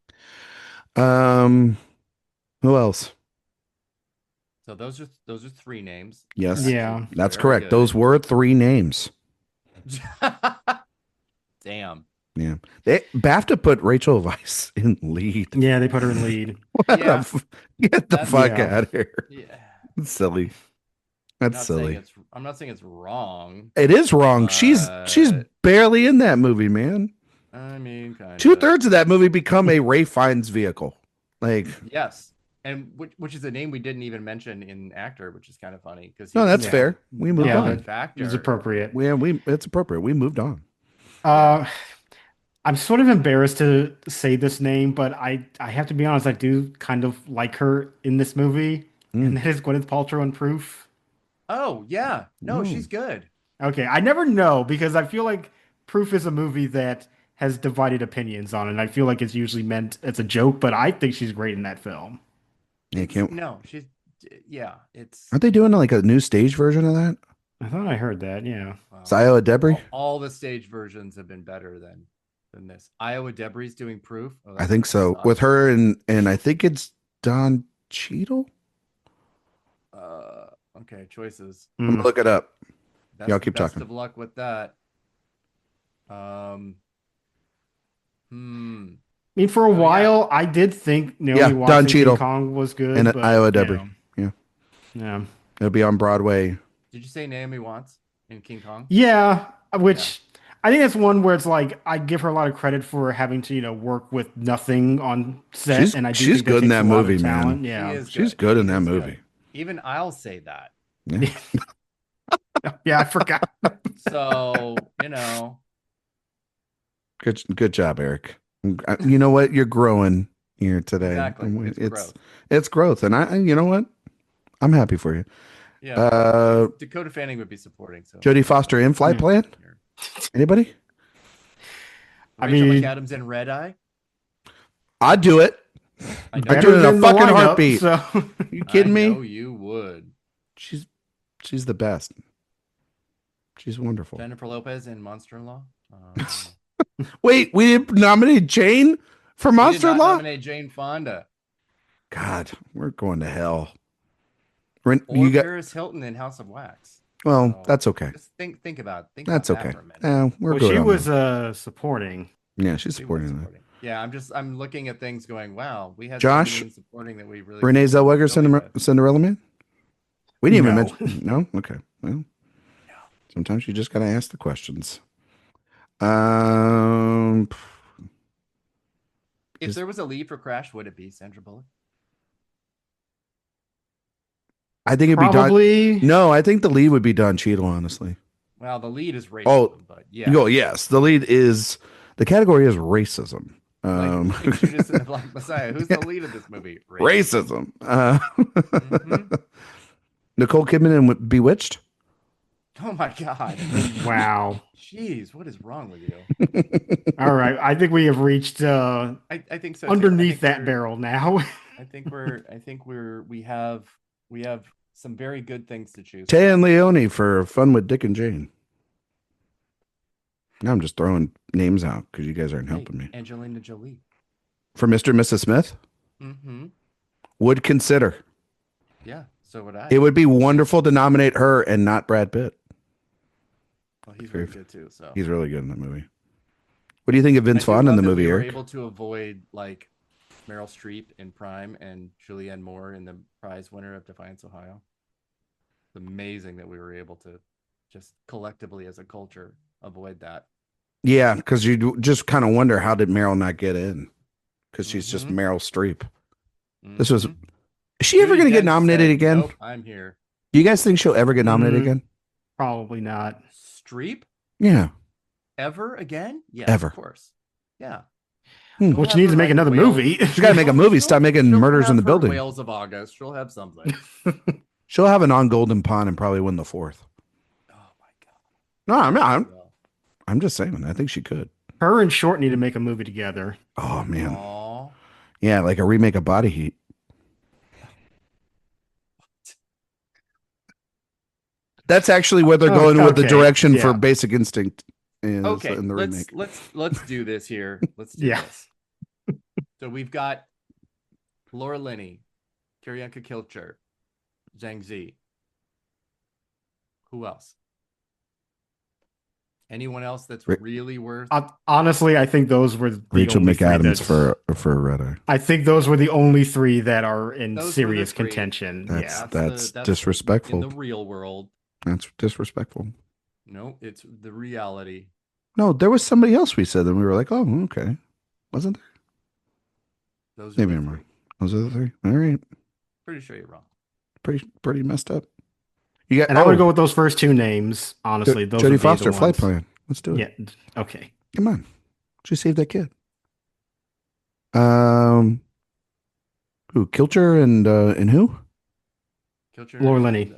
Who else? So those are 3 names. Yes. Yeah. That's correct. Good. Those were 3 names. Damn. Yeah. BAFTA put Rachel Weisz in lead. Yeah, they put her in lead. Get the fuck out of here. Yeah. It's silly. That's silly. I'm not saying it's wrong. It is wrong. She's barely in that movie, man. I mean, kind of. 2/3 of that movie become a Ray Fiennes vehicle. Like, yes, and which is a name we didn't even mention in actor, which is kind of funny because that's fair. We moved on. It's appropriate. It's appropriate. We moved on. I'm sort of embarrassed to say this name, but I have to be honest. I do kind of like her in this movie, and that is Gwyneth Paltrow in Proof. Oh, yeah. No, she's good. Okay. I never know because I feel like Proof is a movie that has divided opinions on it. And I feel like it's usually meant as a joke, but I think she's great in that film. Yeah, Aren't they doing like a new stage version of that? I thought I heard that, yeah. It's Iowa Debris? All the stage versions have been better than this. Iowa Debris doing Proof? I think so. Awesome. With her and I think it's Don Cheadle? Okay, choices. I'm gonna look it up. Y'all keep talking. Best of luck with that. I mean, for a while, I did think Naomi Watts Don in Cheadle King Kong was good. And Iowa Debris. Yeah. It'll be on Broadway. Did you say Naomi Watts in King Kong? Yeah, which I think that's one where it's like I give her a lot of credit for having to, work with nothing on set. She's good in that movie, man. Yeah, she's good in that movie. Good. Even I'll say that. Yeah, yeah, I forgot. So, Good job, Eric. You know what? You're growing here today. Exactly. It's growth. And you know what? I'm happy for you. Yeah. Dakota Fanning would be supporting. So Jodie Foster in Flight Plan? Anybody? Rachel McAdams in Red Eye? I'd do it. I'd do it in a fucking heartbeat. So. You kidding me? I know you would. She's the best. She's wonderful. Jennifer Lopez in Monster in Law. Wait, we didn't nominate Jane for Monster in Law? Nominate Jane Fonda. God, we're going to hell. Or Paris Hilton in House of Wax. Well, that's okay. Just think about it. That's okay. She was supporting. Yeah, she's supporting that. Yeah, I'm looking at things going, wow, we had Josh supporting that we really Renee Zellweger, Cinderella Man? We didn't even mention. No? Okay. Well, sometimes you just got to ask the questions. If there was a lead for Crash, would it be Sandra Bullock? I think it'd be Don. No, I think the lead would be Don Cheadle, honestly. Well, the lead is racism, but yeah. Yes. The lead is, the category is racism. Like Judas and the Black Messiah. Who's the lead of this movie? Racism. Mm-hmm. Nicole Kidman in Bewitched. Oh my God. Wow. Jeez, what is wrong with you? All right. I think we have reached I think so too. underneath that barrel now. I think we have some very good things to choose Tay and from. Leone for Fun with Dick and Jane. Now I'm just throwing names out because you guys aren't helping me. Angelina Jolie. For Mr. and Mrs. Smith? Mm-hmm. Would consider. Yeah, so would I. It would be wonderful to nominate her and not Brad Pitt. Well, he's very good too. So he's really good in that movie. What do you think of Vince Vaughn in the movie, Eric? We were able to avoid like Meryl Streep in Prime and Julianne Moore in the prize winner of Defiance, Ohio. It's amazing that we were able to just collectively as a culture avoid that. Yeah, because you just kind of wonder, how did Meryl not get in? Because she's just Meryl Streep. This was. Is she ever going to get nominated again? Nope, I'm here. Do you guys think she'll ever get nominated again? Probably not. Streep? Yeah. Ever again? Yeah, ever. Of course. Yeah. Well, she needs to make another movie. She's got to make a movie. Stop making Murders in the Building. Whales of August. She'll have something. She'll have an On Golden Pond and probably win the 4th. Oh my No, God. I'm just saying. I think she could. Her and Short need to make a movie together. Oh man. Aww. Yeah, like a remake of Body Heat. That's actually where they're going with the direction for Basic Instinct. In the remake. Let's do this here. Let's do this. So we've got Laura Linney, Kirianka Kilcher, Zhang Zi. Who else? Anyone else that's really worth? Honestly, I think those were the Rachel McAdams for Red Eye. I think those were the only 3 that are in serious contention. That's disrespectful. In the real world. That's disrespectful. No, it's the reality. No, there was somebody else we said, and we were like, "Oh, okay." Wasn't there? Maybe I'm wrong. Those are the 3. All right. Pretty sure you're wrong. Pretty messed up. You got. And I would go with those first 2 names. Honestly, those. Jodie Foster, Flight Plan. Let's do it. Yeah. Okay. Come on. She saved that kid. Who? Kilcher and who? Kilcher. Laura Linney.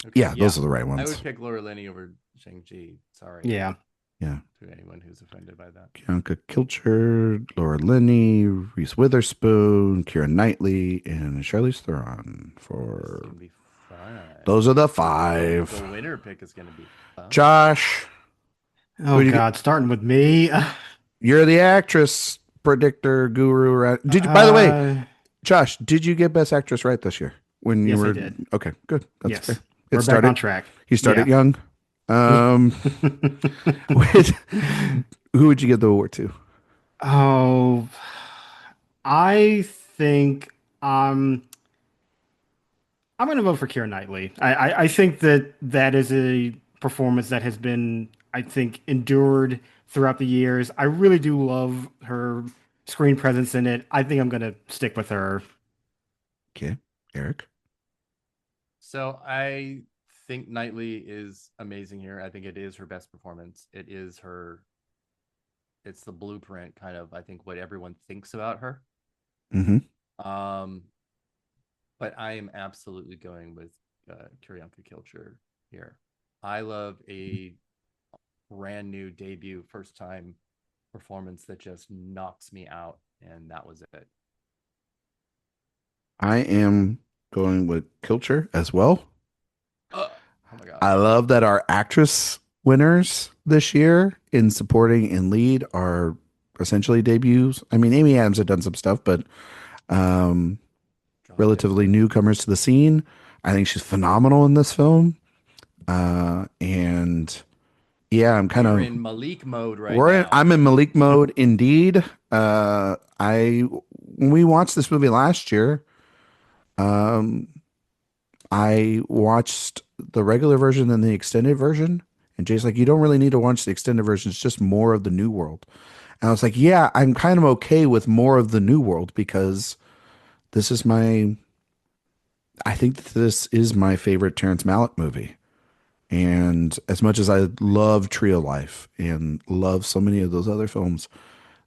Okay. Yeah, those are the right ones. I would pick Laura Linney over Shang-Chi. Sorry. Yeah. Yeah. To anyone who's offended by that. Bianca Kilcher, Laura Linney, Reese Witherspoon, Keira Knightley, and Charlize Theron for. It's gonna be fun. Those are the 5. The winner pick is going to be fun. Josh. Oh God, starting with me. You're the actress predictor guru. Did you? By the way, Josh, did you get Best Actress right this year? When you were I did. Okay, good. That's fair. We're back on track. He started young. Who would you give the award to? Oh, I think I'm going to vote for Keira Knightley. I think that is a performance that has been, I think, endured throughout the years. I really do love her screen presence in it. I think I'm going to stick with her. Okay, Eric. So I think Knightley is amazing here. I think it is her best performance. It's the blueprint, kind of, I think, what everyone thinks about her. Mm-hmm. But I am absolutely going with Kirianka Kilcher here. I love a brand new debut, first time performance that just knocks me out, and that was it. I am going with Kilcher as well. Oh my God. I love that our actress winners this year in supporting and lead are essentially debuts. I mean, Amy Adams had done some stuff, but relatively newcomers to the scene. I think she's phenomenal in this film. And yeah, I'm kind of in Malik mode right now. I'm in Malik mode indeed. When we watched this movie last year, I watched the regular version and the extended version, and Jay's like, "You don't really need to watch the extended version. It's just more of the New World." And I was like, "Yeah, I'm kind of okay with more of the New World because this is I think that this is my favorite Terrence Malick movie." And as much as I love Tree of Life and love so many of those other films,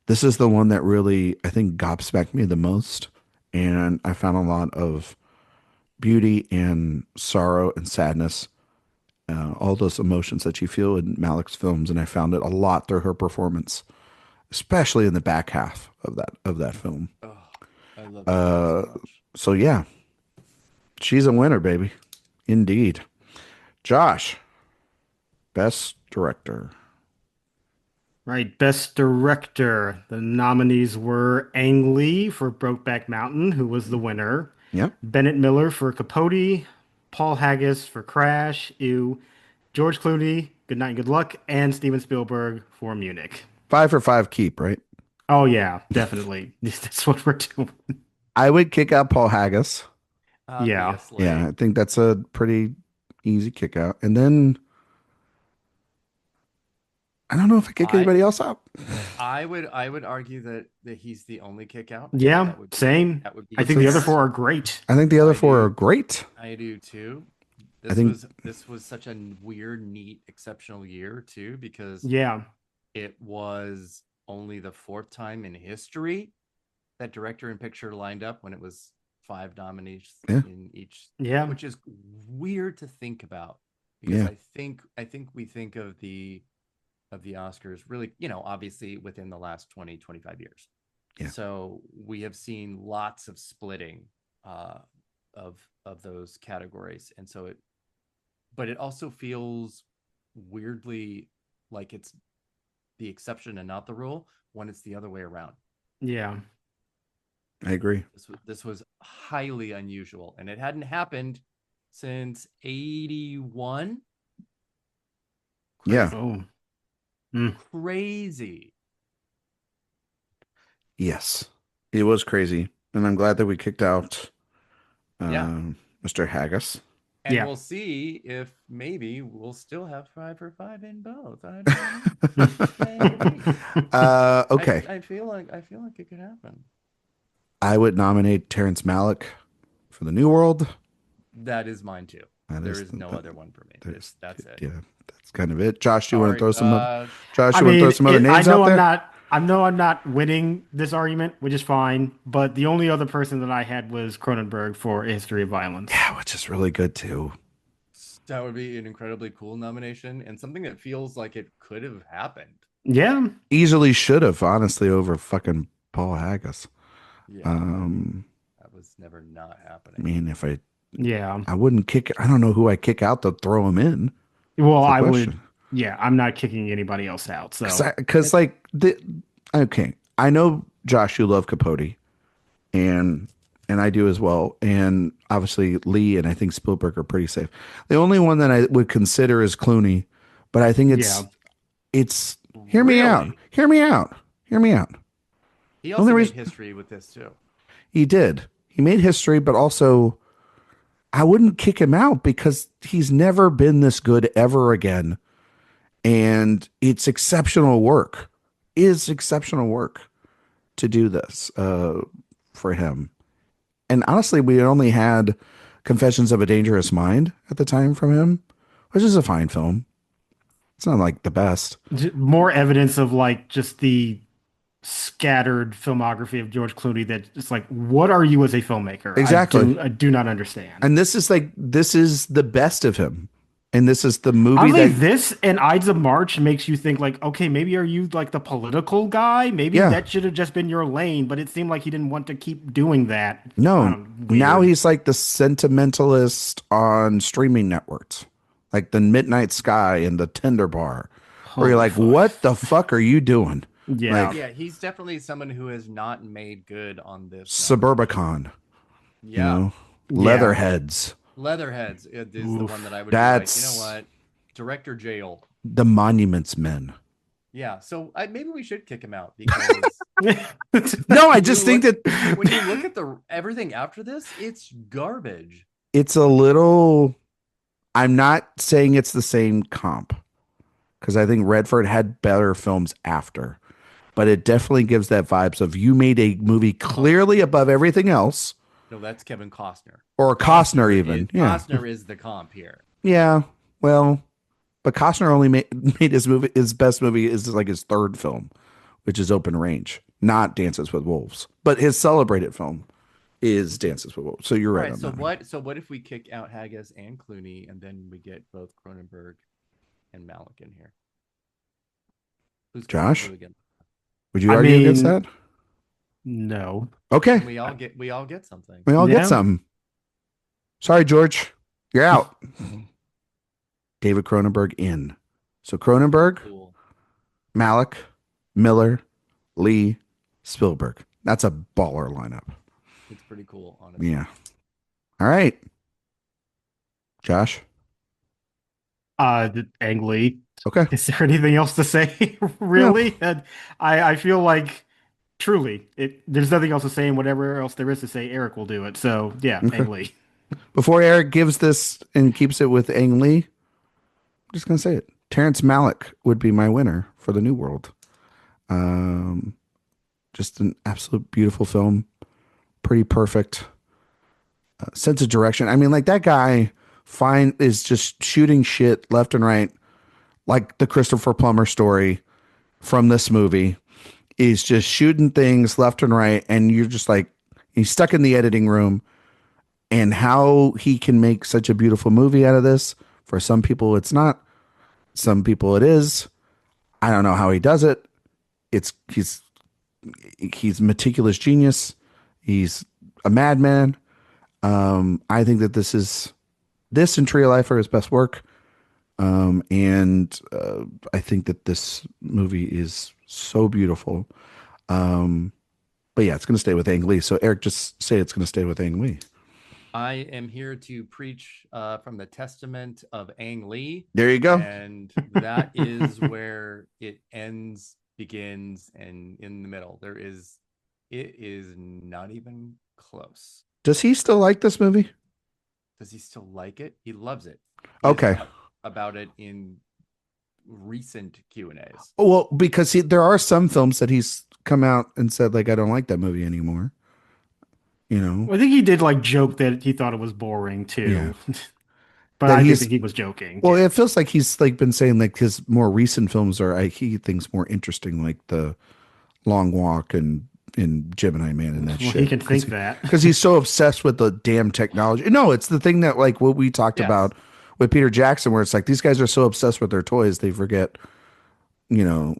This is the one that really, I think, gobsmacked me the most. And I found a lot of beauty and sorrow and sadness, all those emotions that you feel in Malik's films. And I found it a lot through her performance, especially in the back half of that film. Oh, I love that Uh, so much. so yeah, she's a winner, baby. Indeed. Josh, best director. Right, best director. The nominees were Ang Lee for Brokeback Mountain, who was the winner. Yep. Bennett Miller for Capote, Paul Haggis for Crash, Ew, George Clooney, Good Night and Good Luck, and Steven Spielberg for Munich. 5 for 5 keep, right? Oh yeah, definitely. That's what we're doing. I would kick out Paul Haggis. Yeah. Obviously. Yeah, I think that's a pretty easy kick out. And then I don't know if I kick anybody else out. I would argue that he's the only kick out. Yeah, same. That would be I think the other four are great. I think the other I four do. are great. I do too. I think- This was such a weird, neat, exceptional year too, because Yeah. it was only the fourth time in history that director and picture lined up when it was 5 nominees Yeah. in each, Yeah. which is weird to think about because Yeah. I think we think of the Oscars really, obviously within the last 20, 25 years. Yeah. So we have seen lots of splitting of those categories. And so but it also feels weirdly like it's the exception and not the rule when it's the other way around. Yeah. I agree. This was highly unusual, and it hadn't happened since 81. Yeah. Oh. Crazy. Yes. It was crazy. And I'm glad that we kicked out Yeah. Mr. Haggis. And Yeah. we'll see if maybe we'll still have 5 for 5 in both. I don't know. Okay. I feel like it could happen. I would nominate Terrence Malick for The New World. That is mine too. There is no other one for me. That's it. Yeah, that's kind of it. Josh, do you want to Sorry, throw some Josh, I you want to throw some other names I know out there? I know I'm not winning this argument, which is fine. But the only other person that I had was Cronenberg for A History of Violence. Yeah, which is really good too. That would be an incredibly cool nomination and something that feels like it could have happened. Yeah. Easily should have, honestly, over fucking Paul Haggis. Yeah. That was never not happening. I mean, if I Yeah. I wouldn't kick. I don't know who I kick out to throw him in. Well, That's the I would. question. Yeah, I'm not kicking anybody else out. So Because okay, I know Josh, you love Capote, and I do as well, and obviously Lee and I think Spielberg are pretty safe. The only one that I would consider is Clooney, but I think it's hear me out. He also made history with this too. He did. He made history, but also I wouldn't kick him out because he's never been this good ever again. And it's exceptional work. Is exceptional work to do this for him. And honestly, we only had Confessions of a Dangerous Mind at the time from him, which is a fine film. It's not like the best. more evidence of like just the scattered filmography of George Clooney that it's like, what are you as a filmmaker? Exactly. I do not understand. And this is the best of him. And this is the movie Honestly, that this and Ides of March makes you think like, okay, maybe are you like the political guy? Maybe that should have just been your lane, but it seemed like he didn't want to keep doing that. No, now he's like the sentimentalist on streaming networks, like the Midnight Sky and the Tender Bar, where you're like, what the fuck are you doing? Yeah. Like, Yeah, he's definitely someone who has not made good on this. Suburbicon, Yeah. you know, Leatherheads, Leatherheads is the one that I would That's- be like, you know what? Director jail. The Monuments Men. Yeah, so maybe we should kick him out because No, I just think that when you look at everything after this, it's garbage. it's a little. I'm not saying it's the same comp because I think Redford had better films after, but it definitely gives that vibes of you made a movie clearly above everything else. No, that's Kevin Costner. Or Costner even. Yeah. Costner is the comp here. Yeah. Well, but Costner only made his best movie is like his third film, which is Open Range, not Dances with Wolves. But his celebrated film is Dances with Wolves. So you're right on that. So what if we kick out Haggis and Clooney, and then we get both Cronenberg and Malick in here? Who's Josh? again? Would you argue against that? No. Okay. We all get something. We all get something. Sorry, George. You're out. David Cronenberg in. So Cronenberg, cool. Malick, Miller, Lee, Spielberg. That's a baller lineup. It's pretty cool, honestly. Yeah. All right. Josh? Ang Lee. Okay. Is there anything else to say? Really? No. I feel like truly there's nothing else to say, and whatever else there is to say, Erik will do it. So yeah, okay. Ang Lee. Before Erik gives this and keeps it with Ang Lee, I'm just gonna say it. Terrence Malick would be my winner for the New World. Just an absolute beautiful film. Pretty perfect. Sense of direction. I mean, like that guy is just shooting shit left and right. Like the Christopher Plummer story from this movie is just shooting things left and right. And you're just like, he's stuck in the editing room, and how he can make such a beautiful movie out of this. For some people, it's not. Some people it is. I don't know how he does it. He's meticulous genius. He's a madman. I think that this and Tree of Life are his best work. And I think that this movie is so beautiful. But yeah, it's going to stay with Ang Lee. So Erik, just say it's going to stay with Ang Lee. I am here to preach from the testament of Ang Lee. There you go. And that is where it ends, begins, and in the middle. It is not even close. Does he still like this movie? Does he still like it? He loves it. Okay. About it in recent Q&As. Oh, well, because there are some films that he's come out and said, like, I don't like that movie anymore. You know? Well, I think he did like joke that he thought it was boring too. Yeah. But I think he was joking. Well, it feels like he's like been saying like his more recent films are he thinks more interesting, like The Long Walk and Gemini Man and that shit. He can think that because he's so obsessed with the damn technology. No, it's the thing that like what we talked about with Peter Jackson, where it's like these guys are so obsessed with their toys they forget, you know,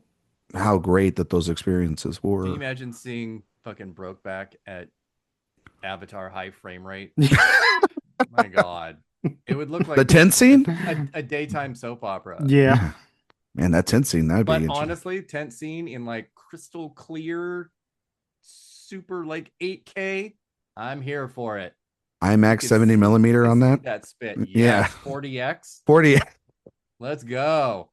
how great that those experiences were. Can you imagine seeing fucking Brokeback at Avatar high frame rate? My God. It would look like the tent scene, a daytime soap opera. Yeah, man, that tent scene. That'd be honestly, tent scene in like crystal clear, super like 8K. I'm here for it. IMAX 70 millimeter on that. That spit. Yeah. 40x. 40. Let's go.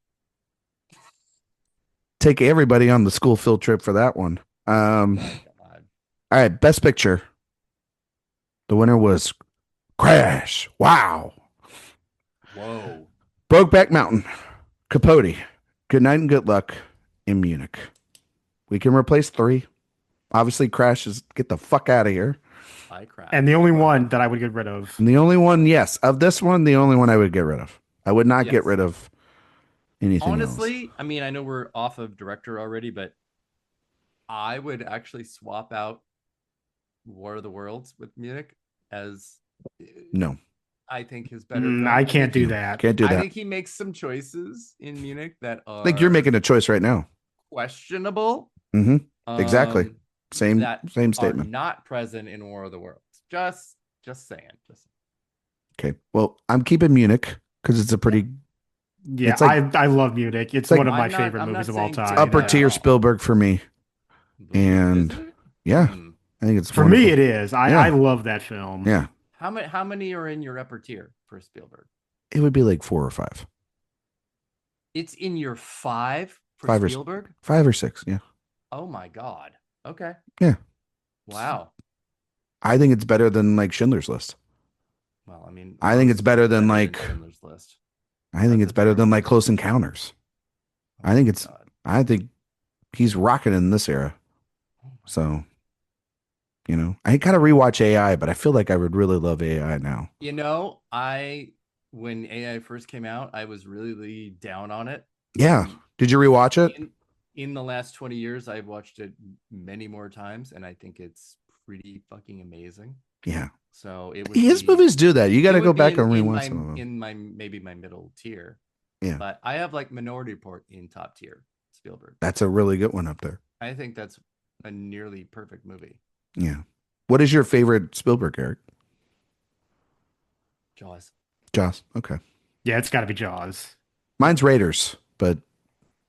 Take everybody on the school field trip for that one. All right, best picture. The winner was Crash. Wow. Whoa. Brokeback Mountain. Capote. Good Night and Good Luck in Munich. We can replace 3. Obviously, Crash is get the fuck out of here. And the only one that I would get rid of. And the only one, yes, of this one, the only one I would get rid of. I would not get rid of anything honestly else. I mean, I know we're off of director already, but I would actually swap out War of the Worlds with Munich as no. I think his better. I can't do that. Can't do that. I think he makes some choices in Munich that are. I think you're making a choice right now. Questionable. Mm-hmm. Exactly. Same statement. Are not present in War of the Worlds. Just saying. Okay. Well, I'm keeping Munich because it's a pretty. Yeah, it's like, I love Munich. It's like, one of my favorite movies of all time. Upper tier Spielberg for me. And yeah, I think it's for wonderful. me. It is. I love that film. Yeah. How many are in your upper tier for Spielberg? It would be like 4 or 5. It's in your 5 for 5 Spielberg? 5 or 6, yeah. Oh my God. Okay. Yeah. Wow. I think it's better than like Schindler's List. Well, I mean, I think it's better than like Schindler's List. I think it's better than like Close Encounters. Oh I think he's rocking in this era. So, you know, I gotta rewatch AI, but I feel like I would really love AI now. You know, when AI first came out, I was really down on it. Yeah. Did you rewatch it? in the last 20 years, I've watched it many more times, and I think it's pretty fucking amazing. Yeah. So it would his movies do that. You got to go back and rewatch some of them. In my maybe my middle tier. Yeah. But I have like Minority Report in top tier. Spielberg. That's a really good one up there. I think that's a nearly perfect movie. Yeah. What is your favorite Spielberg, Eric? Jaws. Jaws. Okay. Yeah, it's got to be Jaws. Mine's Raiders, but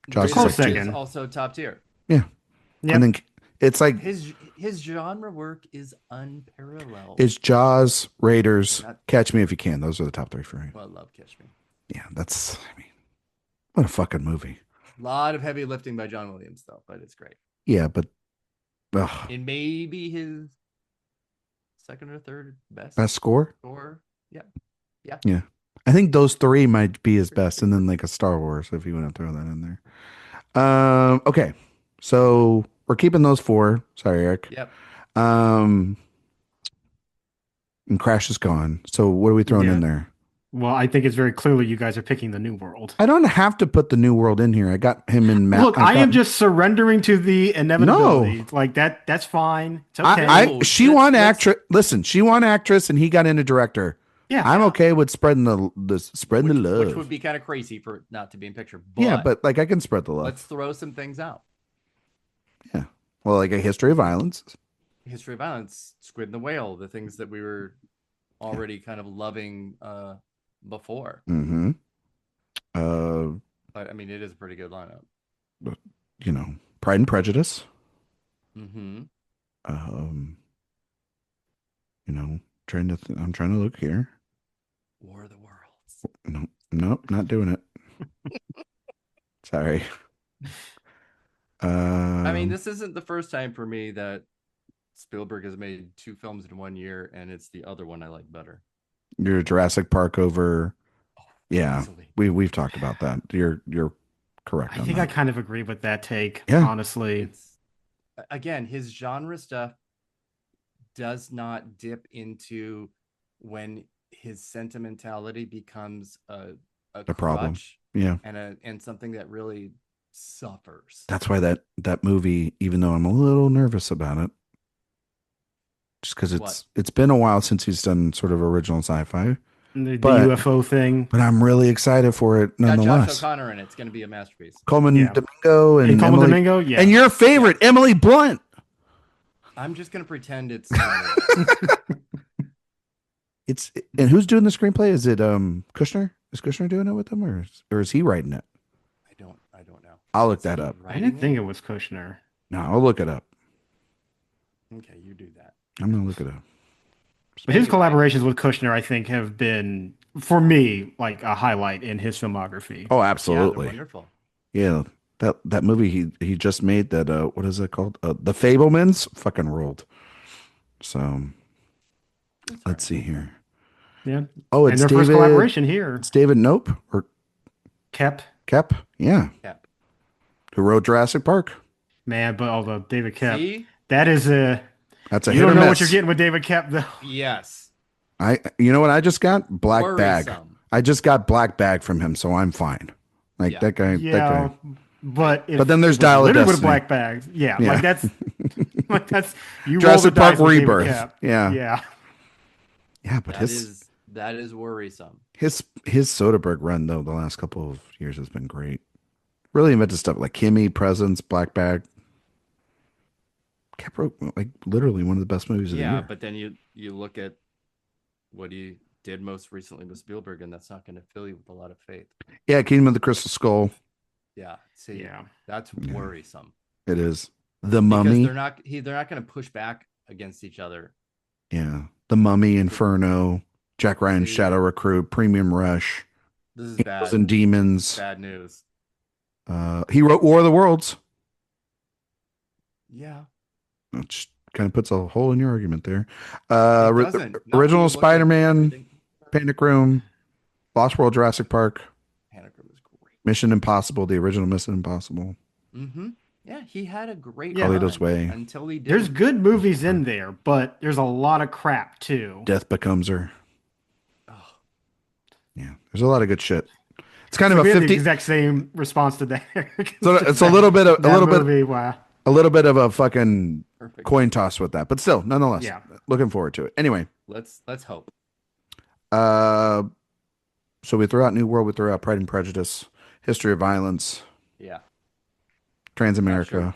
Jaws is also top tier. Yeah. Yep. And then it's like his genre work is unparalleled. It's Jaws, Raiders, Catch Me If You Can. Those are the top three for me. Well, I love Catch Me. Yeah, what a fucking movie. A lot of heavy lifting by John Williams, though, but it's great. Yeah, but it may be his second or third best score. Yeah. I think those three might be his best, and then like a Star Wars if you want to throw that in there. Okay, so we're keeping those four. Sorry, Eric. Yep. And Crash is gone. So what are we throwing in there? Well, I think it's very clearly you guys are picking the New World. I don't have to put the New World in here. I got him in map. Look, I am just surrendering to the inevitability. No. Like that's fine. It's okay. She won actress. Listen, she won actress, and he got into director. Yeah, I'm okay with spreading the love, which would be kind of crazy for not to be in picture. But yeah, but like I can spread the love. Let's throw some things out. Yeah, well, like a history of violence. History of violence, Squid and the Whale, the things that we were already kind of loving before. Mm-hmm. But I mean, it is a pretty good lineup. But Pride and Prejudice. Mm-hmm. I'm trying to look here. War of the Worlds. No, not doing it. Sorry. I mean, this isn't the first time for me that Spielberg has made two films in 1 year, and it's the other one I like better. Your Jurassic Park over. Yeah, easily. we've talked about that. You're correct. I think I kind of agree with that take. Yeah. Honestly, again, his genre stuff does not dip into when his sentimentality becomes a problem. Yeah, and something that really suffers. That's why that movie, even though I'm a little nervous about it, just because it's been a while since he's done sort of original sci-fi. The UFO thing. But I'm really excited for it nonetheless. Got Josh O'Connor in it. It's going to be a masterpiece. Coleman Domingo and Domingo, yeah. And your favorite, Emily Blunt. I'm just going to pretend it's and who's doing the screenplay? Is it Kushner? Is Kushner doing it with them, or is he writing it? I don't know. I'll look that up. I didn't think it was Kushner. No, I'll look it up. Okay, you do that. I'm gonna look it up. But his collaborations with Kushner, I think, have been, for me, like a highlight in his filmography. Oh, absolutely. Yeah, wonderful. Yeah, that movie he just made, that what is it called? The Fablemans, fucking ruled. So let's see here. Yeah. Oh, it's their first collaboration here. It's David Nope or Kep. Yeah. Kep. Who wrote Jurassic Park? Man, but although David Kep, See? That's a you don't know what you're getting with David Kep, though. Yes. You know what I just got? Black Bag. I just got Black Bag from him, so I'm fine. Like that guy. Yeah, that guy. But then there's Dial of Destiny with Black Bag. Yeah, like that's you Jurassic Park Rebirth. Yeah. But that is worrisome. His Soderbergh run though the last couple of years has been great. Really invented stuff like Kimmy, Presence, Black Bag. Kep wrote like literally one of the best movies of the year. Yeah, but then you look at what he did most recently with Spielberg, and that's not going to fill you with a lot of faith. Yeah, Kingdom of the Crystal Skull. Yeah, that's worrisome. It is. The Mummy. Because they're not going to push back against each other. Yeah, The Mummy, Inferno, Jack Ryan's Shadow Recruit, Premium Rush. This is bad. And Demons. Bad news. He wrote War of the Worlds. Yeah. Which kind of puts a hole in your argument there. Original Spider-Man, Panic Room, Lost World, Jurassic Park. Panic Room is great. Mission Impossible, the original Mission Impossible. Mm-hmm. Yeah, he had a great Carlito's Way. Until he did. There's good movies in there, but there's a lot of crap too. Death Becomes Her. Oh. Yeah, there's a lot of good shit. It's kind So of we a had the 50. exact same response to that. So it's a little bit of Wow. a little bit of a fucking Perfect. coin toss with that, but still, nonetheless, Yeah. looking forward to it. Anyway, Let's hope. So we throw out New World, we throw out Pride and Prejudice, History of Violence, Yeah. Transamerica,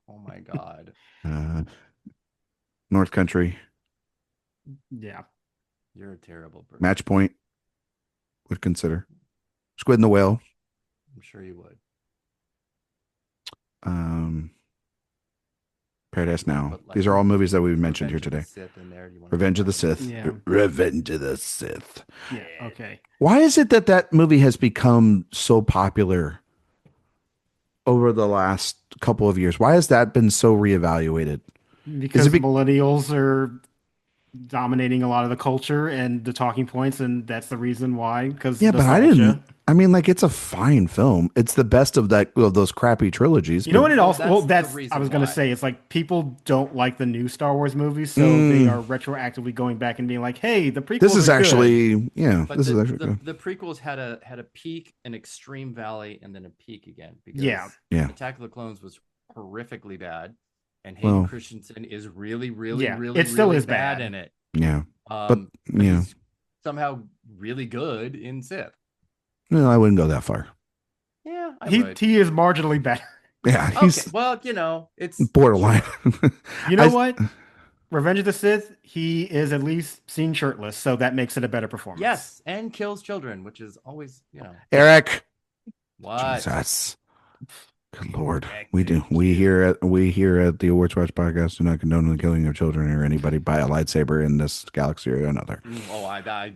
Oh my God. North Country, Yeah. You're a terrible person. Match Point, would consider, Squid and the Whale. I'm sure you would. Paradise Now. But like These are all movies that we've mentioned here Revenge of today. the Sith in there. Do you want Revenge of the Sith. Yeah. Revenge of the Sith. Yeah. Okay. Why is it that that movie has become so popular over the last couple of years? Why has that been so reevaluated? Because millennials are dominating a lot of the culture and the talking points, and that's the reason why. Because Yeah, but I didn't. I mean, like, it's a fine film. It's the best of those crappy trilogies. You know what it also? Well, that's that's the I was reason gonna why. say. It's like people don't like the new Star Wars movies, so they are retroactively going back and being like, "Hey, the prequels." This is are good." actually, yeah, But this is actually good. the prequels had a peak, an extreme valley, and then a peak again. Because Yeah. Attack of the Clones was horrifically bad, and Hayden Christensen is really, really, really, it still really is bad bad in it. Yeah, But yeah, he's somehow really good in Sith. no, I wouldn't go that far. Yeah, I he would. he is marginally better. Yeah, Okay, he's well, it's borderline. You know what? Revenge of the Sith, he is at least seen shirtless, so that makes it a better performance. Yes, and kills children, which is always, Eric. what? Jesus. Good Lord. We here at the AwardsWatch Podcast do not condone the killing of children or anybody by a lightsaber in this galaxy or another. Oh,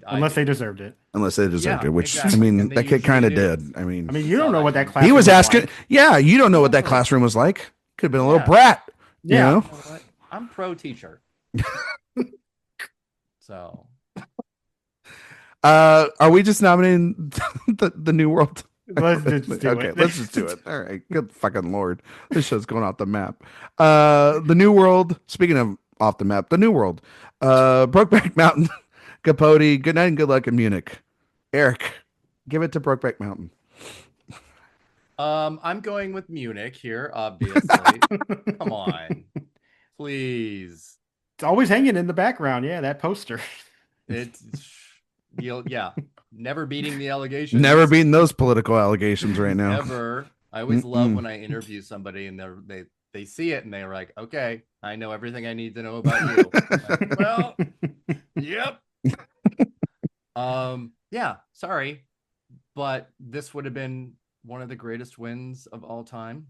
unless they deserved it. Unless they deserved it, which exactly. I mean, And they that kid usually kind of do. did. I mean, you don't know what that class. he was asking. Like. Yeah, you don't know what that classroom was like. Could have been a little Yeah. brat. Yeah. You know? You know what? I'm pro teacher. So, are we just nominating the New World? Let's just do Okay, it. let's just do it. All right. Good fucking Lord. This show's going off the map. The New World, speaking of off the map, the New World, Brokeback Mountain, Capote, Good Night and Good Luck in Munich. Eric, give it to Brokeback Mountain. I'm going with Munich here, obviously. Come on. Please. It's always hanging in the background. Yeah, that poster. Never beating the allegations. Never beating those political allegations right now. Never. I always love when I interview somebody and they see it and they're like, okay, I know everything I need to know about you. Like, well, yep. Yeah, sorry. But this would have been one of the greatest wins of all time.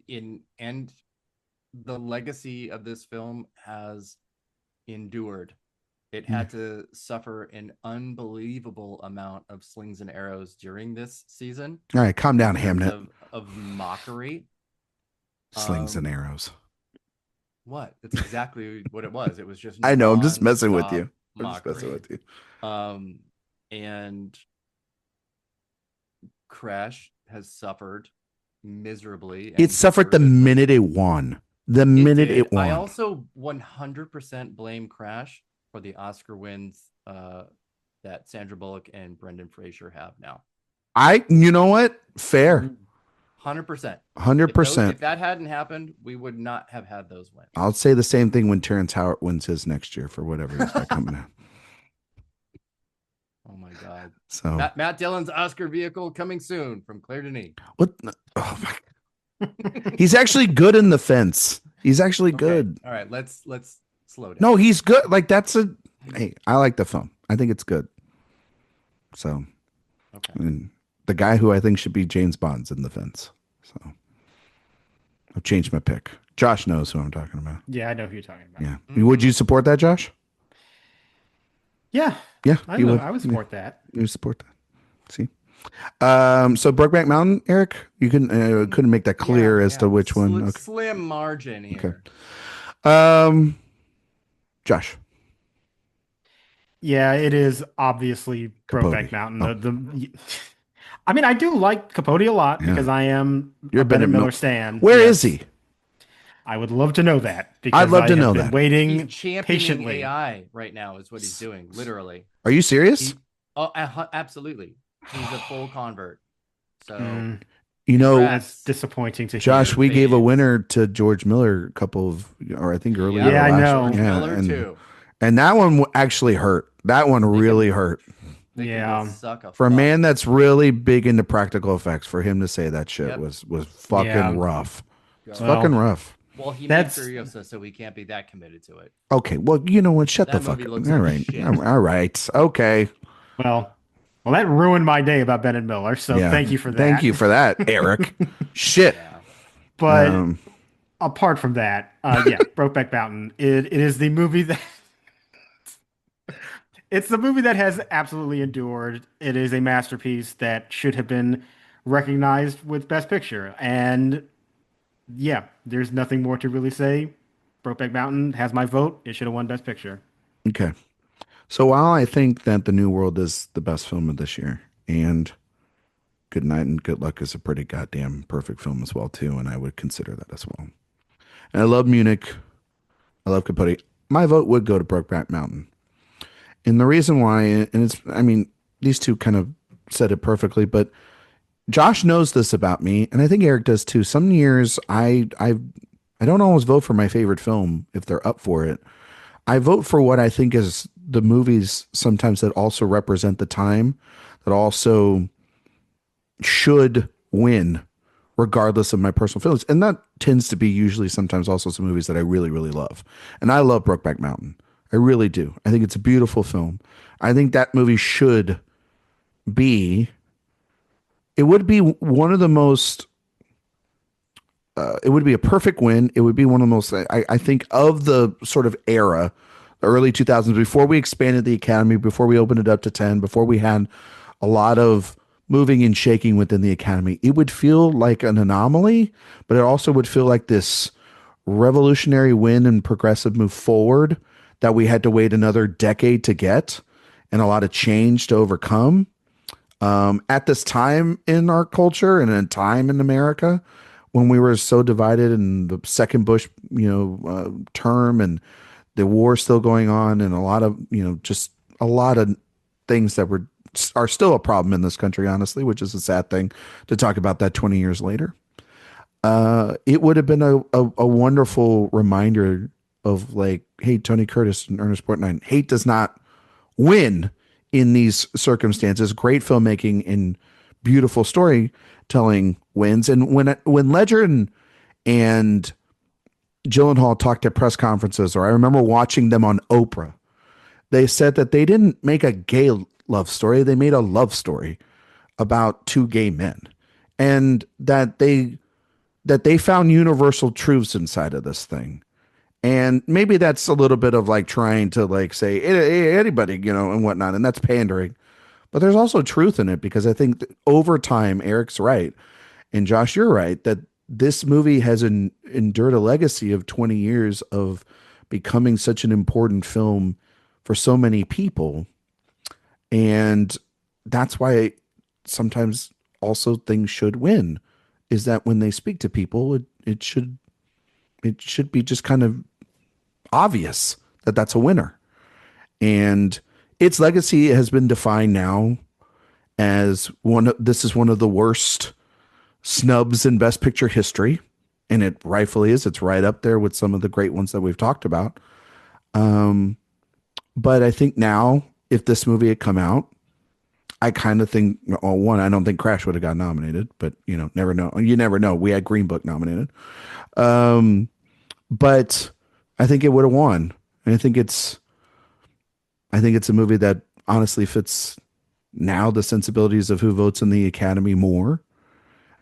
And the legacy of this film has endured. It had to suffer an unbelievable amount of slings and arrows during this season. All right, calm down, Hamnet. Of mockery. Slings and arrows. What? That's exactly what it was. It was just I know, I'm just messing with you. Mockery. I'm just messing with you. And Crash has suffered miserably. It suffered the minute it won. The minute it won. I also 100% blame Crash for the Oscar wins that Sandra Bullock and Brendan Fraser have now. You know what? Fair. 100%. 100%. If that hadn't happened, we would not have had those wins. I'll say the same thing when Terrence Howard wins his next year for whatever he's got coming out. Oh my God. So Matt Dillon's Oscar vehicle coming soon from Claire Denis. What? Oh my. He's actually good in The Fence. He's actually good. All right, let's slow down. No, he's good. Like hey, I like the film. I think it's good. So, okay. And the guy who I think should be James Bond's in The Fence. So, I've changed my pick. Josh knows who I'm talking about. Yeah, I know who you're talking about. Yeah. Would you support that, Josh? Yeah. Yeah. I would support that. You support that. See? So Brokeback Mountain, Eric, you couldn't make that clear as to which one. Okay. Slim margin here. Okay. Josh. Yeah, it is obviously Brokeback Mountain. I mean, I do like Capote a lot because I am a Bennett Miller stan. Where is he? I would love to know that. Because I'd love to know that. Waiting he's championing patiently. AI right now is what he's doing, literally. Are you serious? Oh, absolutely. He's a full convert. So, that's disappointing to Josh, hear. we gave a winner to George Miller a couple of, or I think earlier. Yeah, I know. George Miller too. And that one actually hurt. That one really hurt. For a man that's really big into practical effects, for him to say that shit was fucking rough. It's fucking rough. Well, he made Furiosa, so we can't be that committed to it. Okay, well, you know what? Shut the fuck up. All right. All right. Okay. Well, that ruined my day about Bennett Miller, so thank you for that. Thank you for that, Eric. Shit. Yeah. But apart from that, Brokeback Mountain, it is the movie that it's the movie that has absolutely endured. It is a masterpiece that should have been recognized with Best Picture. And yeah, there's nothing more to really say. Brokeback Mountain has my vote. It should have won Best Picture. Okay. So while I think that The New World is the best film of this year, and Good Night and Good Luck is a pretty goddamn perfect film as well too, and I would consider that as well. And I love Munich. I love Capote. My vote would go to Brokeback Mountain. And the reason why, and it's, I mean, these two kind of said it perfectly, but Josh knows this about me, and I think Eric does too. Some years I don't always vote for my favorite film if they're up for it. I vote for what I think is the movies sometimes that also represent the time, that also should win regardless of my personal feelings. And that tends to be usually sometimes also some movies that I really, really love. And I love Brokeback Mountain. I really do. I think it's a beautiful film. I think that movie should be, it would be one of the most, it would be a perfect win. It would be one of the most, I think, of the sort of era, the early 2000s, before we expanded the Academy, before we opened it up to 10, before we had a lot of moving and shaking within the Academy. It would feel like an anomaly, but it also would feel like this revolutionary win and progressive move forward that we had to wait another decade to get, and a lot of change to overcome. At this time in our culture and a time in America when we were so divided in the second Bush, term, and the war still going on, and a lot of, just a lot of things that are still a problem in this country, honestly, which is a sad thing to talk about that 20 years later. It would have been a wonderful reminder of like, hey, Tony Curtis and Ernest Borgnine, hate does not win in these circumstances. Great filmmaking and beautiful storytelling wins. And when Ledger and Gyllenhaal talked at press conferences, or I remember watching them on Oprah, they said that they didn't make a gay love story. They made a love story about two gay men, and that they found universal truths inside of this thing. And maybe that's a little bit of like trying to like say anybody, and whatnot. And that's pandering, but there's also truth in it, because I think over time, Eric's right. And Josh, you're right, that this movie has endured a legacy of 20 years of becoming such an important film for so many people. And that's why sometimes also things should win, is that when they speak to people, it should be just kind of obvious that that's a winner. And its legacy has been defined now as this is one of the worst snubs in Best Picture history. And it rightfully is. It's right up there with some of the great ones that we've talked about. But I think now, if this movie had come out, I kind of think, one, I don't think Crash would have got nominated, but never know. You never know. We had Green Book nominated. But I think it would have won. And I think it's a movie that honestly fits now the sensibilities of who votes in the Academy more.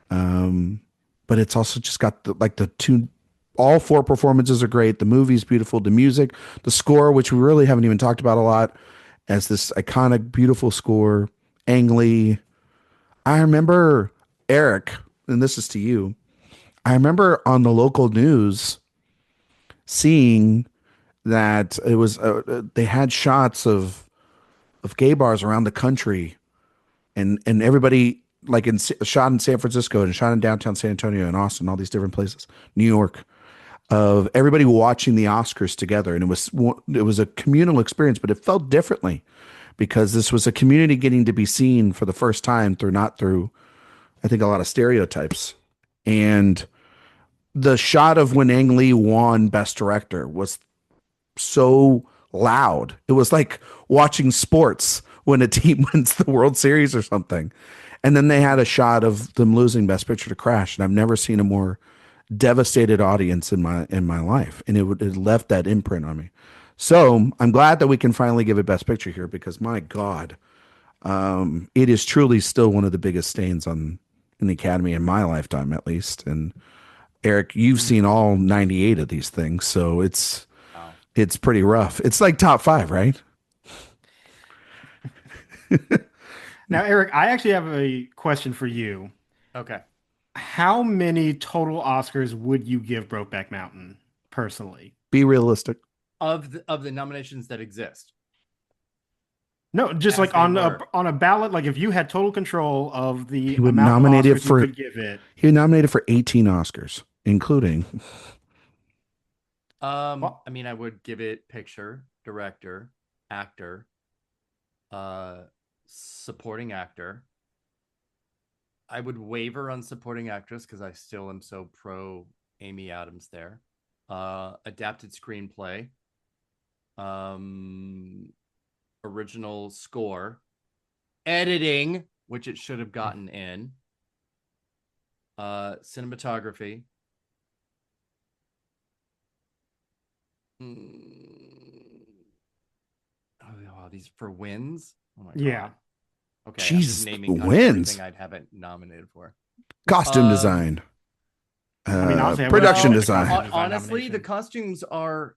But it's also just got the two, all four performances are great. The movie's beautiful. The music, the score, which we really haven't even talked about a lot, as this iconic, beautiful score. Ang Lee. I remember, Eric, and this is to you, I remember on the local news seeing that it was they had shots of gay bars around the country, and everybody, like shot in San Francisco and shot in downtown San Antonio and Austin, all these different places, New York, of everybody watching the Oscars together. And it was a communal experience, but it felt differently because this was a community getting to be seen for the first time not through, I think, a lot of stereotypes. And the shot of when Ang Lee won Best Director was so loud. It was like watching sports when a team wins the World Series or something. And then they had a shot of them losing Best Picture to Crash, and I've never seen a more devastated audience in my life, and it left that imprint on me. So I'm glad that we can finally give it Best Picture here, because my God, it is truly still one of the biggest stains in the Academy in my lifetime, at least. And Eric, you've seen all 98 of these things, so it's pretty rough. It's like top 5, right? Now, Eric, I actually have a question for you. Okay. How many total Oscars would you give Brokeback Mountain personally? Be realistic. Of the nominations that exist. No, just like on a ballot. Like if you had total control of the amount of Oscars you could give it. He was nominated for 18 Oscars, including. I mean, I would give it picture, director, actor, supporting actor. I would waver on supporting actress because I still am so pro Amy Adams there. Adapted screenplay, original score, editing, which it should have gotten in, cinematography. Oh, wow, these for wins. Oh my God. Okay, Jesus, naming wins. everything I'd have it nominated for. Costume design. Honestly, production design. Honestly, the costumes are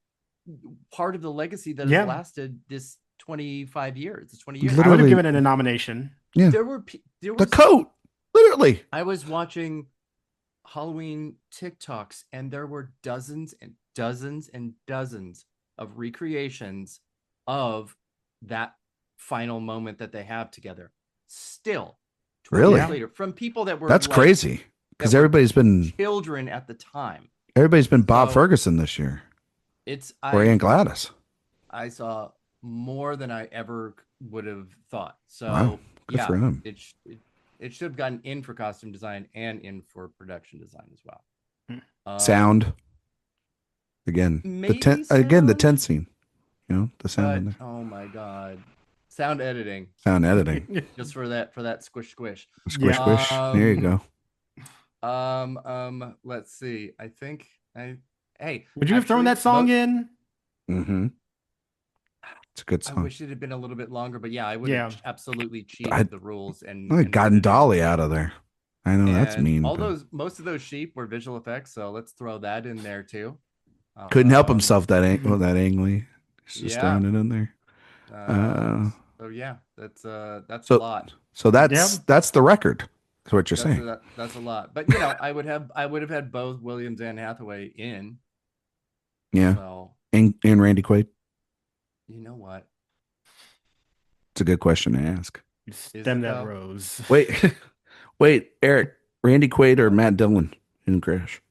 part of the legacy that has lasted this 25 years. It's 20 years. Literally, I would have given it a nomination. Yeah. There was the coat. Literally. I was watching Halloween TikToks, and there were dozens and dozens and dozens of recreations of that final moment that they have together. Still, really, years later, from people that were that's crazy, because everybody's been children at the time. Everybody's been Bob Ferguson this year. Or Aunt Gladys. I saw more than I ever would have thought. So wow. Good for him. It should have gotten in for costume design and in for production design as well. Sound. Again, the tent scene. You know, the sound. Oh my God. Sound editing. Just for that squish. Squish. There you go. Let's see. I think hey. Would you have thrown that song in? Mm-hmm. It's a good song. I wish it had been a little bit longer, but yeah, I would have absolutely cheated the rules and gotten Dolly out of there. I know that's mean. Most of those sheep were visual effects, so let's throw that in there too. Couldn't help himself that Ang Lee. Just throwing it in there. So yeah, that's a lot. So that's the record. That's what you're saying. That's a lot. But you know, I would have had both Williams and Hathaway in. Yeah. So, and Randy Quaid. You know what? It's a good question to ask. Stem that rose. Wait, Eric, Randy Quaid or Matt Dillon in Crash?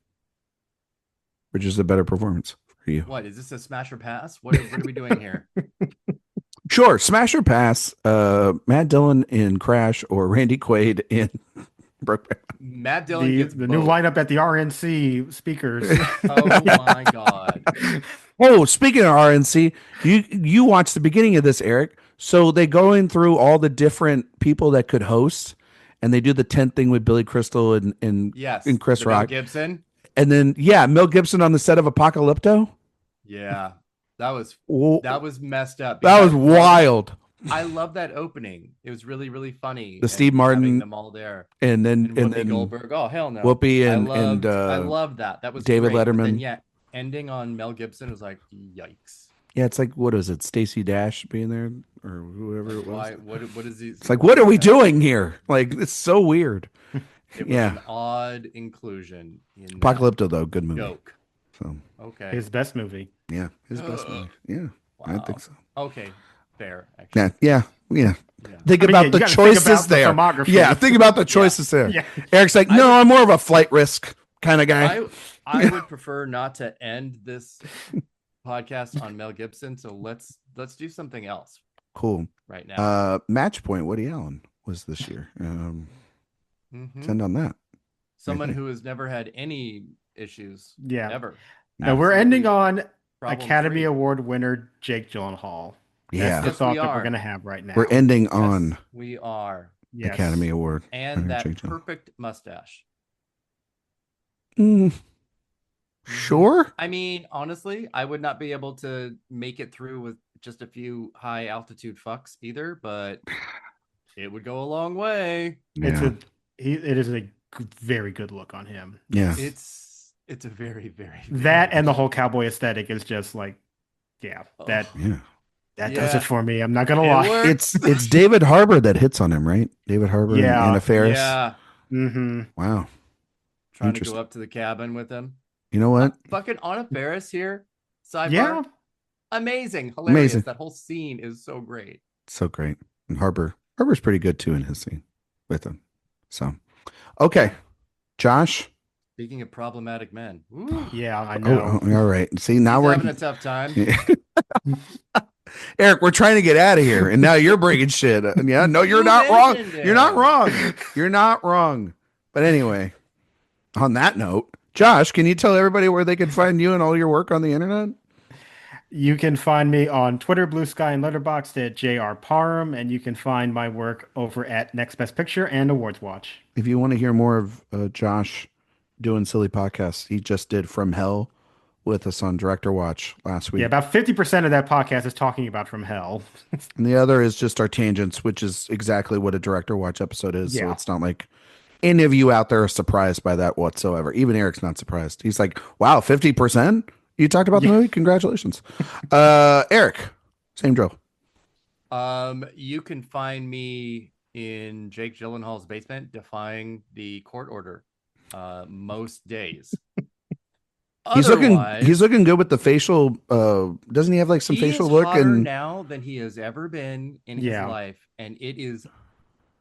Which is the better performance for you? What is this, a smash or pass? What are we doing here? Sure, smash or pass. Matt Dillon in Crash or Randy Quaid in Brokeback. Matt Dillon gets the new lineup at the RNC speakers. Oh my God. Oh, speaking of RNC, you watched the beginning of this, Eric. So they go in through all the different people that could host, and they do the 10th thing with Billy Crystal and Chris Rock. Mel Gibson. And then Mel Gibson on the set of Apocalypto. Yeah. That was messed up. That was wild. I love that opening. It was really, really funny. The Steve Martin, them all there, and then Goldberg. Oh hell no, Whoopi I loved that. That was David great. Letterman. Then, ending on Mel Gibson was like, yikes. Yeah, it's like, what is it? Stacey Dash being there or whoever it was. What is he? It's like, what are we doing here? Like, it's so weird. It was an odd inclusion. In Apocalypto, though, good movie. Joke. So okay, his best movie. Yeah, his best movie. Yeah, wow. I think so. Okay, fair. Actually. Yeah. Think about the choices there. Think about the choices there. Yeah. Eric's like, no, I'm more of a flight risk kind of guy. I would prefer not to end this podcast on Mel Gibson. So let's do something else. Cool. right now. Match Point, Woody Allen was this year. Send on that. Someone who has never had any issues. Yeah. Ever. Now we're ending on Problem Academy free. Award winner Jake Gyllenhaal. Yeah. That's the thought that we're going to have right now. We're ending on we are. Yes. Academy Award. And that perfect mustache. Sure. I mean, honestly, I would not be able to make it through with just a few high altitude fucks either, but it would go a long way. Yeah. It is a very good look on him. Yeah. It's a very, very that and the whole cowboy aesthetic is just like, that does it for me. I'm not gonna lie. It's David Harbour that hits on him, right? David Harbour and Anna Faris. Yeah. Wow. Trying to go up to the cabin with him. You know what? Fucking Anna Faris here. Sidebar. Yeah. Amazing. Hilarious. Amazing. That whole scene is so great. So great. And Harbour's pretty good too in his scene with him. So, okay. Josh. Speaking of problematic men. Ooh. Yeah, I know. All right. See, now we're having a tough time. Eric, we're trying to get out of here, and now you're bringing shit. Yeah, no, you're not wrong. You're not wrong. You're not wrong. But anyway, on that note, Josh, can you tell everybody where they can find you and all your work on the internet? You can find me on Twitter, Blue Sky, and Letterboxd at JR Parham, and you can find my work over at Next Best Picture and AwardsWatch. If you want to hear more of Josh doing silly podcasts, he just did From Hell with us on Director Watch last week. Yeah, about 50% of that podcast is talking about From Hell. And the other is just our tangents, which is exactly what a Director Watch episode is. Yeah. So it's not like any of you out there are surprised by that whatsoever. Even Eric's not surprised. He's like, wow, 50%? You talked about the movie? Congratulations. Eric, same drill. You can find me in Jake Gyllenhaal's basement defying the court order most days. He's looking good with the facial. Doesn't he have like some facial look? And now than he has ever been in his life, and it is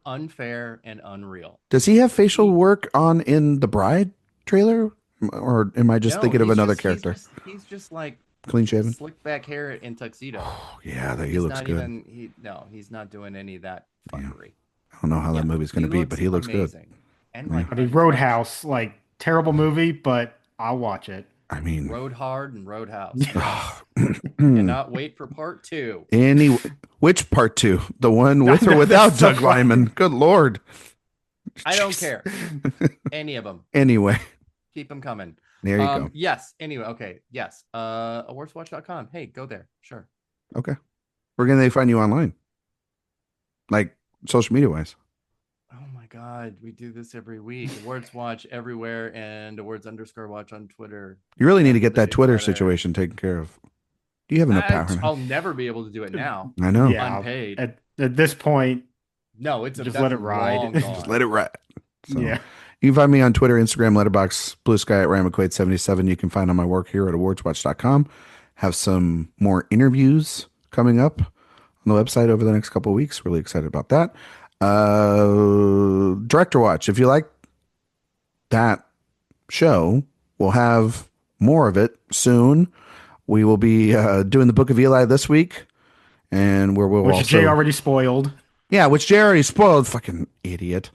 unfair and unreal. Does he have facial work on in the Bride trailer, or am I just thinking of another character? He's just like clean shaven, slick back hair in tuxedo. Oh, yeah, he looks good. He's not doing any of that fuckery. I don't know how that movie's going to be, but he looks amazing. Good. And like, I mean, Roadhouse, like terrible movie, but I'll watch it. I mean, Rode Hard and Roadhouse. Cannot wait for part 2. Which part 2? The one with or without Doug Liman? Good Lord. I don't care. Any of them. Anyway. Keep them coming. There you go. Yes. Anyway. Okay. Yes. AwardsWatch.com. Hey, go there. Sure. Okay. Where can they find you online? Like social media wise? Oh my God. We do this every week. AwardsWatch everywhere and awards_watch on Twitter. You really need to get that Twitter situation taken care of. Do you have enough power? I'll never be able to do it now. I know. Yeah, unpaid. At this point, no, it's just let it ride. Just let it ride. So, yeah. You can find me on Twitter, Instagram, Letterboxd, Blue Sky at Ryan McQuade 77. You can find all my work here at awardswatch.com. Have some more interviews coming up on the website over the next couple of weeks. Really excited about that. Director Watch. If you like that show, we'll have more of it soon. We will be doing the Book of Eli this week, and where we'll which Jay already spoiled. Yeah, which Jay already spoiled. Fucking idiot.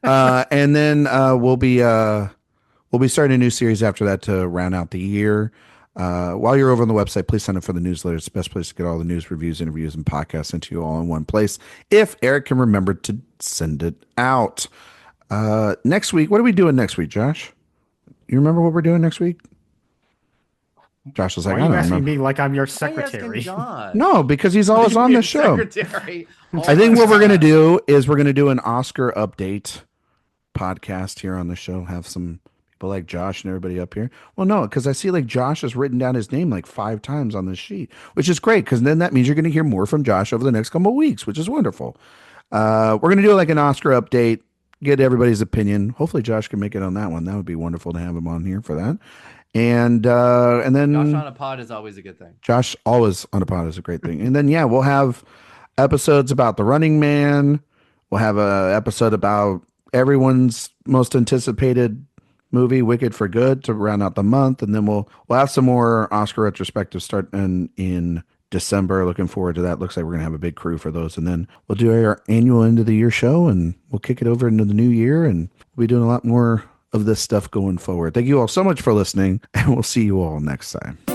And then we'll be starting a new series after that to round out the year. While you're over on the website, please sign up for the newsletter. It's the best place to get all the news, reviews, interviews, and podcasts into you all in one place. If Eric can remember to send it out. Next week, what are we doing next week, Josh? You remember what we're doing next week? Josh was like, "Why are you asking me like I'm your secretary?" No, because he's always on the show. Secretary. I think what we're gonna do is we're gonna do an Oscar update podcast here on the show. Have some people like Josh and everybody up here. Well, no, because I see like Josh has written down his name like 5 times on this sheet, which is great because then that means you're going to hear more from Josh over the next couple of weeks, which is wonderful. We're going to do like an Oscar update, get everybody's opinion. Hopefully Josh can make it on that one. That would be wonderful to have him on here for that. And then Josh on a pod is always a good thing. Josh always on a pod is a great thing. And then we'll have episodes about The Running Man. We'll have a episode about everyone's most anticipated movie, Wicked for Good, to round out the month. And then we'll have some more Oscar retrospectives starting in December. Looking forward to that. Looks like we're going to have a big crew for those. And then we'll do our annual end of the year show, and we'll kick it over into the new year, and we'll be doing a lot more of this stuff going forward. Thank you all so much for listening, and we'll see you all next time.